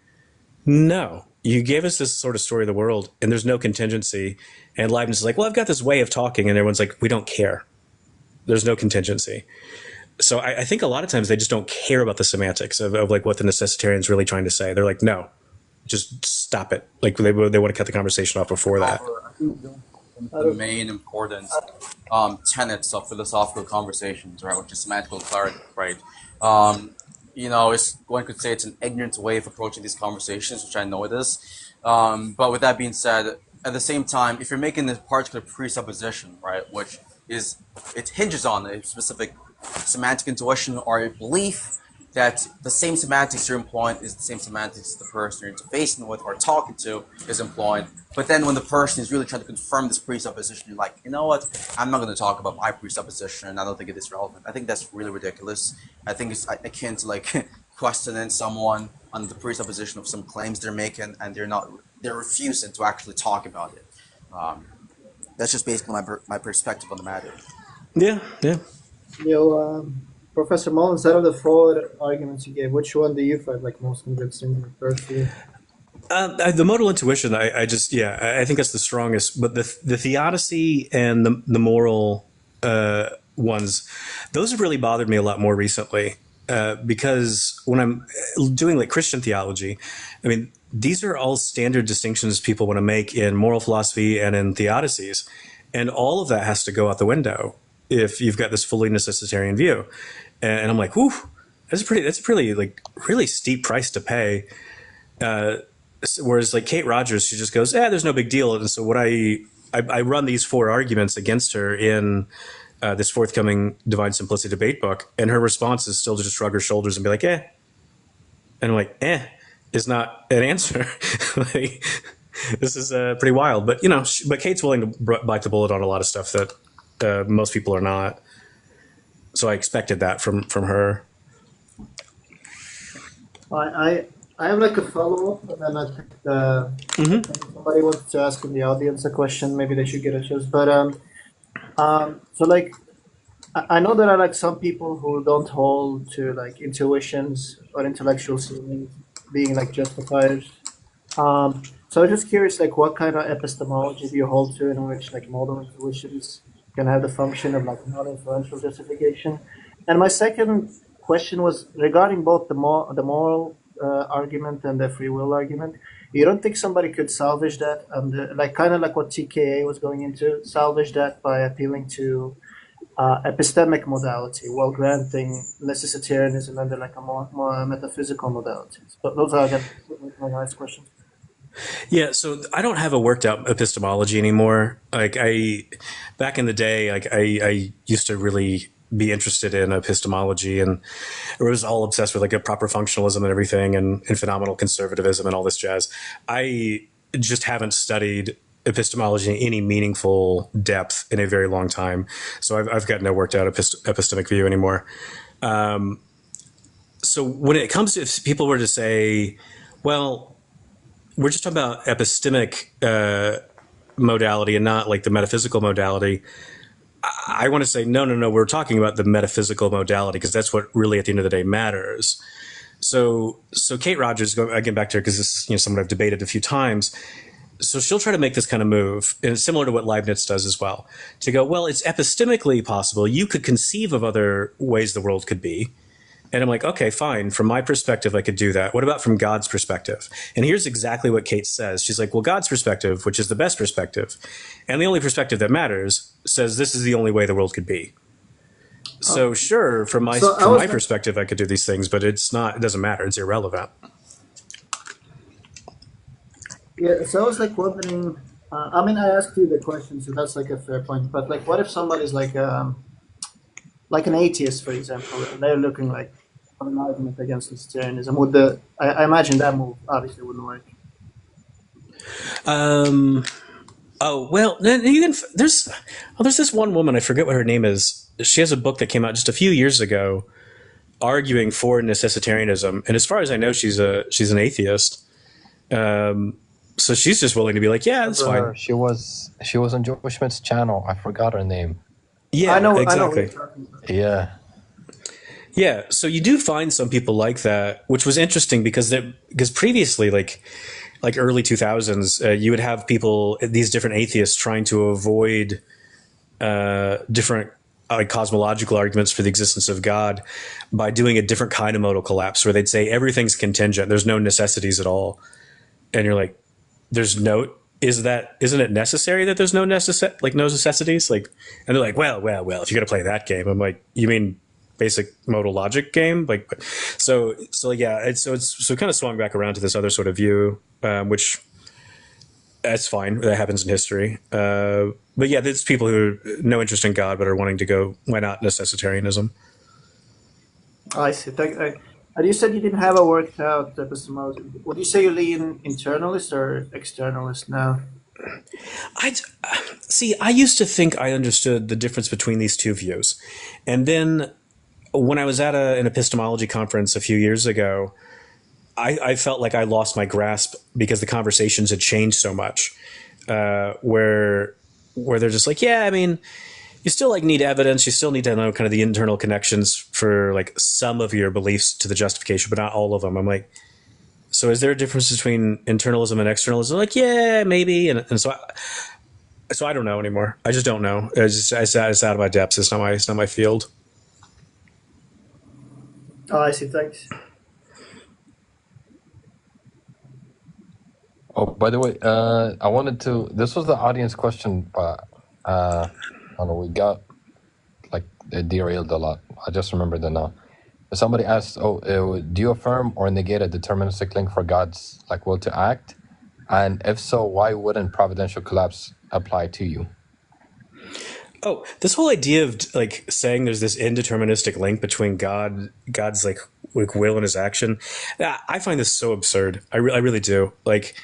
no, you gave us this sort of story of the world, and there's no contingency. And Leibniz is like, well, I've got this way of talking, and everyone's like, we don't care. There's no contingency. So I think a lot of times they just don't care about the semantics of like what the necessitarian's really trying to say. They're like, no, just stop it. Like they want to cut the conversation off before that. I think the main important tenets of philosophical conversations, right, which is semantical clarity, right? You know, one could say it's an ignorant way of approaching these conversations, which I know it is. But with that being said, at the same time, if you're making this particular presupposition, right, which is, it hinges on a specific semantic intuition or a belief that the same semantics you're employing is the same semantics the person you're interfacing with or talking to is employing. But then when the person is really trying to confirm this presupposition, you're like, you know what? I'm not going to talk about my presupposition. I don't think it is relevant. I think that's really ridiculous. I think it's akin to like questioning someone on the presupposition of some claims they're making and they're refusing to actually talk about it. That's just basically my perspective on the matter. Yeah, yeah. Professor Mullins, out of the four arguments you gave, which one do you find like most convincing personally? The modal intuition, I think that's the strongest. But the theodicy and the moral ones, those have really bothered me a lot more recently. Because when I'm doing like Christian theology, I mean, these are all standard distinctions people want to make in moral philosophy and in theodicies. And all of that has to go out the window if you've got this fully necessitarian view. And I'm like, whew, that's a pretty like really steep price to pay. Whereas like Kate Rogers, she just goes, there's no big deal. And so what I run these four arguments against her in this forthcoming Divine Simplicity debate book, and her response is still to just shrug her shoulders and be like, And I'm like, is not an answer. Like, this is pretty wild. But, but Kate's willing to bite the bullet on a lot of stuff that most people are not. So I expected that from her. I have like a follow-up, and then I think if somebody wants to ask in the audience a question, maybe they should get a chance. But so like, I know there are like some people who don't hold to like intuitions or intellectual seeming being like justifiers. So I'm just curious, like, what kind of epistemology do you hold to in which like modal intuitions can have the function of like non-inferential justification? And my second question was regarding both the moral argument and the free will argument. You don't think somebody could salvage that, and like kind of like what TKA was going into, salvage that by appealing to epistemic modality while granting necessitarianism under like a more metaphysical modality? But those are my last questions. Yeah, so I don't have a worked out epistemology anymore. Like back in the day, like I used to really be interested in epistemology, and I was all obsessed with like a proper functionalism and everything, and phenomenal conservatism and all this jazz. I just haven't studied epistemology in any meaningful depth in a very long time. So I've got no worked out epistemic view anymore. So when it comes to, if people were to say, well, we're just talking about epistemic modality and not like the metaphysical modality, I want to say, no, we're talking about the metaphysical modality because that's what really at the end of the day matters. So Kate Rogers, again back to her because this is someone I've debated a few times. So she'll try to make this kind of move, and it's similar to what Leibniz does as well, to go, well, it's epistemically possible. You could conceive of other ways the world could be. And I'm like, okay, fine. From my perspective, I could do that. What about from God's perspective? And here's exactly what Kate says. She's like, well, God's perspective, which is the best perspective, and the only perspective that matters, says this is the only way the world could be. So sure, from my perspective, I could do these things, but it doesn't matter. It's irrelevant. Yeah, so I was like wondering, I mean, I asked you the question, so that's like a fair point, but like, what if somebody's like an atheist, for example, and they're looking like for an argument against Luciferianism? I imagine that move obviously wouldn't work. Oh, well, then there's this one woman, I forget what her name is. She has a book that came out just a few years ago arguing for necessitarianism. And as far as I know, she's an atheist. So she's just willing to be like, yeah, that's fine. She was on Joe Schmidt's channel. I forgot her name. Yeah, I know exactly. what you're talking about. Yeah. Yeah, so you do find some people like that, which was interesting because previously, like early 2000s, you would have people, these different atheists, trying to avoid different like cosmological arguments for the existence of God by doing a different kind of modal collapse, where they'd say everything's contingent, there's no necessities at all, and you're like, isn't it necessary that there's no necessities? Like, and they're like, well, if you're gonna play that game, I'm like, you mean basic modal logic game? Like, so yeah, it's kind of swung back around to this other sort of view, which that's fine. That happens in history. But yeah, there's people who no interest in God but are wanting to go, why not necessitarianism? Oh, I see. And you said you didn't have a worked out epistemology. Would you say you lean internalist or externalist now? I used to think I understood the difference between these two views. And then when I was at an epistemology conference a few years ago, I felt like I lost my grasp because the conversations had changed so much, where they're just like, yeah, I mean, you still like need evidence. You still need to know kind of the internal connections for like some of your beliefs to the justification, but not all of them. I'm like, so is there a difference between internalism and externalism? Like, yeah, maybe. And so I don't know anymore. I just don't know. It's out of my depths. It's not my field. Oh, I see. Thanks. Oh, by the way, I wanted to. This was the audience question, but I don't know. We got like derailed a lot. I just remembered it now. Somebody asked, "Do you affirm or negate a deterministic link for God's like will to act? And if so, why wouldn't providential collapse apply to you?" Oh, this whole idea of like saying there's this indeterministic link between God's like will and his action, I find this so absurd. I really do. Like,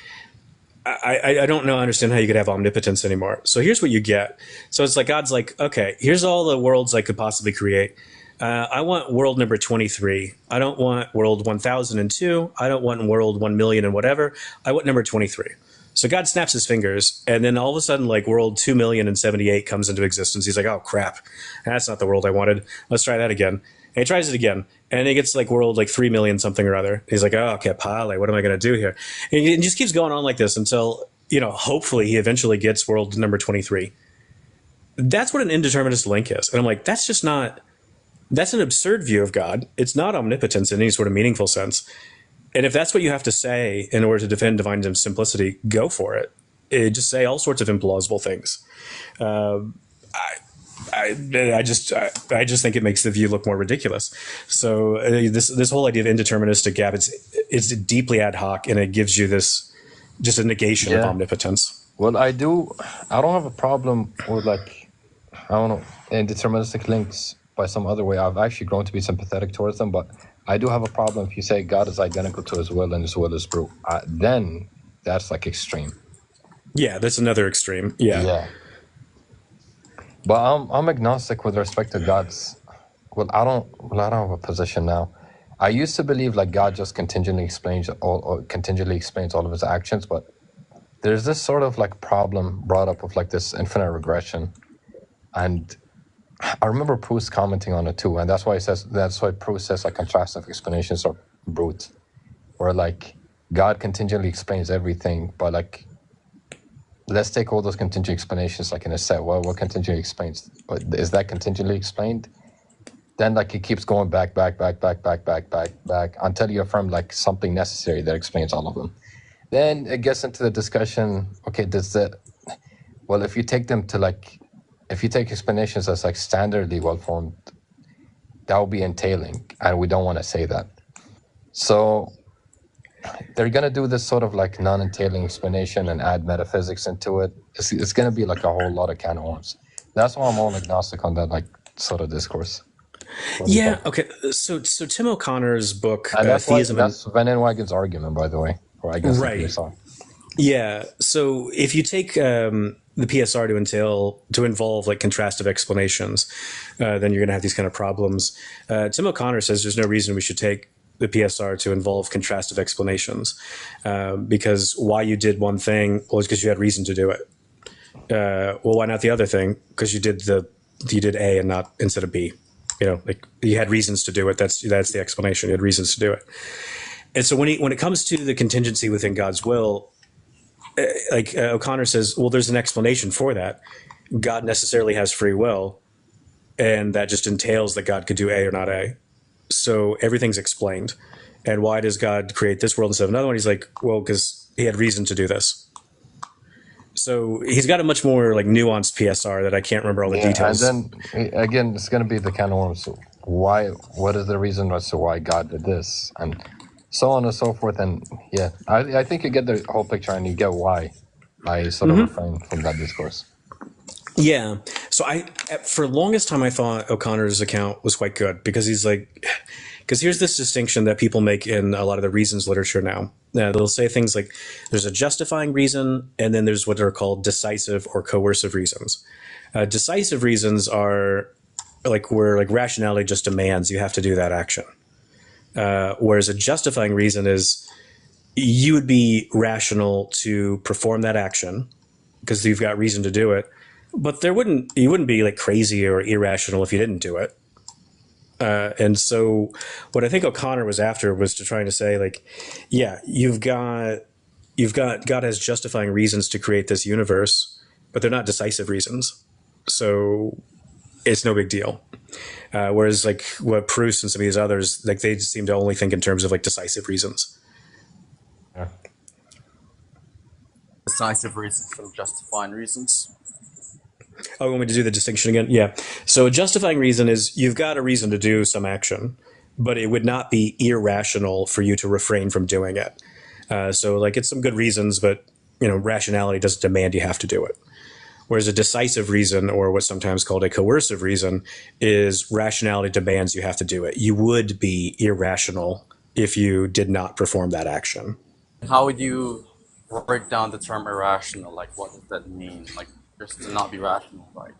I don't understand how you could have omnipotence anymore. So here's what you get. So it's like God's like, okay, here's all the worlds I could possibly create. I want world number 23. I don't want world 1002. I don't want world 1 million and whatever. I want number 23. So God snaps his fingers, and then all of a sudden, like world 2,078,078 comes into existence. He's like, oh crap, that's not the world I wanted. Let's try that again. And he tries it again, and he gets like world like 3 million something or other. He's like, oh, okay, Pale, what am I going to do here? And it just keeps going on like this until, hopefully he eventually gets world number 23. That's what an indeterminist link is. And I'm like, that's an absurd view of God. It's not omnipotence in any sort of meaningful sense. And if that's what you have to say in order to defend divine simplicity, go for it. Just say all sorts of implausible things. I just think it makes the view look more ridiculous. So this whole idea of indeterministic gap, it's deeply ad hoc, and it gives you this just a negation of omnipotence. Well, I don't have a problem with indeterministic links by some other way. I've actually grown to be sympathetic towards them, but I do have a problem if you say God is identical to his will and his will is true. Then that's like extreme. Yeah, that's another extreme. Yeah. But I'm agnostic with respect to God's. I don't have a position now. I used to believe like God just contingently explains all of his actions, but there's this sort of like problem brought up of like this infinite regression, and I remember Proust commenting on it too, and that's why Proust says like contrastive explanations are brute, where like God contingently explains everything, but like let's take all those contingent explanations like in a set. Well, what contingently explains? Is that contingently explained? Then like it keeps going back until you affirm like something necessary that explains all of them. Then it gets into the discussion, okay, if you take them to like, if you take explanations as like standardly well-formed, that will be entailing, and we don't want to say that. So they're going to do this sort of like non-entailing explanation and add metaphysics into it. It's going to be like a whole lot of can of worms. That's why I'm all agnostic on that like sort of discourse. Yeah, okay. So Tim O'Connor's book, that's Theism... that's Van Inwagen's argument, by the way. Or I guess right. The PSR. Yeah, so if you take the PSR to involve like contrastive explanations, then you're going to have these kind of problems. Tim O'Connor says there's no reason we should take the PSR to involve contrastive explanations, because why you did one thing was because you had reason to do it. Well, why not the other thing? Because you did A and not instead of B. like he had reasons to do it. That's the explanation. He had reasons to do it. And so when it comes to the contingency within God's will, like O'Connor says, well, there's an explanation for that. God necessarily has free will, and that just entails that God could do A or not A. So everything's explained. And why does God create this world instead of another one? He's like, well, because he had reason to do this. So he's got a much more like nuanced PSR that I can't remember all the details. And then again, it's going to be the kind of one. So why? What is the reason as to why God did this, and so on and so forth? And yeah, I think you get the whole picture and you get why I sort of refrain from that discourse. Yeah. So for the longest time, I thought O'Connor's account was quite good because he's like, because here's this distinction that people make in a lot of the reasons literature now. They'll say things like there's a justifying reason, and then there's what are called decisive or coercive reasons. Decisive reasons are like where like rationality just demands you have to do that action. Whereas a justifying reason is you would be rational to perform that action because you've got reason to do it. But you wouldn't be like crazy or irrational if you didn't do it. And so what I think O'Connor was after was to trying to say like, yeah, God has justifying reasons to create this universe, but they're not decisive reasons. So it's no big deal. Whereas like what Proust and some of these others, like they seem to only think in terms of like decisive reasons. Yeah. Decisive reasons from justifying reasons. Oh, you want me to do the distinction again? Yeah. So a justifying reason is you've got a reason to do some action, but it would not be irrational for you to refrain from doing it. So like it's some good reasons, but rationality doesn't demand you have to do it. Whereas a decisive reason, or what's sometimes called a coercive reason, is rationality demands you have to do it. You would be irrational if you did not perform that action. How would you break down the term irrational? Like, what does that mean? Like, just to not be rational, right?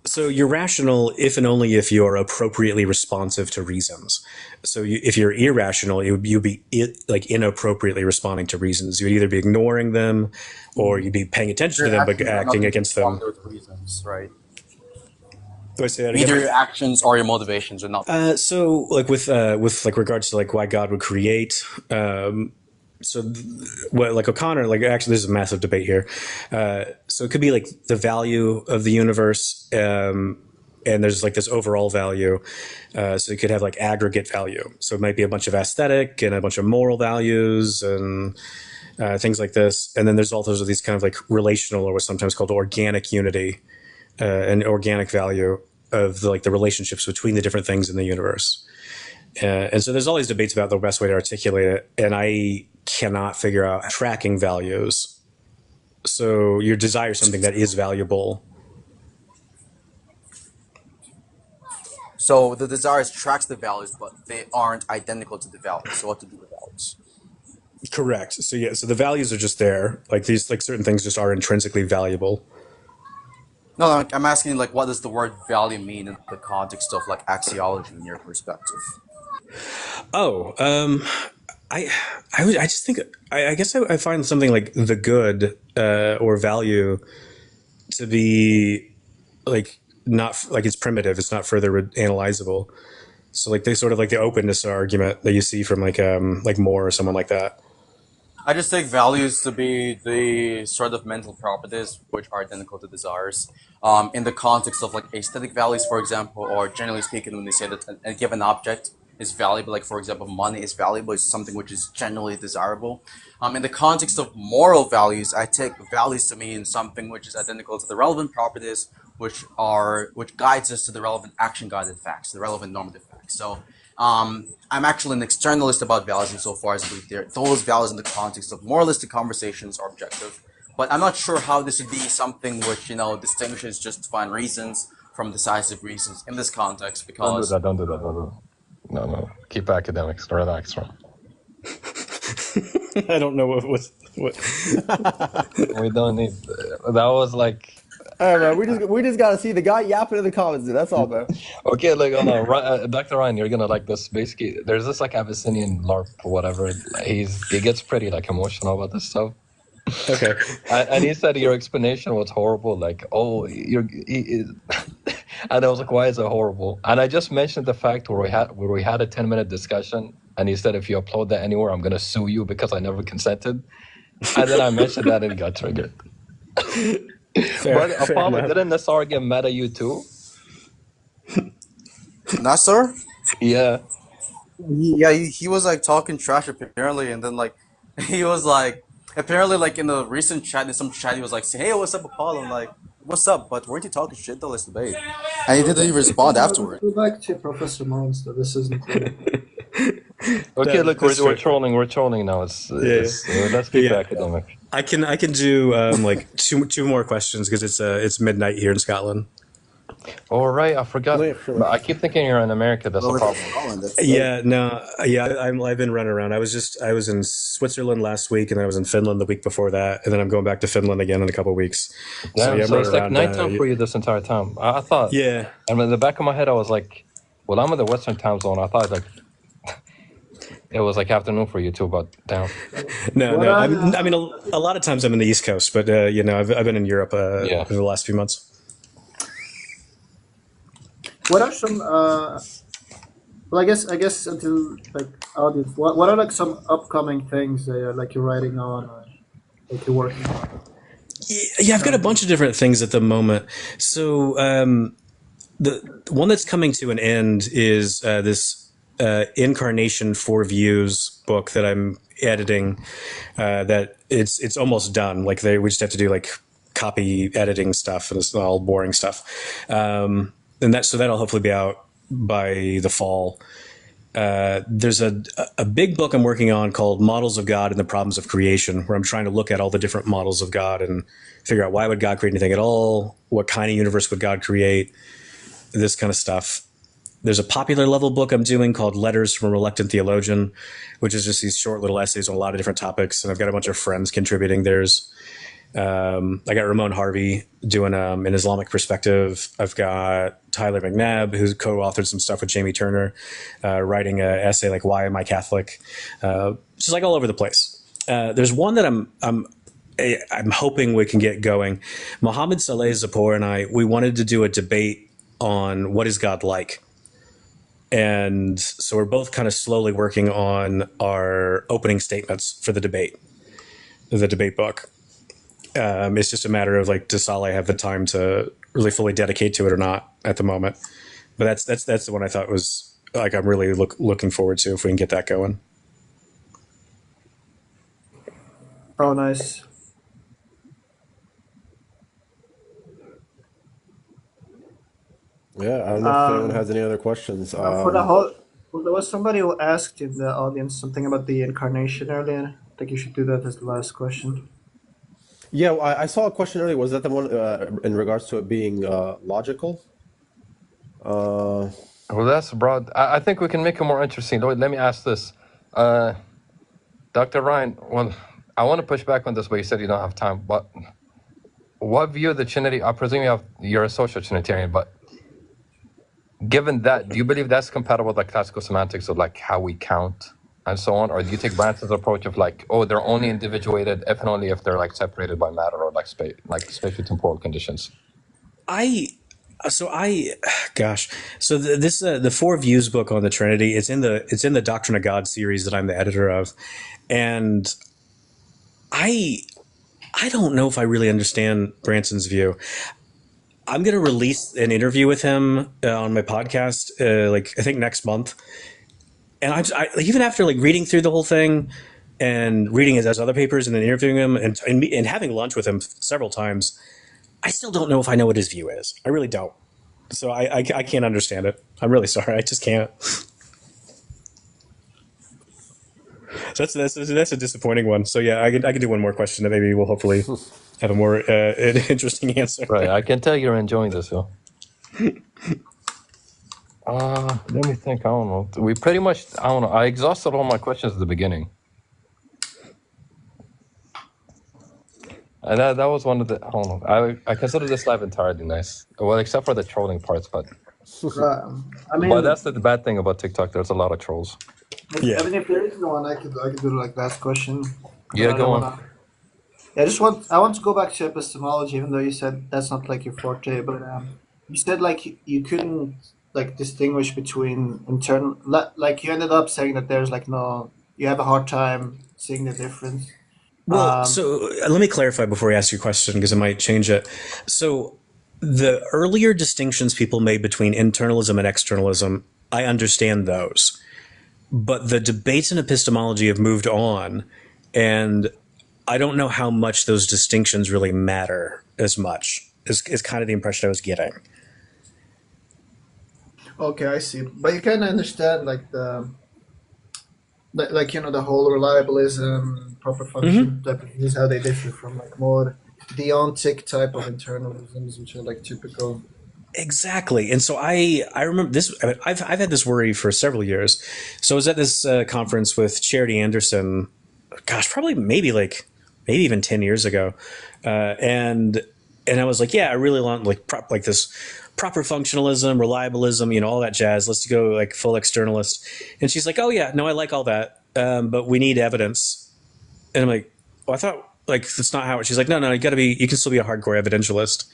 So you're rational if and only if you are appropriately responsive to reasons. So if you're irrational, you'd be inappropriately responding to reasons. You would either be ignoring them, or you'd be paying attention to them but acting against them. Reasons, right? Do I say that again? Either your actions or your motivations are not. So like with like regards to like why God would create. Like O'Connor, like actually there's a massive debate here. So it could be like the value of the universe, and there's like this overall value. So you could have like aggregate value. So it might be a bunch of aesthetic and a bunch of moral values and things like this. And then there's also these kind of like relational, or what's sometimes called organic unity, and organic value of the relationships between the different things in the universe. And so there's all these debates about the best way to articulate it. And I cannot figure out tracking values. So you desire something that is valuable. So the desires tracks the values, but they aren't identical to the values. So what to do with values? Correct. So yeah, so the values are just there. Like these, like certain things just are intrinsically valuable. No, I'm asking like, what does the word value mean in the context of like axiology in your perspective? Oh, I just think I guess I find something like the good or value to be like not like it's primitive. It's not further analyzable. So like they sort of like the openness argument that you see from like Moore or someone like that. I just take values to be the sort of mental properties which are identical to desires. In the context of like aesthetic values, for example, or generally speaking, when they say that a given object is valuable, like for example, money is valuable, is something which is generally desirable. In the context of moral values, I take values to mean something which is identical to the relevant properties, which guides us to the relevant action-guided facts, the relevant normative facts. So I'm actually an externalist about values insofar as I believe those values in the context of moralistic conversations are objective. But I'm not sure how this would be something which, distinguishes justified reasons from decisive reasons in this context, because... Don't do that. No. Keep academics. Relax, right? I don't know what. We don't need... That was like... All right, man. We just gotta see the guy yapping in the comments, dude. That's all, man. Okay, like hold on, Dr. Ryan, you're gonna like this. Basically, there's this like Abyssinian LARP or whatever. He gets pretty like emotional about this stuff. Okay. And he said your explanation was horrible. Like, oh, And I was like, why is it horrible? And I just mentioned the fact where we had a 10-minute discussion, and he said, if you upload that anywhere, I'm gonna sue you because I never consented. And then I mentioned that and he got triggered. But Apollo, didn't Nassar get mad at you too? Nasser? Yeah. Yeah, he was like talking trash apparently, and then like he was like apparently like in the recent chat, in some chat, he was like, "Hey, what's up, Apollo?" I'm like, "What's up?" But weren't you talking shit though? Let's debate. And he didn't even respond afterward. Go back to Professor Mullins, though. This isn't. Okay, look, we're trolling. We're trolling now. Let's keep it academic. I can do like two more questions because it's midnight here in Scotland. All right, I forgot. I keep thinking you're in America. That's a problem. I've been running around. I was in Switzerland last week, and then I was in Finland the week before that, and then I'm going back to Finland again in a couple of weeks. So it's like nighttime for you this entire time. I thought. Yeah. And in the back of my head, I was like, well, I'm in the Western time zone. I thought like it was like afternoon for you too, but damn. No. I mean, a lot of times I'm in the East Coast, but I've been in Europe over the last few months. What are some? Well, I guess until like audience, what are like some upcoming things that you're writing on, or like you're working on? Yeah, I've got a bunch of different things at the moment. So the one that's coming to an end is this Incarnation 4 Views book that I'm editing. That it's almost done. Like we just have to do like copy editing stuff, and it's all boring stuff. And that'll hopefully be out by the fall. There's a big book I'm working on called Models of God and the Problems of Creation, where I'm trying to look at all the different models of God and figure out why would God create anything at all? What kind of universe would God create? This kind of stuff. There's a popular level book I'm doing called Letters from a Reluctant Theologian, which is just these short little essays on a lot of different topics. And I've got a bunch of friends contributing theirs. I got Ramon Harvey doing an Islamic perspective. I've got Tyler McNabb, who's co-authored some stuff with Jamie Turner, writing an essay like "Why Am I Catholic?" Just like all over the place. There's one that I'm hoping we can get going. Mohammed Saleh Zapor and we wanted to do a debate on what is God like. And so we're both kind of slowly working on our opening statements for the debate book. It's just a matter of like, does Saleh have the time to really fully dedicate to it or not at the moment? But that's the one I thought was like, I'm really looking forward to if we can get that going. Oh, nice. Yeah, I don't know if anyone has any other questions. There was somebody who asked in the audience something about the incarnation earlier. I think you should do that as the last question. Yeah, I saw a question earlier. Was that the one in regards to it being logical? Well, that's broad. I think we can make it more interesting. Let me ask this. Dr. Ryan, well, I want to push back on this, but you said you don't have time. But what view of the Trinity, I presume you're a social Trinitarian, but given that, do you believe that's compatible with like classical semantics of like how we count and so on? Or do you take Branson's approach of like, oh, they're only individuated if and only if they're like separated by matter or like spatio-temporal conditions? So the 4 Views book on the Trinity, it's in the Doctrine of God series that I'm the editor of. And I don't know if I really understand Branson's view. I'm going to release an interview with him on my podcast, I think next month. And I even after like reading through the whole thing and reading his other papers and then interviewing him and having lunch with him several times, I still don't know if I know what his view is. I really don't. So I can't understand it. I'm really sorry. I just can't. So that's a disappointing one. So yeah, I can do one more question that maybe we'll hopefully have a more interesting answer. Right. I can tell you're enjoying this, though. Let me think. I don't know. We pretty much, I don't know. I exhausted all my questions at the beginning. And that was one of the, I don't know. I consider this live entirely nice. Well, except for the trolling parts, but. But that's the bad thing about TikTok. There's a lot of trolls. Yeah. I mean, if there is no one, I could do like last question. Yeah, go on. Yeah, I want to go back to epistemology, even though you said that's not like your forte. But you said like you couldn't like distinguish between internal, like you ended up saying that there's like no, you have a hard time seeing the difference. Well, Um, so let me clarify before I ask you a question because it might change it. So the earlier distinctions people made between internalism and externalism, I understand those. But the debates in epistemology have moved on, and I don't know how much those distinctions really matter as much, is kind of the impression I was getting. okay, I see. But you kind of understand like like you know the whole reliabilism, proper function type of things, how they differ from like more deontic type of internalisms, which are like typical. Exactly. And so I remember this. I mean, I've had this worry for several years. So I was at this conference with Charity Anderson, gosh, probably maybe even 10 years ago. And I was like, yeah, I really want like this proper functionalism, reliabilism, you know, all that jazz. Let's go like full externalist. And she's like, oh yeah, no, I like all that. But we need evidence. And I'm like, well, I thought like, that's not how it, she's like, no, you can still be a hardcore evidentialist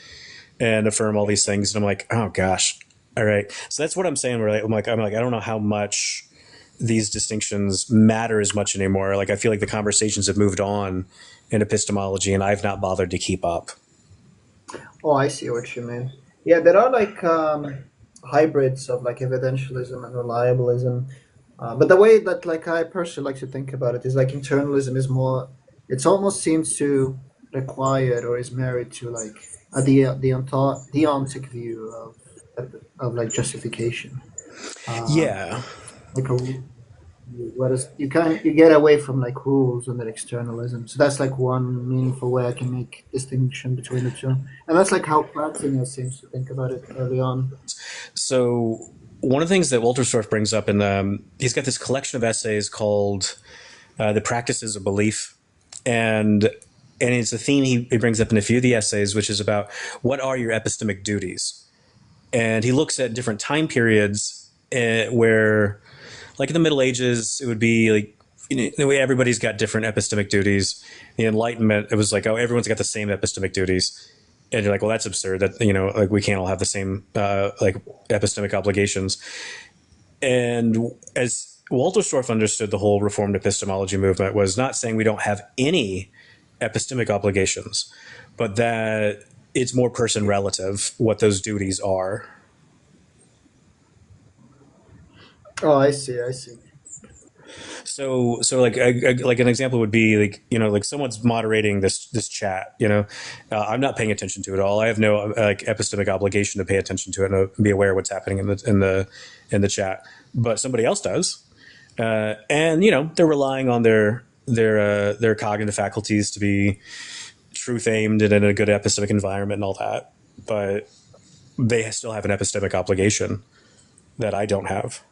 and affirm all these things. And I'm like, oh gosh. All right. So that's what I'm saying. Where I'm like, I don't know how much these distinctions matter as much anymore. Like, I feel like the conversations have moved on in epistemology and I've not bothered to keep up. Oh, I see what you mean. Yeah, there are like hybrids of like evidentialism and reliabilism. But the way that like I personally like to think about it is like internalism is more. It almost seems to require or is married to like deontic view of like justification. Yeah. Like a whereas you get away from like rules and then externalism. So that's like one meaningful way I can make distinction between the two, and that's like how Platzinger seems to think about it early on. So one of the things that Wolterstorff brings up in he's got this collection of essays called "The Practices of Belief," and it's a theme he brings up in a few of the essays, which is about what are your epistemic duties, and he looks at different time periods where. Like in the Middle Ages, it would be like, you know, everybody's got different epistemic duties. The Enlightenment, it was like, oh, everyone's got the same epistemic duties. And you're like, well, that's absurd. That, you know, like we can't all have the same like epistemic obligations. And as Wolterstorff understood the whole Reformed epistemology movement was not saying we don't have any epistemic obligations, but that it's more person relative what those duties are. Oh, I see. So like like an example would be like, you know, like someone's moderating this chat, you know, I'm not paying attention to it all. I have no like epistemic obligation to pay attention to it and be aware of what's happening in the chat, but somebody else does, and you know they're relying on their cognitive faculties to be truth aimed and in a good epistemic environment and all that, but they still have an epistemic obligation that I don't have.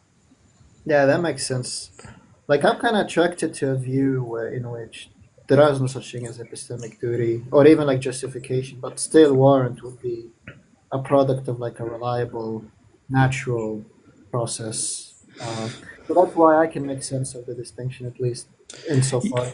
Yeah, that makes sense. Like I'm kind of attracted to a view in which there is no such thing as epistemic duty or even like justification, but still warrant would be a product of like a reliable, natural process. So that's why I can make sense of the distinction, at least insofar.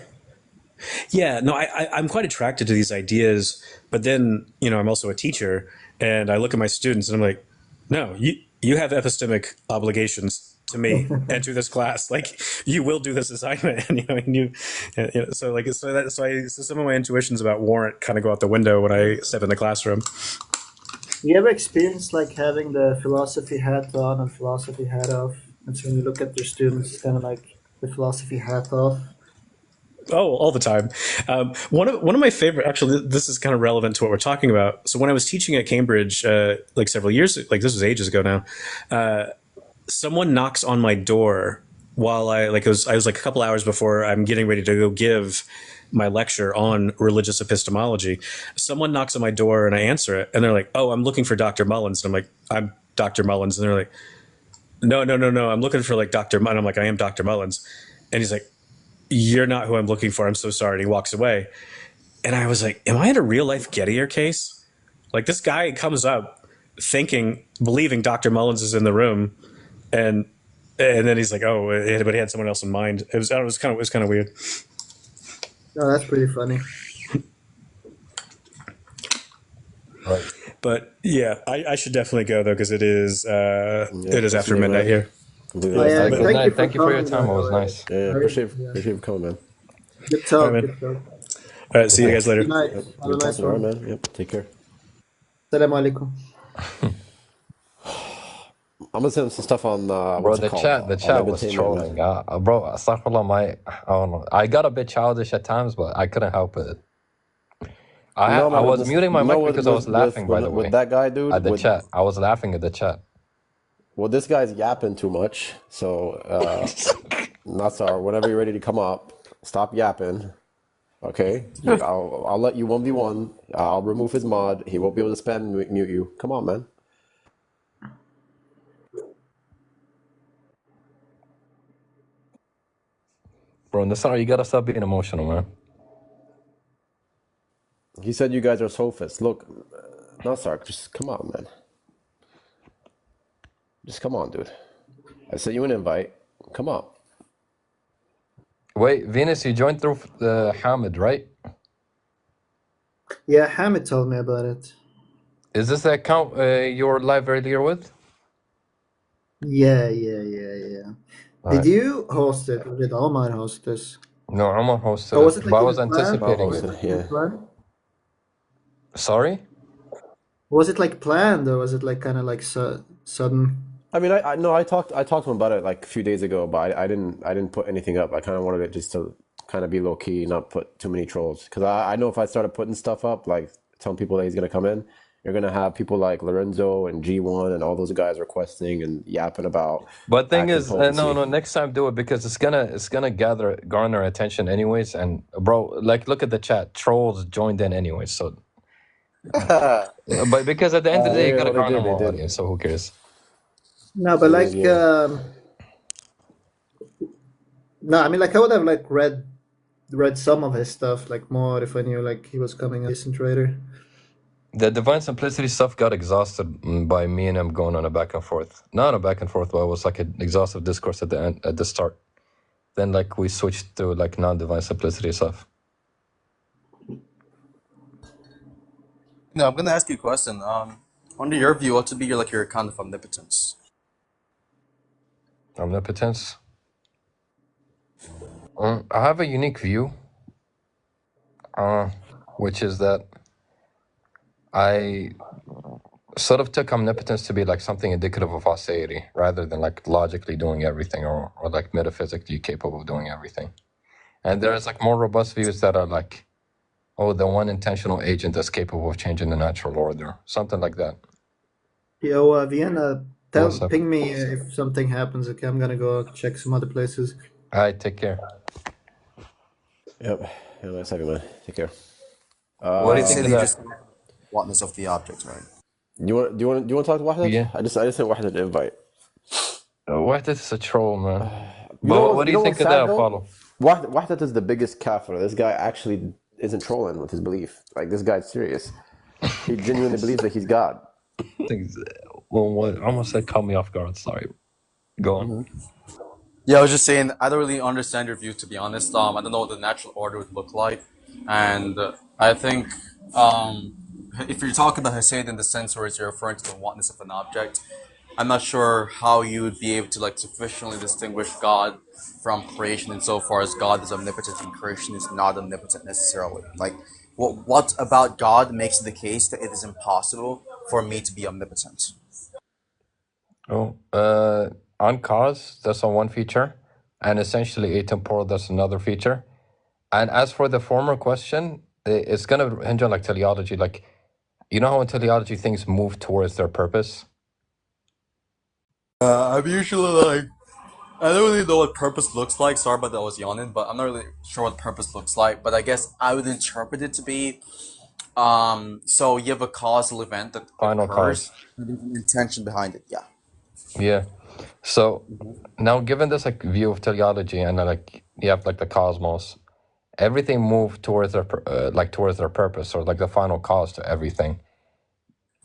Yeah, no, I'm quite attracted to these ideas, but then, you know, I'm also a teacher and I look at my students and I'm like, no, you have epistemic obligations to me and to this class. Like you will do this assignment, and, you know, and you know, so some of my intuitions about warrant kind of go out the window when I step in the classroom. You ever experience like having the philosophy hat on and philosophy hat off? And so when you look at your students, it's kind of like the philosophy hat off. Oh, all the time. One of my favorite, actually, this is kind of relevant to what we're talking about. So when I was teaching at Cambridge, like several years, like this was ages ago now, someone knocks on my door while I was like a couple hours before I'm getting ready to go give my lecture on religious epistemology. Someone knocks on my door and I answer it, and they're like, "Oh, I'm looking for Dr. Mullins." And I'm like, "I'm Dr. Mullins." And they're like, No, I'm looking for like Dr. Mullins. I'm like, "I am Dr. Mullins." And he's like, "You're not who I'm looking for. I'm so sorry." And he walks away. And I was like, am I in a real life 𝘚𝘱𝘏 case? Like this guy comes up believing Dr. Mullins is in the room. And then he's like, oh, but he had someone else in mind. It was kind of weird. Oh, that's pretty funny. Right. But yeah, I should definitely go though because it is after me, midnight man. here. Completely Oh, yeah, understand, Good man. night. Thank you for your coming, time. by It the was way. nice. Yeah, appreciate you coming, man. Good All talk. right, man. Good talk. All right, see you guys later. Good night. Yep. Have a Good nice talking. All right, one. man. Yep. Take care. Assalamu alaikum. I'm gonna send some stuff on Bro, what's it the called? chat On was Ibn Taymiyyah, trolling. man. Bro, astaghfirullah, I don't know. I got a bit childish at times, but I couldn't help it. No, I man. was muting my mic because I was laughing, by the With way, that guy, dude. at the chat. I was laughing at the chat. Well, this guy's yapping too much. So, Nassar, whenever you're ready to come up, stop yapping. Okay, I'll let you 1v1. I'll remove his mod. He won't be able to spam mute you. Come on, man. Bro, Nassar, you gotta stop being emotional, man. He said you guys are sophists. Look, Nassar, just come on, man. Just come on, dude. I sent you an invite. Come on. Wait, Venus, you joined through Hamid, right? Yeah, Hamid told me about it. Is this the account you were live earlier with? Yeah. All Did right. you host it, or did Omar host this? No, Omar hosted Or was it, it but I like was even planned? anticipating Was it. it? Yeah. Planned? Sorry? Was it like planned, or was it like kind of like sudden? I mean, I talked to him about it like a few days ago, but I didn't put anything up. I kind of wanted it just to kind of be low key, not put too many trolls. Because I know if I started putting stuff up, like telling people that he's gonna come in, you're gonna have people like Lorenzo and G1 and all those guys requesting and yapping about But thing active is, potency. no, next time do it because it's gonna garner attention anyways. And bro, like look at the chat, trolls joined in anyways. So, but because at the end of the day, you Yeah, gotta well, they garner did. They more did. audience. So who cares? No, but They like, did. Yeah. no, I mean, like, I would have like read some of his stuff, like more if I knew like he was coming a decent trader. The divine simplicity stuff got exhausted by me and him going on a back and forth. Not a back and forth, but it was like an exhaustive discourse at the end, at the start. Then like we switched to like non-divine simplicity stuff. No, I'm gonna ask you a question. Under your view, what would be your kind of omnipotence? Omnipotence. I have a unique view, which is that I sort of took omnipotence to be like something indicative of aseity rather than like logically doing everything or like metaphysically capable of doing everything. And there's like more robust views that are like, oh, the one intentional agent that's capable of changing the natural order, something like that. Yo, Vienna, What's up? ping me if something happens. Okay, I'm gonna go check some other places. All right, take care. Yep. Yeah, nice having you, man. Take care. What do you Say think that of you that? just wantness of the object, right? Do you want to talk to Wahid? Yeah. I just sent Wahid an invite. Wahdat is a troll, man. You know But what do you think what's of sad, that, though? Apollo? Wahdat is the biggest kafir. This guy actually isn't trolling with his belief. Like, this guy's serious. He genuinely believes that he's God. Well, what? I almost said caught me off guard. Sorry. Go on. Yeah, I was just saying, I don't really understand your view, to be honest. I don't know what the natural order would look like. And I think if you're talking about Hussein in the sense where you're referring to the oneness of an object, I'm not sure how you would be able to like sufficiently distinguish God from creation insofar as God is omnipotent and creation is not omnipotent necessarily. Like, what about God makes it the case that it is impossible for me to be omnipotent? Oh, on cause, that's on one feature, and essentially atemporal, that's another feature. And as for the former question, it's gonna hinge on like teleology. Like, you know how in teleology things move towards their purpose. I'm usually like, I don't really know what purpose looks like. Sorry about that, I was yawning, but I'm not really sure what purpose looks like. But I guess I would interpret it to be, so you have a causal event that Final occurs, cause. and there's an intention behind it. Yeah. Yeah. So now, given this like view of teleology and like you have like the cosmos, everything moved towards their towards their purpose or like the final cause to everything,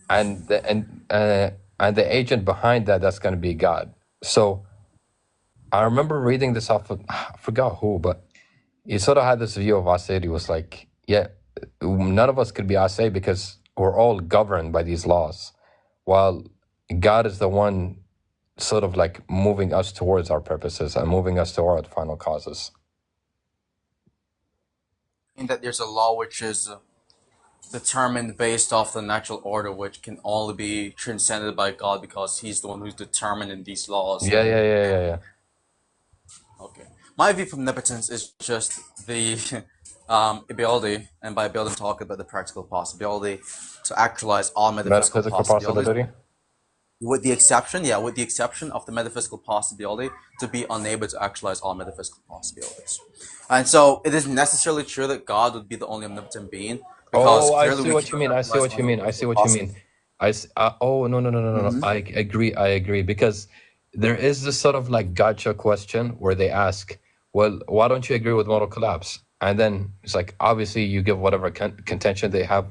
and the agent behind that's going to be God. So I remember reading this off of, I forgot who, but he sort of had this view of Aseity was like, yeah, none of us could be Ase because we're all governed by these laws, while God is the one sort of like moving us towards our purposes and moving us toward final causes. In that there's a law which is determined based off the natural order, which can only be transcended by God because He's the one who's determining these laws. Yeah. Okay. My view from omnipotence is just the ability, and by ability I'm talking about the practical possibility to actualize all metaphysical possibilities. With the exception of the metaphysical possibility to be unable to actualize all metaphysical possibilities. And so it isn't necessarily true that God would be the only omnipotent being. Because I see what you mean. No. I agree. Because there is this sort of like gotcha question where they ask, well, why don't you agree with moral collapse? And then it's like, obviously you give whatever contention they have,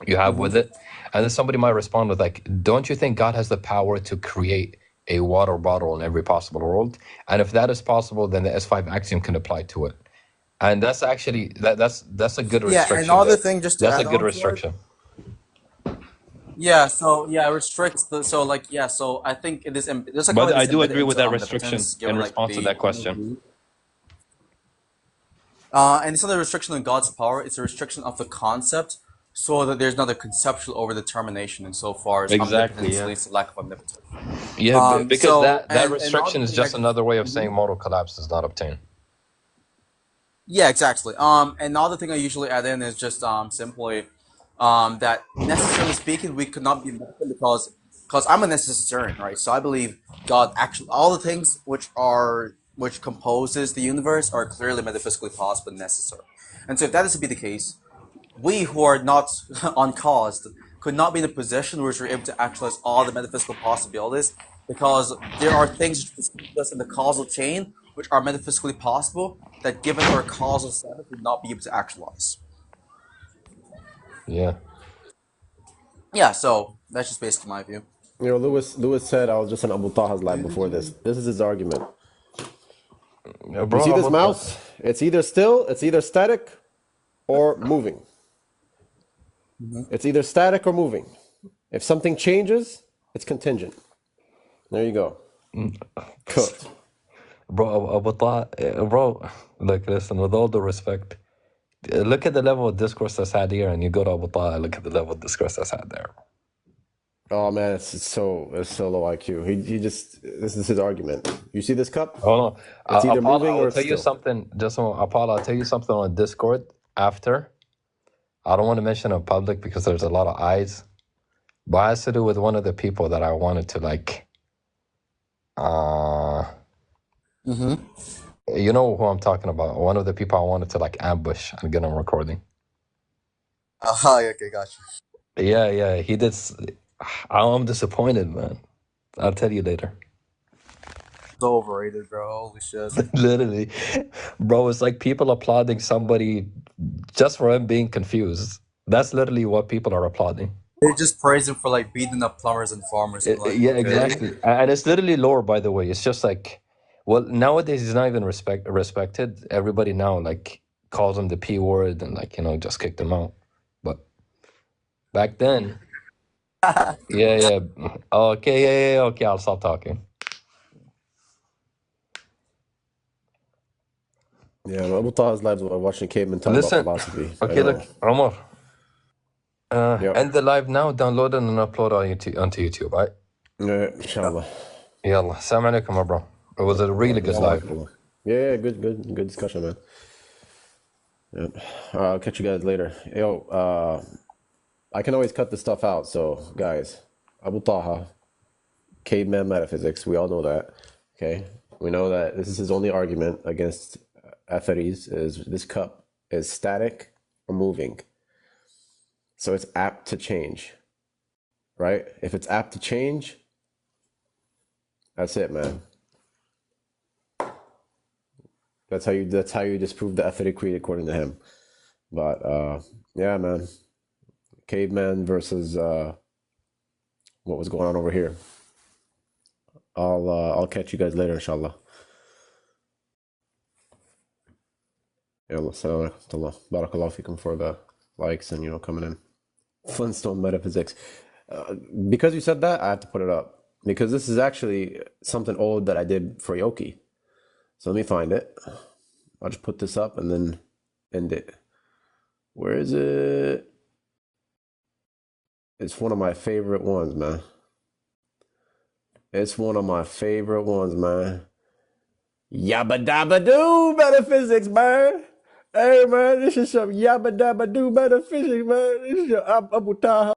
you have with it. And then somebody might respond with like, don't you think God has the power to create a water bottle in every possible world? And if that is possible, then the S5 axiom can apply to it. And that's actually, that's a good restriction. Yeah, another thing just to that's add a good on restriction. Yeah, so it restricts the, so I think it is, there's like But I do agree with that restriction in response to that question. And it's not a restriction on God's power, it's a restriction of the concept, so that there's not a conceptual over determination insofar as omnipotence leads to lack of omnipotence. Yeah, because that restriction is just another way of saying moral collapse is not obtained. Yeah, exactly. Another thing I usually add in is just simply that necessarily speaking, we could not be omnipotent because I'm a necessitarian, right? So I believe God actually, all the things which composes the universe are clearly metaphysically possible and necessary. And so if that is to be the case, we who are not uncaused could not be in a position where we're able to actualize all the metaphysical possibilities, because there are things which precede us in the causal chain which are metaphysically possible that given our causal status would not be able to actualize. Yeah. Yeah, so that's just basically my view. You know, Lewis said, I was just on Abu Taha's live before this. This is his argument. You see this mouse? It's either still, it's either static or moving. It's either static or moving. If something changes, it's contingent. There you go. Cooked. Bro, look, listen, with all due respect, look at the level of discourse that's had here, and you go to Abu Taha, look at the level of discourse that's had there. Oh man, it's so low IQ. He just, this is his argument. You see this cup? Oh no, it's either moving or I'll tell you something. Apollo, I'll tell you something on Discord after. I don't want to mention it in public because there's a lot of eyes, but it has to do with one of the people that I wanted to like. You know who I'm talking about. One of the people I wanted to like ambush and get on recording. Okay, gotcha. Yeah, he did. I'm disappointed, man. I'll tell you later. So overrated, bro. Holy shit. Literally. Bro, it's like people applauding somebody just for him being confused. That's literally what people are applauding. They just praise him for like beating up plumbers and farmers. Yeah, exactly. And it's literally lore, by the way. It's just like, well, nowadays he's not even respected. Everybody now like calls him the P word and like, just kicked him out. But back then, yeah. Okay, I'll stop talking. Yeah, Abu Taha's lives were watching cavemen talk about philosophy. Okay, look, Omar. End the live now, download it and upload onto YouTube, right? Yeah, inshallah. Yallah. Assalamu alaikum, my bro. It was a really good live. Yeah, good discussion, man. Yep. I'll catch you guys later. Yo, I can always cut this stuff out, so guys, Abu Taha, caveman metaphysics, we all know that, okay? We know that this is his only argument against Atharis, is this cup is static or moving. So it's apt to change, right? If it's apt to change, that's it, man. That's how you disprove the Atharic creed according to him. But yeah, man. Caveman versus what was going on over here. I'll catch you guys later, inshallah. Yalla, assalamu alaikum. Barakallahu fikum for the likes and coming in. Flintstone metaphysics. Because you said that, I have to put it up. Because this is actually something old that I did for Yoki. So let me find it. I'll just put this up and then end it. Where is it? It's one of my favorite ones, man. It's one of my favorite ones, man. Yabba dabba doo metaphysics, man. Hey, man, this is some yabba dabba doo metaphysics, man. This is your Abu Taha.